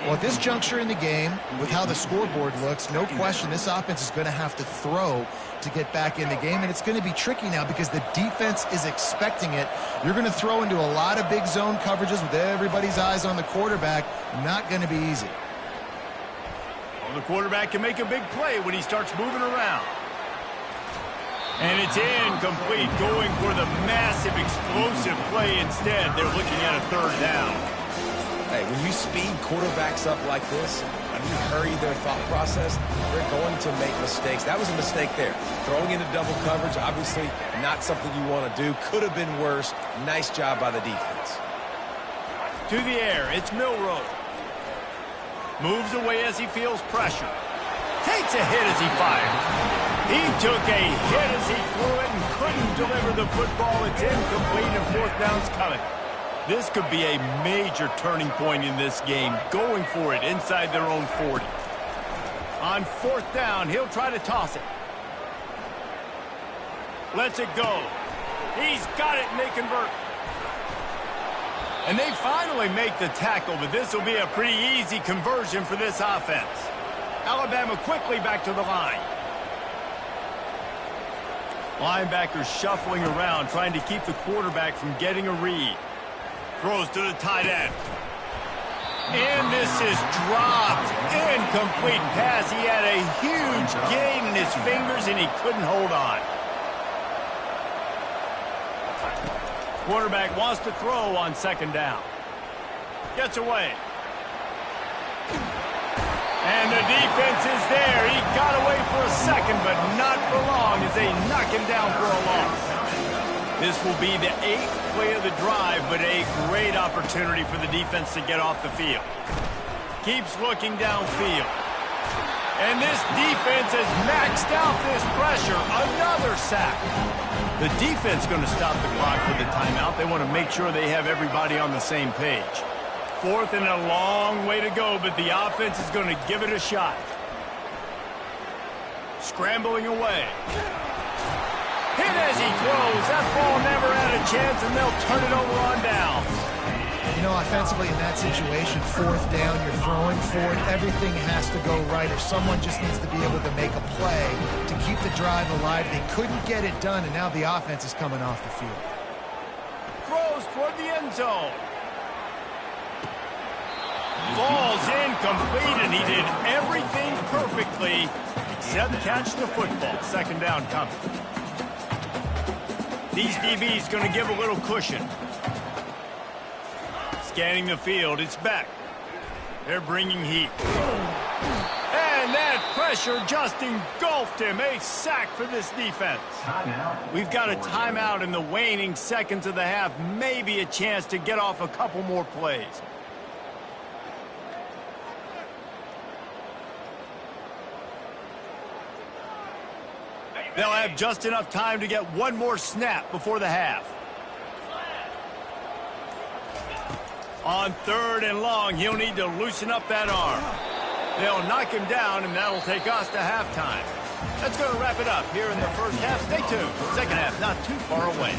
Well, at this juncture in the game, with how the scoreboard looks, no question this offense is going to have to throw to get back in the game, and it's going to be tricky now because the defense is expecting it. You're going to throw into a lot of big zone coverages with everybody's eyes on the quarterback. Not going to be easy. Well, the quarterback can make a big play when he starts moving around. And it's incomplete, going for the massive explosive play instead. They're looking at a third down. Hey, when you speed quarterbacks up like this, when you hurry their thought process, they're going to make mistakes. That was a mistake there. Throwing into double coverage, obviously not something you want to do. Could have been worse. Nice job by the defense. To the air, it's Milroe. Moves away as he feels pressure. Takes a hit as he fires. He took a hit as he threw it and couldn't deliver the football. It's incomplete and fourth down's coming. This could be a major turning point in this game, going for it inside their own 40. On fourth down, he'll try to toss it. Lets it go. He's got it, and they convert. And they finally make the tackle, but this will be a pretty easy conversion for this offense. Alabama quickly back to the line. Linebackers shuffling around, trying to keep the quarterback from getting a read. Throws to the tight end. And this is dropped. Incomplete pass. He had a huge gain in his fingers, and he couldn't hold on. Quarterback wants to throw on second down. Gets away. And the defense is there. He got away for a second, but not for long as they knock him down for a loss. This will be the 8th play of the drive, but a great opportunity for the defense to get off the field. Keeps looking downfield. And this defense has maxed out this pressure. Another sack. The defense going to stop the clock with the timeout. They want to make sure they have everybody on the same page. Fourth and a long way to go, but the offense is going to give it a shot. Scrambling away. Hit as he throws. That ball never had a chance, and they'll turn it over on down. You know, offensively in that situation, fourth down, you're throwing for it. Everything has to go right, or someone just needs to be able to make a play to keep the drive alive. They couldn't get it done, and now the offense is coming off the field. Throws toward the end zone. Falls incomplete, and he did everything perfectly except catch the football. Second down coming. These DBs going to give a little cushion. Scanning the field, it's back. They're bringing heat. And that pressure just engulfed him. A sack for this defense. We've got a timeout in the waning seconds of the half. Maybe a chance to get off a couple more plays. They'll have just enough time to get one more snap before the half. On third and long, he'll need to loosen up that arm. They'll knock him down, and that'll take us to halftime. That's going to wrap it up here in the first half. Stay tuned. Second half not too far away.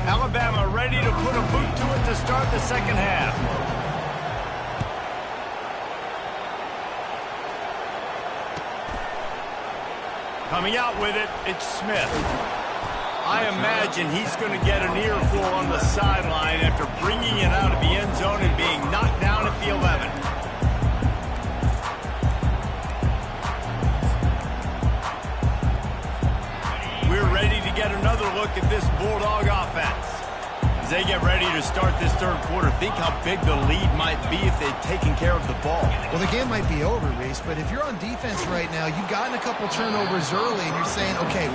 Alabama ready to put a boot to it to start the second half. Coming out with it, it's Smith. I imagine he's going to get an earful on the sideline after bringing it out of the end zone and being knocked down at the 11. We're ready to get another look at this Bulldog offense. As they get ready to start this third quarter, think how big the lead might be if they'd taken care of the ball. Well, the game might be over, Reese, but if you're on defense right now, you've gotten a couple turnovers early, and you're saying, okay,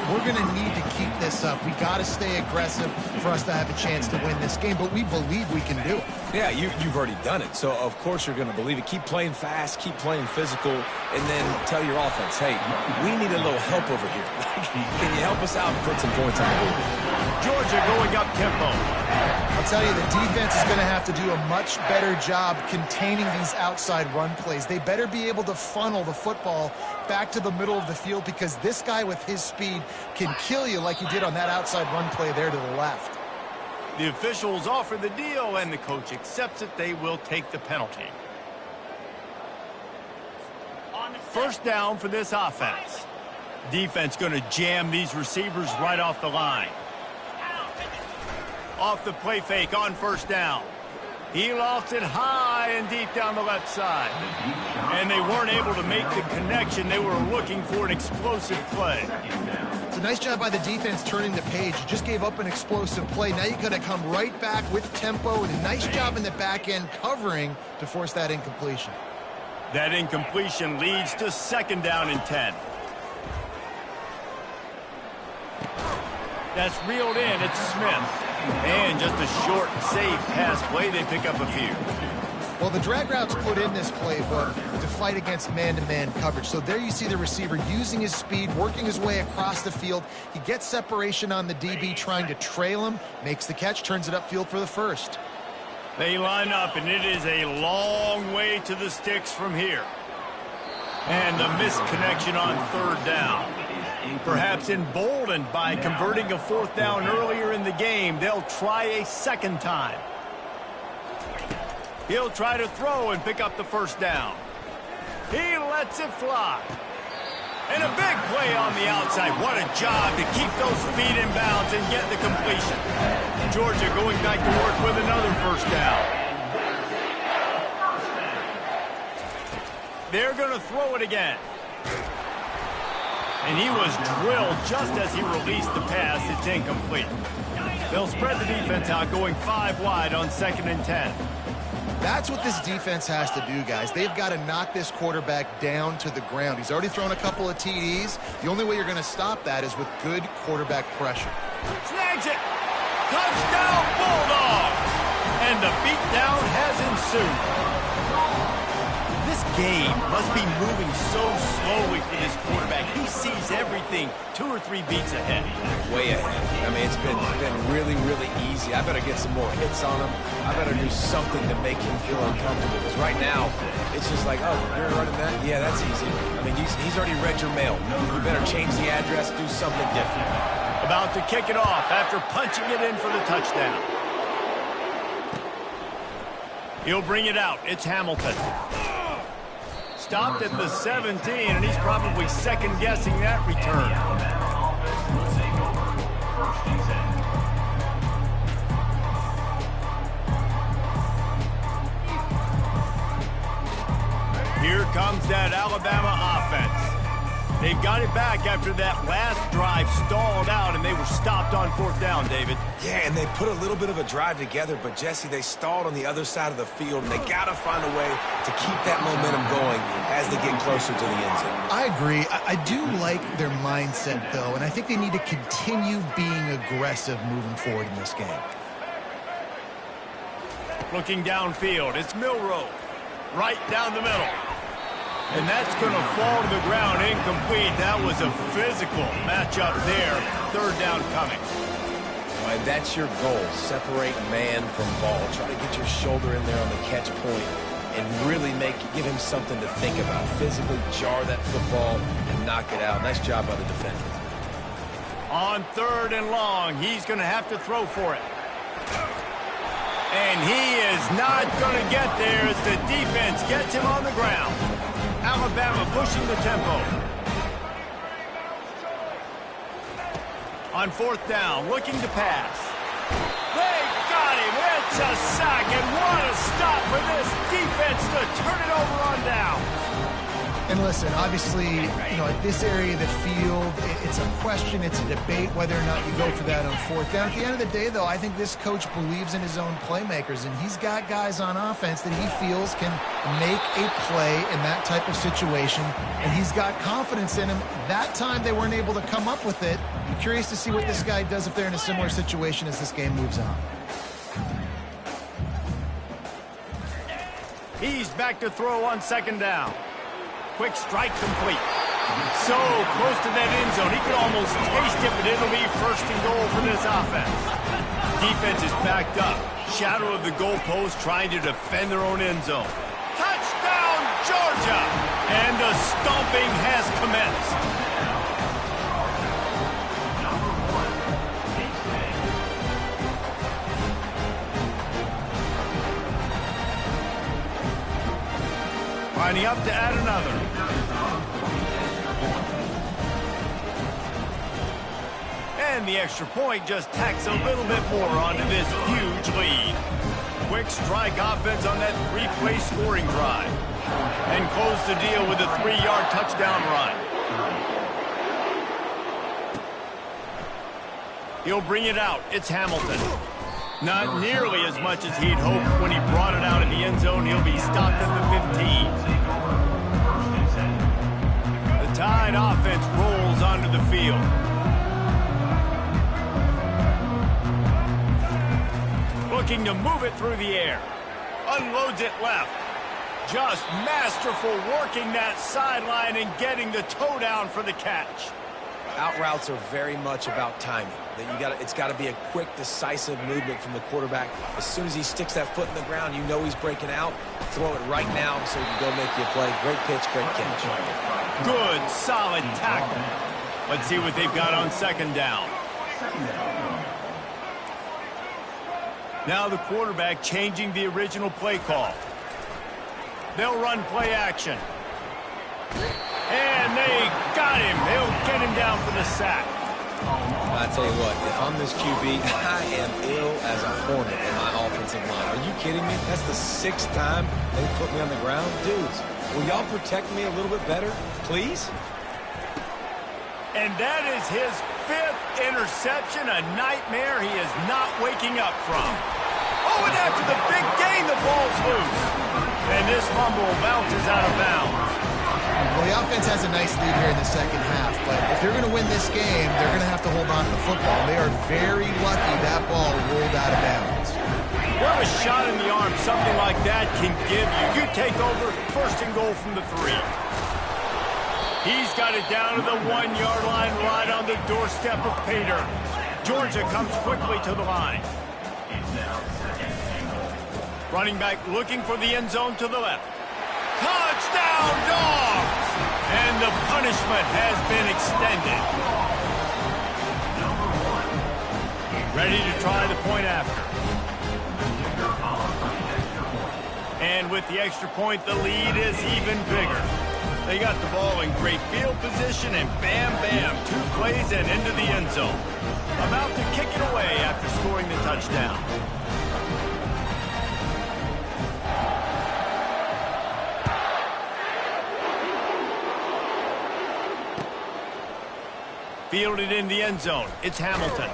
we're going to need to keep this up. We got to stay aggressive for us to have a chance to win this game, but we believe we can do it. Yeah, you've already done it, so of course you're going to believe it. Keep playing fast, keep playing physical, and then tell your offense, hey, we need a little help over here. Can you help us out and put some points on the board? Georgia going up tempo. I'll tell you, the defense is going to have to do a much better job containing these outside run plays. They better be able to funnel the football back to the middle of the field, because this guy with his speed can kill you like he did on that outside run play there to the left. The officials offer the deal, and the coach accepts it. They will take the penalty. First down for this offense. Defense going to jam these receivers right off the line. Off the play fake on first down. He lost it high and deep down the left side. And they weren't able to make the connection. They were looking for an explosive play. It's a nice job by the defense turning the page. You just gave up an explosive play. Now you're going to come right back with tempo, and a nice job in the back end covering to force that incompletion. That incompletion leads to second down and 10. That's reeled in. It's Smith. And just a short, safe pass play. They pick up a few. Well, the drag routes put in this playbook to fight against man-to-man coverage. So there you see the receiver using his speed, working his way across the field. He gets separation on the DB, trying to trail him, makes the catch, turns it upfield for the first. They line up, and it is a long way to the sticks from here. And the missed connection on third down. Perhaps emboldened by converting a fourth down earlier in the game, they'll try a second time. He'll try to throw and pick up the first down. He lets it fly. And a big play on the outside. What a job to keep those feet in bounds and get the completion. Georgia going back to work with another first down. They're going to throw it again. And he was drilled just as he released the pass. It's incomplete. They'll spread the defense out, going 5 wide on 2nd and 10. That's what this defense has to do, guys. They've got to knock this quarterback down to the ground. He's already thrown a couple of TDs. The only way you're going to stop that is with good quarterback pressure. Snags it. Touchdown, Bulldogs. And the beatdown has ensued. This game must be moving so slowly for this quarterback. He sees everything 2 or 3 beats ahead. Way ahead. I mean, it's been really, really easy. I better get some more hits on him. I better do something to make him feel uncomfortable. Because right now, it's just like, oh, you're running that? Yeah, that's easy. I mean, he's already read your mail. You better change the address, do something different. About to kick it off after punching it in for the touchdown. He'll bring it out. It's Hamilton. Stopped at the 17, and he's probably second-guessing that return. Here comes that Alabama offense. They've got it back after that last drive stalled out, and they were stopped on 4th down, David. Yeah, and they put a little bit of a drive together, but, Jesse, they stalled on the other side of the field, and they got to find a way to keep that momentum going as they get closer to the end zone. I agree. I do like their mindset, though, and I think they need to continue being aggressive moving forward in this game. Looking downfield, it's Milroe. Right down the middle. And that's going to fall to the ground incomplete. That was a physical matchup there. 3rd down coming. And that's your goal. Separate man from ball. Try to get your shoulder in there on the catch point and really give him something to think about. Physically jar that football and knock it out. Nice job by the defenders. On 3rd and long, he's going to have to throw for it. And he is not going to get there as the defense gets him on the ground. Alabama pushing the tempo. On 4th down, looking to pass. They got him. It's a sack, and what a stop for this defense to turn it over on down. And And listen, obviously, at this area of the field, it's a question, it's a debate whether or not you go for that on 4th down. At the end of the day, though, I think this coach believes in his own playmakers, and he's got guys on offense that he feels can make a play in that type of situation, and he's got confidence in him. That time they weren't able to come up with it. I'm curious to see what this guy does if they're in a similar situation as this game moves on. He's back to throw on 2nd down. Quick strike complete. So close to that end zone. He could almost taste it, but it'll be 1st and goal for this offense. Defense is backed up. Shadow of the goalpost trying to defend their own end zone. Touchdown, Georgia! And the stomping has commenced. Lining up to add another. And the extra point just tacks a little bit more onto this huge lead. Quick strike offense on that 3-play scoring drive. And close the deal with a 3-yard touchdown run. He'll bring it out. It's Hamilton. Not nearly as much as he'd hoped when he brought it out of the end zone. He'll be stopped at the 15. The Tide offense rolls onto the field. Looking to move it through the air. Unloads it left. Just masterful working that sideline and getting the toe down for the catch. Out routes are very much about timing. It's got to be a quick, decisive movement from the quarterback. As soon as he sticks that foot in the ground, you know he's breaking out. Throw it right now so he can go make you a play. Great pitch, great catch. Good, solid tackle. Let's see what they've got on 2nd down. Now the quarterback changing the original play call. They'll run play action. And they got him. They'll get him down for the sack. I tell you what, if I'm this QB, I am ill as a hornet in my offensive line. Are you kidding me? That's the 6th time they put me on the ground. Dudes, will y'all protect me a little bit better, please? And that is his 5th interception, a nightmare he is not waking up from. Oh, and after the big gain, the ball's loose. And this fumble bounces out of bounds. Well, the offense has a nice lead here in the 2nd half, but if they're going to win this game, they're going to have to hold on to the football. They are very lucky that ball rolled out of bounds. What a shot in the arm something like that can give you. You take over, 1st and goal from the 3. He's got it down to the 1-yard line right on the doorstep of Pater. Georgia comes quickly to the line. Running back looking for the end zone to the left. Touchdown, Dogs! And the punishment has been extended. Ready to try the point after. And with the extra point, the lead is even bigger. They got the ball in great field position, and bam, bam, 2 plays and into the end zone. About to kick it away after scoring the touchdown. Fielded in the end zone. It's Hamilton.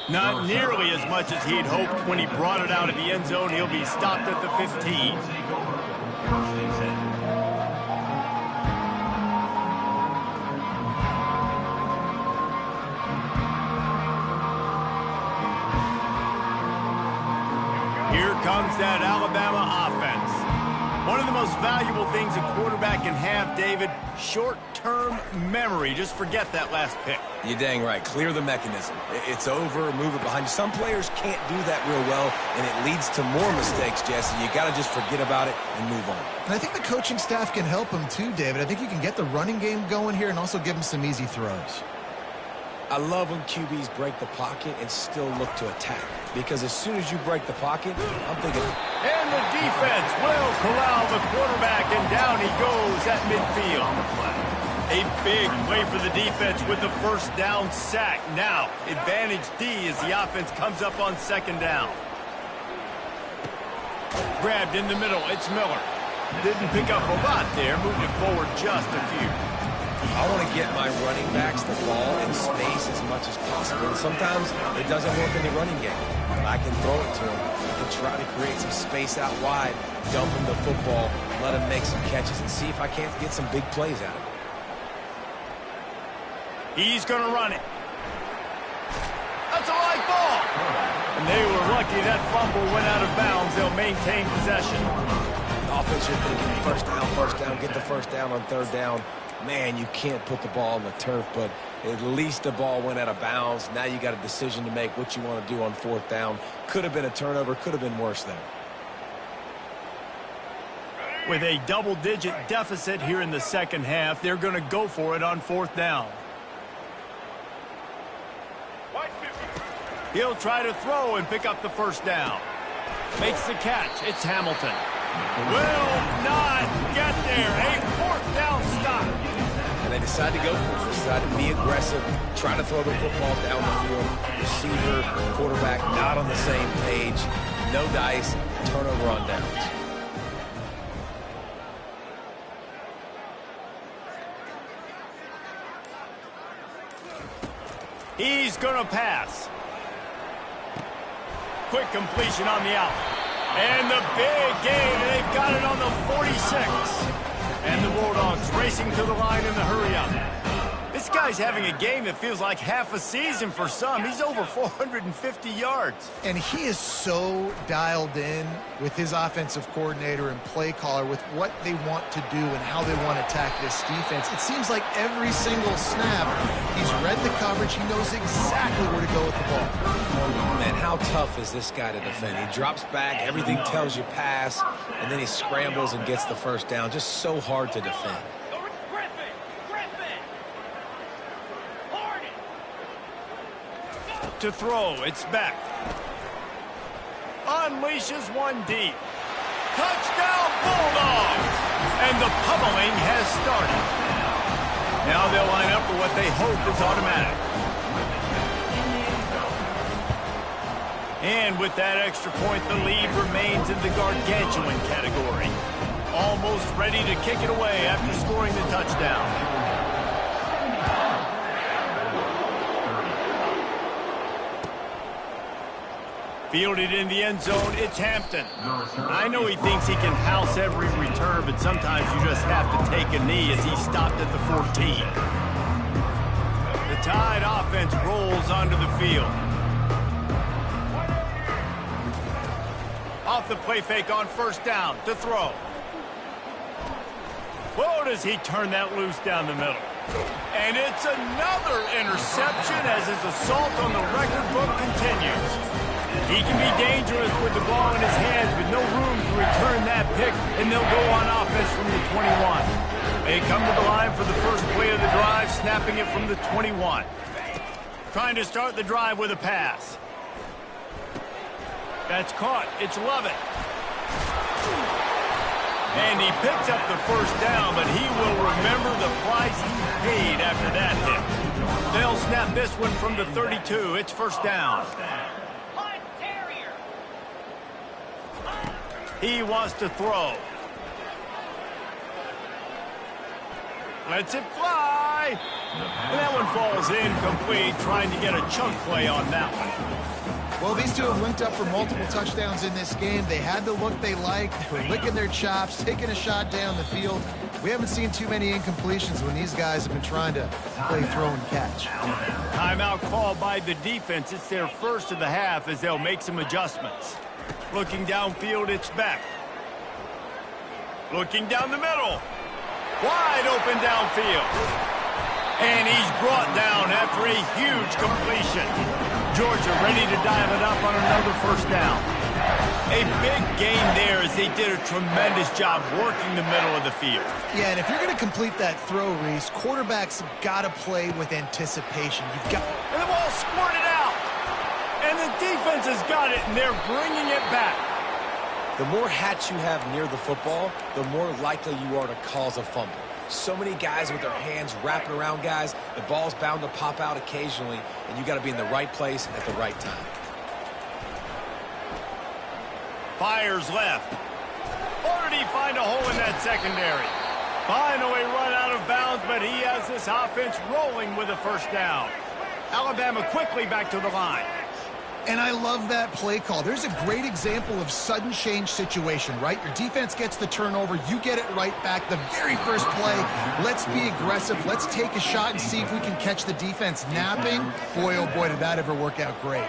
Not nearly as much as he'd hoped when he brought it out of the end zone. He'll be stopped at the 15. Here comes that Alabama offense. One of the most valuable things a quarterback can have, David, short-term memory. Just forget that last pick. You're dang right. Clear the mechanism. It's over, move it behind you. Some players can't do that real well, and it leads to more mistakes, Jesse. You got to just forget about it and move on. And I think the coaching staff can help him too, David. I think you can get the running game going here and also give him some easy throws. I love when QBs break the pocket and still look to attack. Because as soon as you break the pocket, I'm thinking... And the defense will corral the quarterback, and down he goes at midfield. A big play for the defense with the 1st down sack. Now, advantage D as the offense comes up on 2nd down. Grabbed in the middle. It's Miller. Didn't pick up a lot there, moved it forward just a few. I want to get my running backs the ball in space as much as possible. And sometimes it doesn't work in the running game. But I can throw it to him. I can try to create some space out wide, dump him the football, let him make some catches, and see if I can't get some big plays out of it. He's going to run it. That's a live ball. And they were lucky that fumble went out of bounds. They'll maintain possession. Offense, you're thinking first down, get the first down on third down. Man, you can't put the ball on the turf, but at least the ball went out of bounds. Now you got a decision to make what you want to do on fourth down. Could have been a turnover, could have been worse there. With a double-digit deficit here in the second half, they're going to go for it on fourth down. He'll try to throw and pick up the first down. Makes the catch. It's Hamilton. Will not get there. A fourth down stop. And they decide to go for it. They decide to be aggressive, try to throw the football down the field. Receiver, quarterback, not on the same page. No dice, turnover on downs. He's going to pass. Quick completion on the out. And the big gain, and they've got it on the 46. And the Bulldogs racing to the line in the hurry-up. This guy's having a game that feels like half a season for some. He's over 450 yards. And he is so dialed in with his offensive coordinator and play caller with what they want to do and how they want to attack this defense. It seems like every single snap, he's read the coverage. He knows exactly where to go with the ball. Man, how tough is this guy to defend? He drops back, everything tells you pass, and then he scrambles and gets the first down. Just so hard to defend. To throw, it's back. Unleashes one deep. Touchdown Bulldogs! And the pummeling has started. Now they'll line up for what they hope is automatic. And with that extra point, the lead remains in the gargantuan category. Almost ready to kick it away after scoring the touchdown. Fielded in the end zone, it's Hampton. I know he thinks he can house every return, but sometimes you just have to take a knee as he stopped at the 14. The Tide offense rolls onto the field. Off the play fake on first down to throw. Whoa, does he turn that loose down the middle. And it's another interception as his assault on the record book continues. He can be dangerous with the ball in his hands, but no room to return that pick, and they'll go on offense from the 21. They come to the line for the first play of the drive, snapping it from the 21. Trying to start the drive with a pass. That's caught. It's Lovett. And he picks up the first down, but he will remember the price he paid after that hit. They'll snap this one from the 32. It's first down. He wants to throw. Lets it fly. And that one falls incomplete, trying to get a chunk play on that one. Well, these two have linked up for multiple touchdowns in this game. They had the look they liked. They were licking their chops, taking a shot down the field. We haven't seen too many incompletions when these guys have been trying to play throw and catch. Timeout called by the defense. It's their first of the half as they'll make some adjustments. Looking downfield, it's Beck. Looking down the middle. Wide open downfield. And he's brought down after a huge completion. Georgia ready to dial it up on another first down. A big gain there as they did a tremendous job working the middle of the field. Yeah, and if you're going to complete that throw, Reese, quarterbacks got to play with anticipation. You've got... And the ball squirted out. And the defense has got it, and they're bringing it back. The more hats you have near the football, the more likely you are to cause a fumble. So many guys with their hands wrapping around guys, the ball's bound to pop out occasionally, and you got to be in the right place at the right time. Fires left. Or did he find a hole in that secondary. Finally run out of bounds, but he has this offense rolling with a first down. Alabama quickly back to the line. And I love that play call. There's a great example of sudden change situation, right? Your defense gets the turnover. You get it right back. The very first play, let's be aggressive. Let's take a shot and see if we can catch the defense napping. Boy, oh boy, did that ever work out great.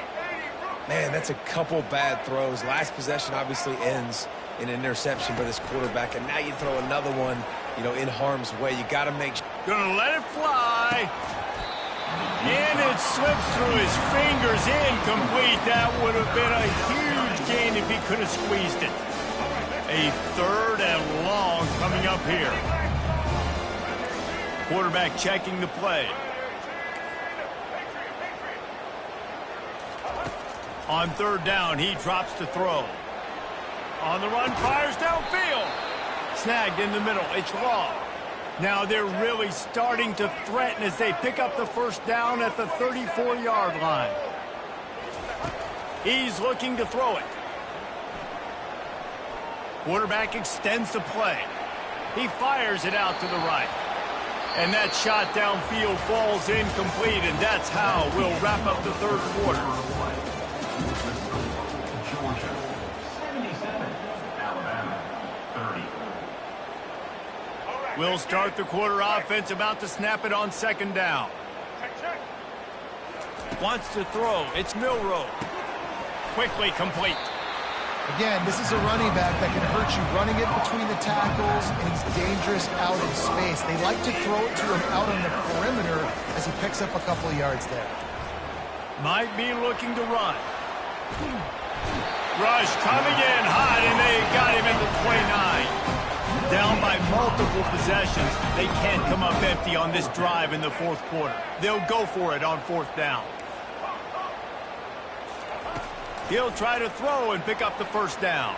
Man, that's a couple bad throws. Last possession obviously ends in an interception by this quarterback, and now you throw another one, in harm's way. You got to make sure. Gonna let it fly. And it slips through his fingers, incomplete. That would have been a huge gain if he could have squeezed it. A 3rd and long coming up here. Quarterback checking the play. On 3rd down, he drops to throw. On the run, fires downfield. Snagged in the middle. It's long. Now they're really starting to threaten as they pick up the first down at the 34-yard line. He's looking to throw it. Quarterback extends the play. He fires it out to the right. And that shot downfield falls incomplete, and that's how we'll wrap up the 3rd quarter. Georgia 77, Alabama 30. We'll start the quarter offense, about to snap it on 2nd down. Wants to throw. It's Milroe. Quickly complete. Again, this is a running back that can hurt you running it between the tackles, and he's dangerous out in space. They like to throw it to him out on the perimeter as he picks up a couple of yards there. Might be looking to run. Rush coming in hot, and they got him at the 29. Down by multiple possessions. They can't come up empty on this drive in the 4th quarter. They'll go for it on 4th down. He'll try to throw and pick up the first down.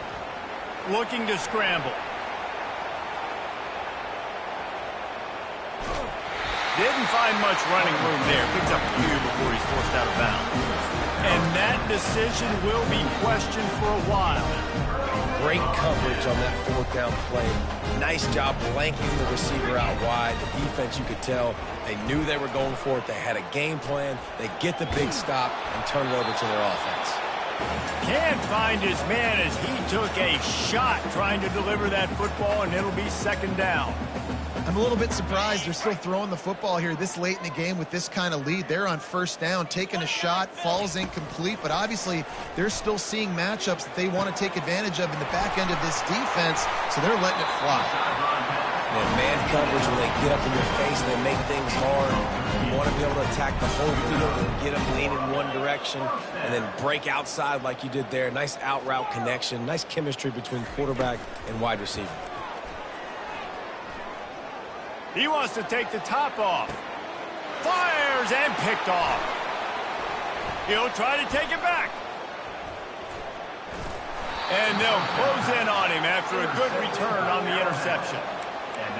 Looking to scramble. Didn't find much running room there. Picks up a few before he's forced out of bounds. And that decision will be questioned for a while. Great coverage on that 4th down play. Nice job blanking the receiver out wide. The defense, you could tell, they knew they were going for it. They had a game plan. They get the big stop and turn it over to their offense. Can't find his man as he took a shot trying to deliver that football, and it'll be 2nd down. I'm a little bit surprised they're still throwing the football here this late in the game with this kind of lead. They're on 1st down, taking a shot, falls incomplete, but obviously they're still seeing matchups that they want to take advantage of in the back end of this defense, so they're letting it fly. And man coverage, when they get up in your face, they make things hard. You want to be able to attack the whole field and get them lean in one direction and then break outside like you did there. Nice out route connection, nice chemistry between quarterback and wide receiver. He wants to take the top off. Fires and picked off. He'll try to take it back. And they'll close in on him after a good return on the interception.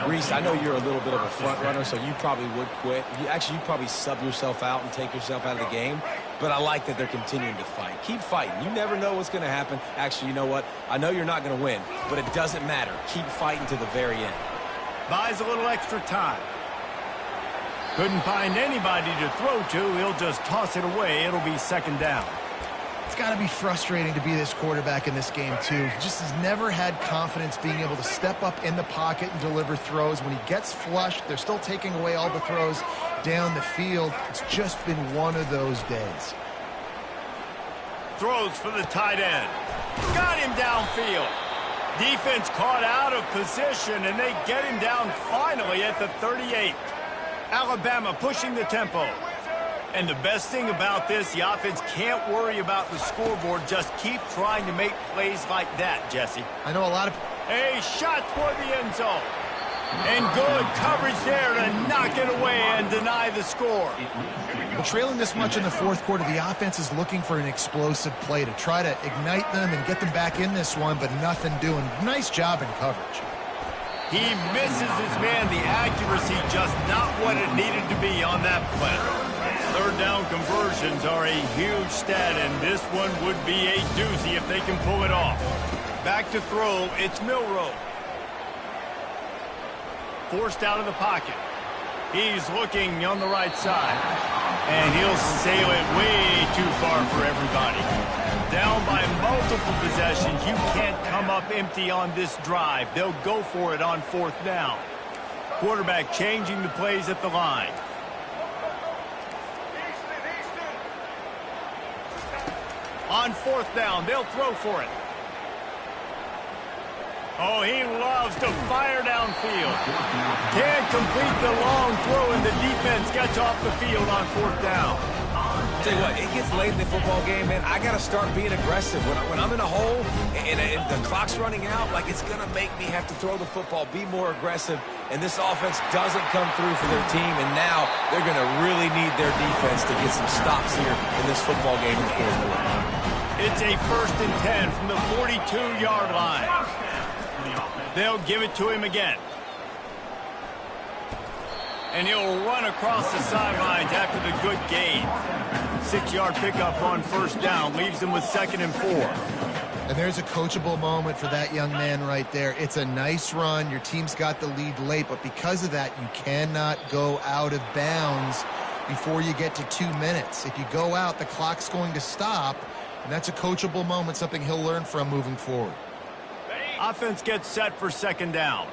Reese, I know you're a little bit of a front runner, so you probably would quit. You'd probably sub yourself out and take yourself out of the game. But I like that they're continuing to fight. Keep fighting. You never know what's going to happen. Actually, you know what? I know you're not going to win, but it doesn't matter. Keep fighting to the very end. Buys a little extra time. Couldn't find anybody to throw to. He'll just toss it away. It'll be 2nd down. It's got to be frustrating to be this quarterback in this game, too. He just has never had confidence being able to step up in the pocket and deliver throws. When he gets flushed, they're still taking away all the throws down the field. It's just been one of those days. Throws for the tight end. Got him downfield. Defense caught out of position, and they get him down finally at the 38. Alabama pushing the tempo. And the best thing about this, the offense can't worry about the scoreboard. Just keep trying to make plays like that, Jesse. I know a lot of... A shot toward the end zone. And good coverage there to knock it away and deny the score. Well, trailing this much in the 4th quarter, the offense is looking for an explosive play to try to ignite them and get them back in this one, but nothing doing. Nice job in coverage. He misses his man. The accuracy just not what it needed to be on that play. 3rd down conversions are a huge stat, and this one would be a doozy if they can pull it off. Back to throw, it's Milroe. forced out of the pocket. He's looking on the right side. And he'll sail it way too far for everybody. Down by multiple possessions. You can't come up empty on this drive. They'll go for it on 4th down. Quarterback changing the plays at the line. On 4th down, they'll throw for it. Oh, he loves to fire downfield. Can't complete the long throw, and the defense gets off the field on 4th down. Tell you what, it gets late in the football game, man. I got to start being aggressive. When I'm in a hole and the clock's running out, like it's going to make me have to throw the football, be more aggressive, and this offense doesn't come through for their team, and now they're going to really need their defense to get some stops here in this football game in the 4th quarter. It's a 1st and 10 from the 42-yard line. They'll give it to him again. And he'll run across the sidelines after the good gain. 6-yard pickup on 1st down leaves him with 2nd and 4. And there's a coachable moment for that young man right there. It's a nice run. Your team's got the lead late, but because of that, you cannot go out of bounds before you get to 2 minutes. If you go out, the clock's going to stop, and that's a coachable moment, something he'll learn from moving forward. Offense gets set for 2nd down.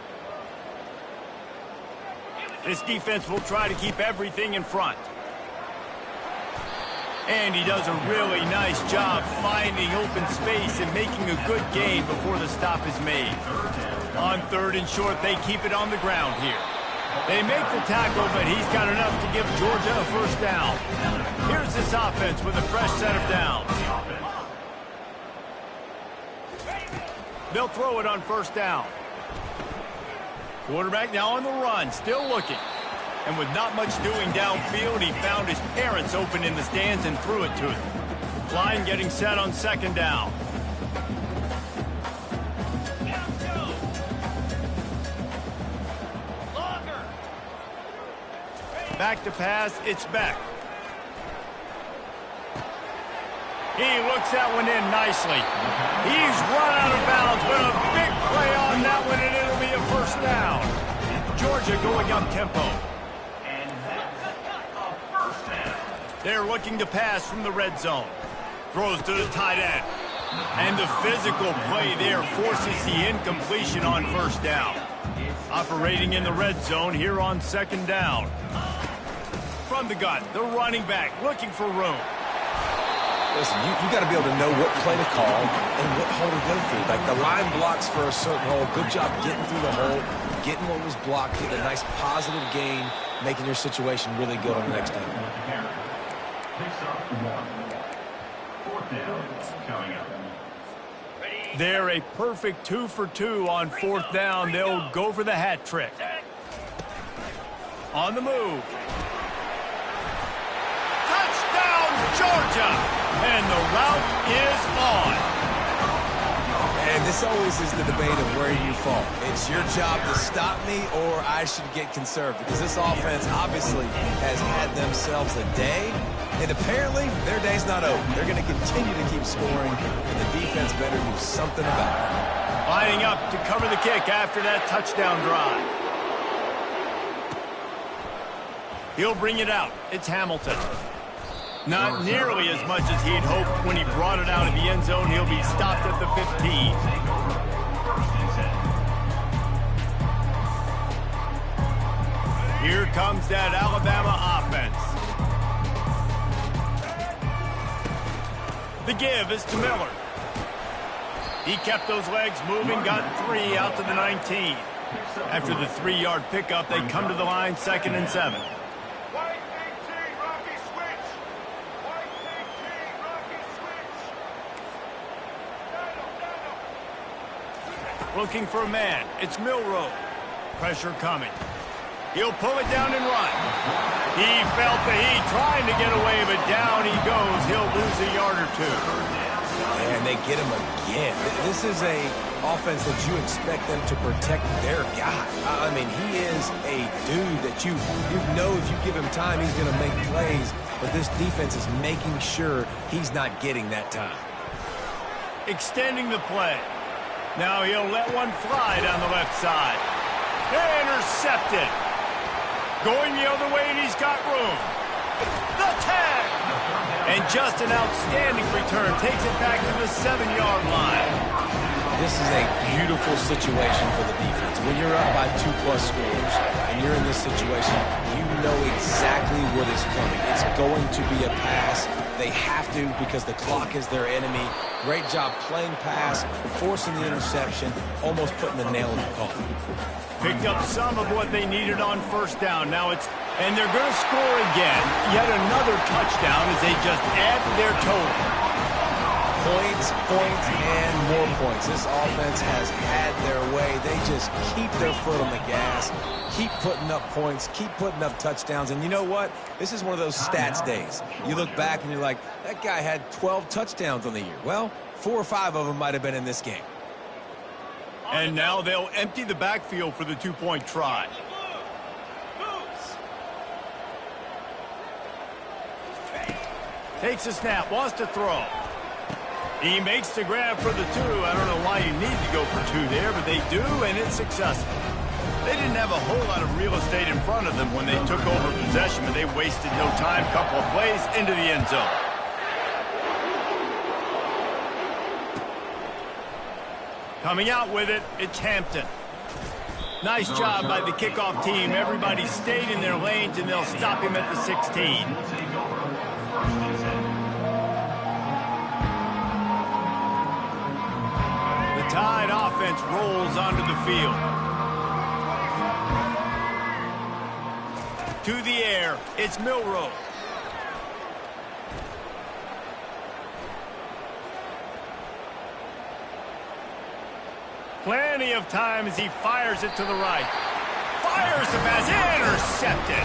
This defense will try to keep everything in front. And he does a really nice job finding open space and making a good gain before the stop is made. On 3rd and short, they keep it on the ground here. They make the tackle, but he's got enough to give Georgia a 1st down. Here's this offense with a fresh set of downs. They'll throw it on 1st down. Quarterback now on the run, still looking. And with not much doing downfield, he found his parents open in the stands and threw it to him. Line getting set on 2nd down. Back to pass, it's Beck. He looks that one in nicely. He's run out of bounds, but a big play on that one, and it'll be a 1st down. Georgia going up tempo. They're looking to pass from the red zone. Throws to the tight end. And the physical play there forces the incompletion on 1st down. Operating in the red zone here on 2nd down. From the gun, the running back looking for room. Listen, you got to be able to know what play to call and what hole to go through. Like the line blocks for a certain hole. Good job getting through the hole, getting what was blocked, getting a nice positive gain, making your situation really good on the next down. They're a perfect 2 for 2 on 4th down. They'll go for the hat trick. On the move. Touchdown, Georgia! And the route is on. And this always is the debate of where you fall. It's your job to stop me or I should get conserved. Because this offense obviously has had themselves a day. And apparently their day's not over. They're going to continue to keep scoring. And the defense better do something about it. Lining up to cover the kick after that touchdown drive. He'll bring it out. It's Hamilton. Not nearly as much as he'd hoped when he brought it out of the end zone. He'll be stopped at the 15. Here comes that Alabama offense. The give is to Miller. He kept those legs moving, got 3 out to the 19. After the 3-yard pickup, they come to the line, 2nd and 7. Looking for a man. It's Milroe. Pressure coming. He'll pull it down and run. He felt the heat trying to get away, but down he goes. He'll lose a yard or 2. And they get him again. This is a offense that you expect them to protect their guy. I mean, he is a dude that you know if you give him time, he's going to make plays. But this defense is making sure he's not getting that time. Extending the play. Now he'll let one fly down the left side. Intercepted. Going the other way, and he's got room. The tag. And just an outstanding return. Takes it back to the 7-yard line. This is a beautiful situation for the defense. When you're up by 2+ scores and you're in this situation, you know exactly what is coming. It's going to be a pass. They have to because the clock is their enemy. Great job playing pass, forcing the interception, almost putting the nail in the coffin. Picked up some of what they needed on first down. Now and they're going to score again. Yet another touchdown as they just add to their total. Points, and more points. This offense has had their way. They just keep their foot on the gas, keep putting up points, keep putting up touchdowns. And you know what? This is one of those stats days. You look back and you're like, that guy had 12 touchdowns on the year. Well, 4 or 5 of them might have been in this game. And now they'll empty the backfield for the 2-point try. Takes a snap, wants to throw. He makes the grab for the 2. I don't know why you need to go for 2 there, but they do, and it's successful. They didn't have a whole lot of real estate in front of them when they took over possession, but they wasted no time. Couple of plays into the end zone. Coming out with it, it's Hampton. Nice job by the kickoff team. Everybody stayed in their lanes, and they'll stop him at the 16. Tide offense rolls onto the field. To the air, it's Milroe. Plenty of time as he fires it to the right. Fires the pass, intercepted.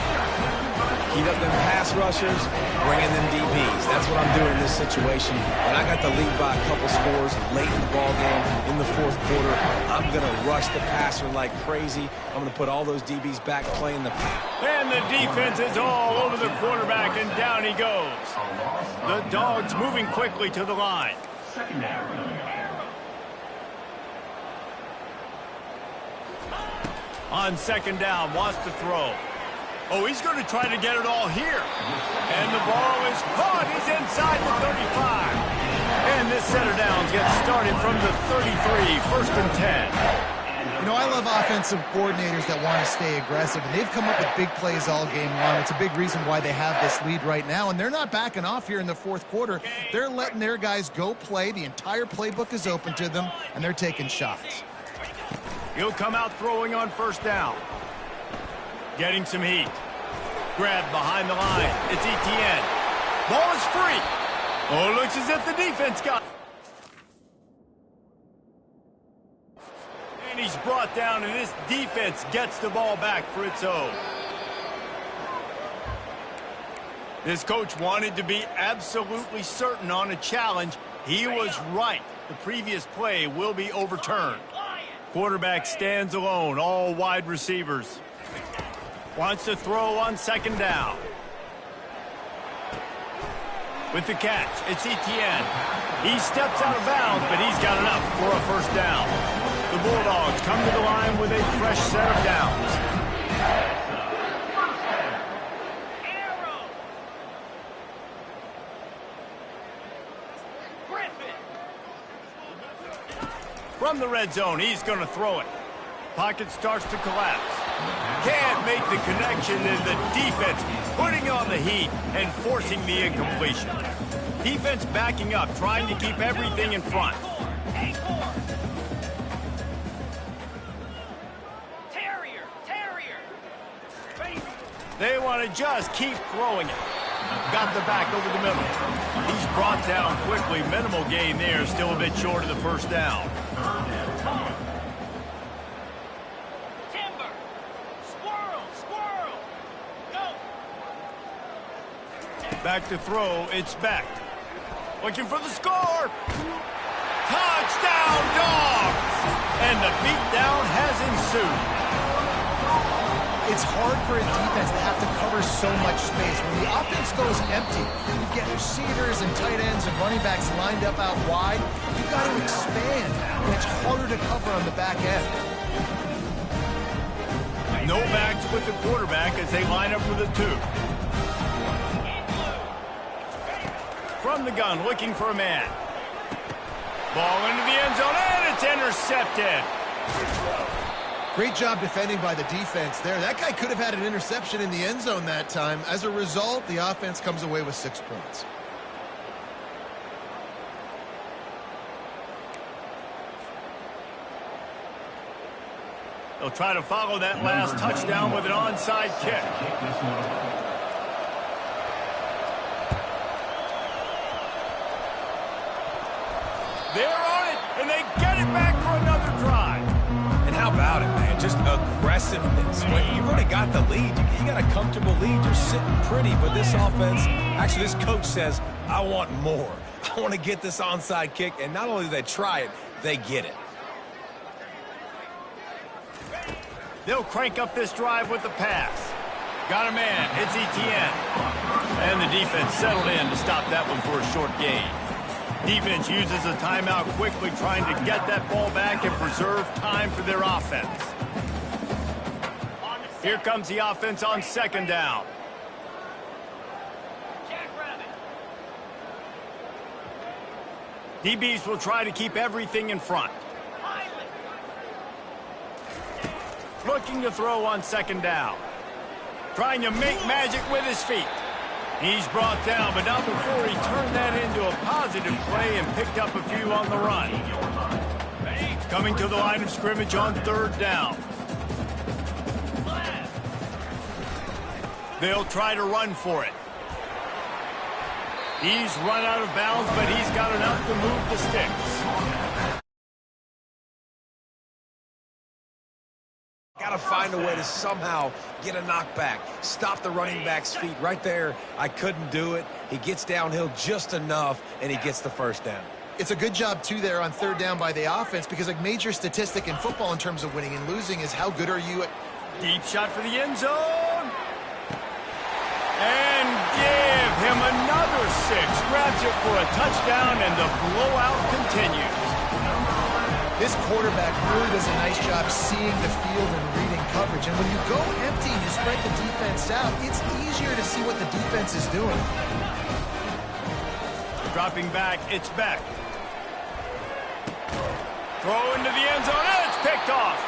Heat up them pass rushers, bring in them DBs. That's what I'm doing in this situation. When I got the lead by a couple scores late in the ball game in the 4th quarter, I'm going to rush the passer like crazy. I'm going to put all those DBs back playing the pass. And the defense is all over the quarterback, and down he goes. The Dogs moving quickly to the line. On second down, wants to throw. Oh, he's going to try to get it all here. And the ball is caught. He's inside the 35. And this set of downs gets started from the 33, 1st and 10. You know, I love offensive coordinators that want to stay aggressive, and they've come up with big plays all game long. It's a big reason why they have this lead right now, and they're not backing off here in the 4th quarter. They're letting their guys go play. The entire playbook is open to them, and they're taking shots. He'll come out throwing on first down. Getting some heat. Grab behind the line. It's Etienne. Ball is free. Oh, looks as if the defense got it. And he's brought down, and this defense gets the ball back for its own. This coach wanted to be absolutely certain on a challenge. He was right. The previous play will be overturned. Quarterback stands alone, all wide receivers. Wants to throw on second down. With the catch, it's Etienne. He steps out of bounds, but he's got enough for a first down. The Bulldogs come to the line with a fresh set of downs. From the red zone, he's going to throw it. Pocket starts to collapse. Can't make the connection, and the defense putting on the heat and forcing the incompletion. Defense backing up, trying to keep everything in front. They want to just keep throwing it. Got the back over the middle. He's brought down quickly. Minimal gain there, still a bit short of the first down. Back to throw, it's Beck. Looking for the score. Touchdown, Dogs! And the beatdown has ensued. It's hard for a defense to have to cover so much space. When the offense goes empty, you get receivers and tight ends and running backs lined up out wide. You've got to expand, and it's harder to cover on the back end. with the quarterback as they line up for the 2. From the gun, looking for a man. Ball into the end zone, and it's intercepted. Great job defending by the defense there. That guy could have had an interception in the end zone that time. As a result, the offense comes away with 6 points. They'll try to follow that last touchdown with an onside kick. They're on it, and they get it back for another drive. And how about it, man? Just aggressiveness. When you've already got the lead, you got a comfortable lead. You're sitting pretty, but this offense, actually this coach says, I want more. I want to get this onside kick, and not only do they try it, they get it. They'll crank up this drive with the pass. Got a man. It's Etienne. And the defense settled in to stop that one for a short gain. Defense uses a timeout quickly, trying to get that ball back and preserve time for their offense. Here comes the offense on 2nd down. DBs will try to keep everything in front. Looking to throw on 2nd down. Trying to make magic with his feet. He's brought down, but not before he turned that into a positive play and picked up a few on the run. Coming to the line of scrimmage on 3rd down. They'll try to run for it. He's run out of bounds, but he's got enough to move the sticks. Got to find a way to somehow get a knockback, stop the running back's feet. Right there, I couldn't do it. He gets downhill just enough, and he gets the 1st down. It's a good job, too, there on 3rd down by the offense, because a major statistic in football in terms of winning and losing is how good are you at... Deep shot for the end zone. And give him another 6. Grabs it for a touchdown, and the blowout continues. This quarterback really does a nice job seeing the field and reading coverage. And when you go empty and you spread the defense out, it's easier to see what the defense is doing. Dropping back, it's Beck. Throw into the end zone, and it's picked off.